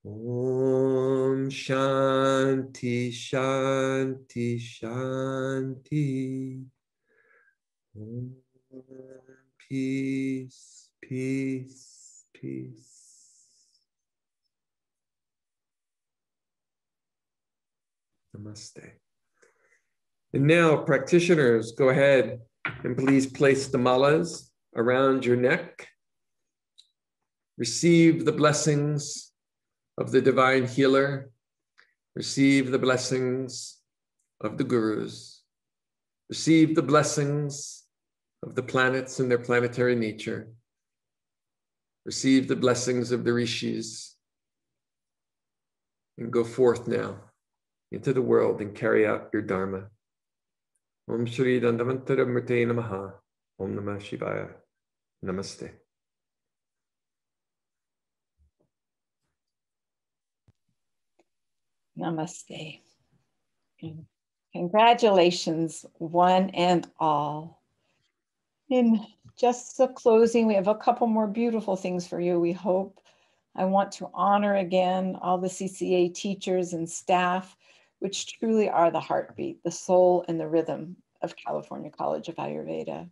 Speaker 4: Om Shanti, Shanti, Shanti. Om peace, peace, peace. Namaste. And now, practitioners, go ahead and please place the malas around your neck. Receive the blessings of the divine healer. Receive the blessings of the gurus. Receive the blessings of the planets and their planetary nature. Receive the blessings of the rishis. And go forth now into the world and carry out your dharma. Om Shri Dandavantara Murte Namaha. Om Namah Shivaya. Namaste.
Speaker 1: Namaste. And congratulations, one and all. In just the closing, we have a couple more beautiful things for you, we hope. I want to honor again all the CCA teachers and staff, which truly are the heartbeat, the soul, and the rhythm of California College of Ayurveda.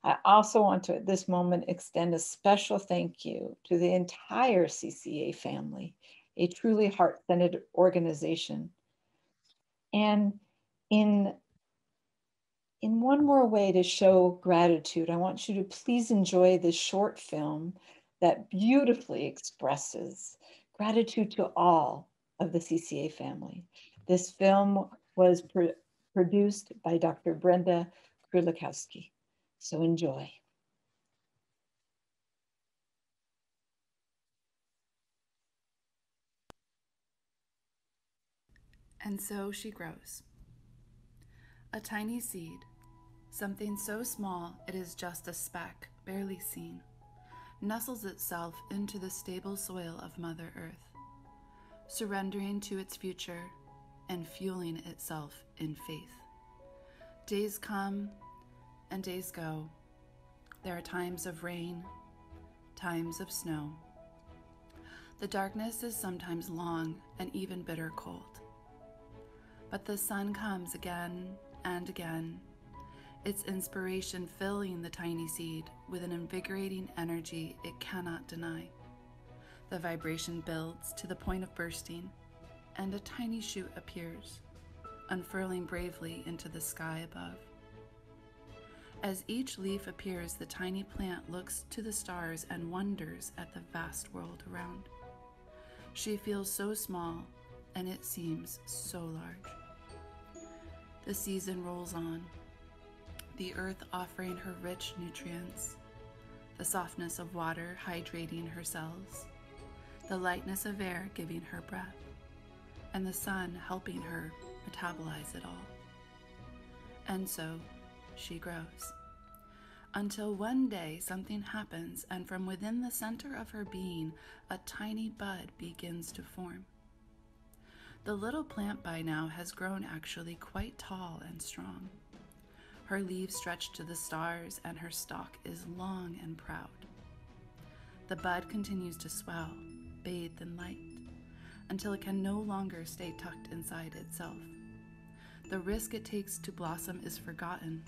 Speaker 1: I also want to, at this moment, extend a special thank you to the entire CCA family, a truly heart-centered organization. And in one more way to show gratitude, I want you to please enjoy this short film that beautifully expresses gratitude to all of the CCA family. This film was produced by Dr. Brenda Krulikowski. So enjoy.
Speaker 7: And so she grows. A tiny seed, something so small it is just a speck, barely seen, nestles itself into the stable soil of Mother Earth, surrendering to its future and fueling itself in faith. Days come and days go. There are times of rain, times of snow. The darkness is sometimes long and even bitter cold. But the sun comes again and again, its inspiration filling the tiny seed with an invigorating energy it cannot deny. The vibration builds to the point of bursting, and a tiny shoot appears, unfurling bravely into the sky above. As each leaf appears, the tiny plant looks to the stars and wonders at the vast world around. She feels so small, and it seems so large. The season rolls on, the earth offering her rich nutrients, the softness of water hydrating her cells, the lightness of air giving her breath, and the sun helping her metabolize it all. And so she grows, until one day something happens, and from within the center of her being, a tiny bud begins to form. The little plant by now has grown actually quite tall and strong. Her leaves stretch to the stars, and her stalk is long and proud. The bud continues to swell, bathed in light, until it can no longer stay tucked inside itself. The risk it takes to blossom is forgotten,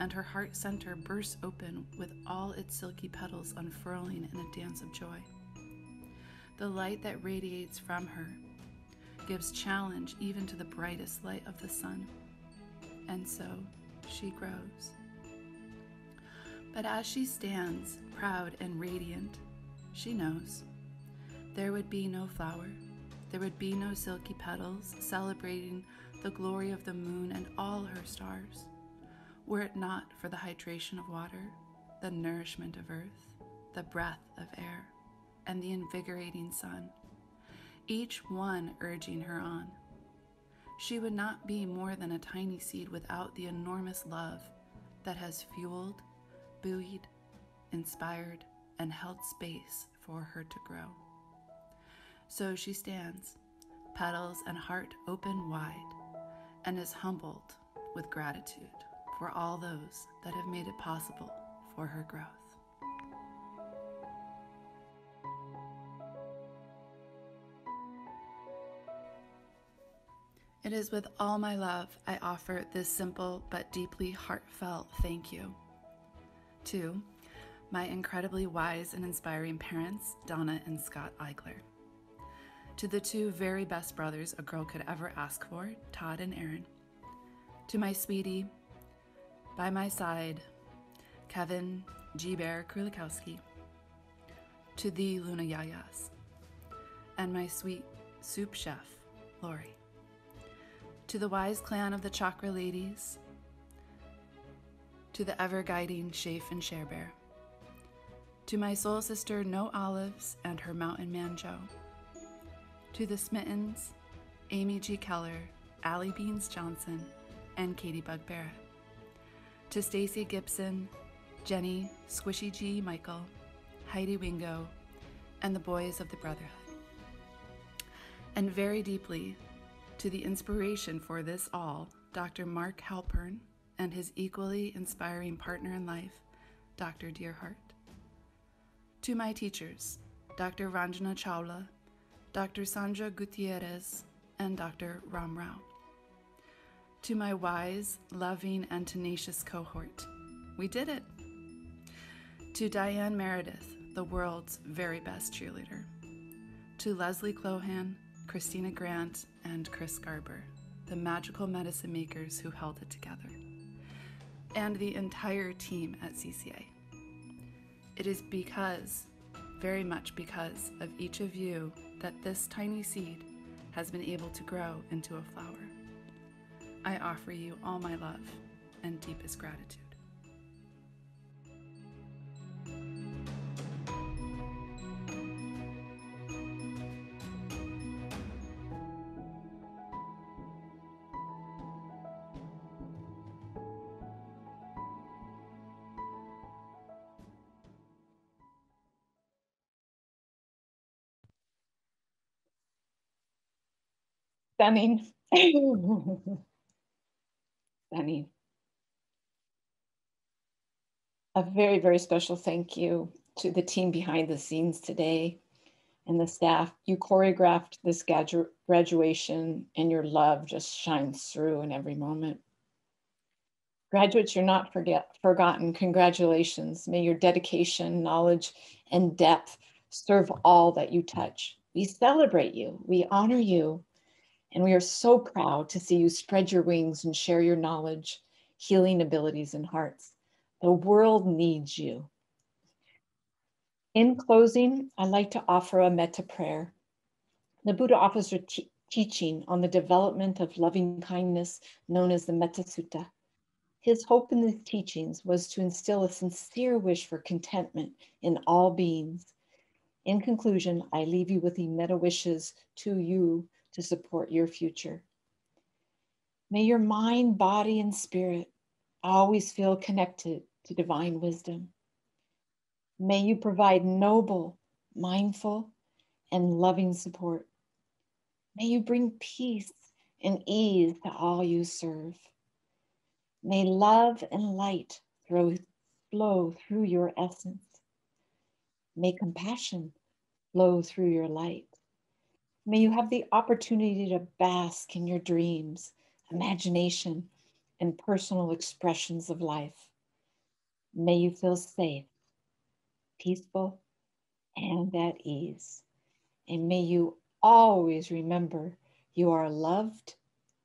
Speaker 7: and her heart center bursts open with all its silky petals unfurling in a dance of joy. The light that radiates from her gives challenge even to the brightest light of the sun. And so she grows. But as she stands, proud and radiant, she knows there would be no flower, there would be no silky petals celebrating the glory of the moon and all her stars, were it not for the hydration of water, the nourishment of earth, the breath of air, and the invigorating sun, each one urging her on. She would not be more than a tiny seed without the enormous love that has fueled, buoyed, inspired, and held space for her to grow. So she stands, petals and heart open wide, and is humbled with gratitude for all those that have made it possible for her growth. It is with all my love I offer this simple but deeply heartfelt thank you to my incredibly wise and inspiring parents, Donna and Scott Eigler, to the two very best brothers a girl could ever ask for, Todd and Aaron, to my sweetie, by my side, Kevin G. Bear Krulikowski, to the Luna Yayas, and my sweet soup chef, Lori, to the wise clan of the Chakra Ladies, to the ever-guiding Shafe and Sharebear, to my soul sister No Olives and her mountain man Joe, to the Smittens, Amy G. Keller, Allie Beans Johnson, and Katie Bug Barrett, to Stacy Gibson, Jenny, Squishy G. Michael, Heidi Wingo, and the boys of the Brotherhood. And very deeply to the inspiration for this all, Dr. Marc Halpern, and his equally inspiring partner in life, Dr. Deerheart. To my teachers, Dr. Ranjana Chawla, Dr. Sandra Gutierrez, and Dr. Ram Rao. To my wise, loving, and tenacious cohort, we did it. To Diane Meredith, the world's very best cheerleader. To Leslie Clohan, Christina Grant, and Chris Garber, the magical medicine makers who held it together. And the entire team at CCA. It is because, very much because of each of you that this tiny seed has been able to grow into a flower. I offer you all my love and deepest gratitude.
Speaker 1: Stunning. Stunning. A very, very special thank you to the team behind the scenes today and the staff. You choreographed this graduation, and your love just shines through in every moment. Graduates, you're not forgotten. Congratulations. May your dedication, knowledge, and depth serve all that you touch. We celebrate you. We honor you. And we are so proud to see you spread your wings and share your knowledge, healing abilities, and hearts. The world needs you. In closing, I'd like to offer a metta prayer. The Buddha offers a teaching on the development of loving kindness known as the Metta Sutta. His hope in the teachings was to instill a sincere wish for contentment in all beings. In conclusion, I leave you with the metta wishes to you to support your future. May your mind, body, and spirit always feel connected to divine wisdom. May you provide noble, mindful, and loving support. May you bring peace and ease to all you serve. May love and light flow through your essence. May compassion flow through your light. May you have the opportunity to bask in your dreams, imagination, and personal expressions of life. May you feel safe, peaceful, and at ease. And may you always remember you are loved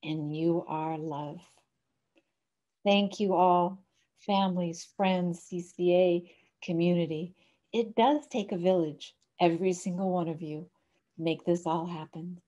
Speaker 1: and you are love. Thank you all, families, friends, CCA, community. It does take a village, every single one of you. Make this all happen.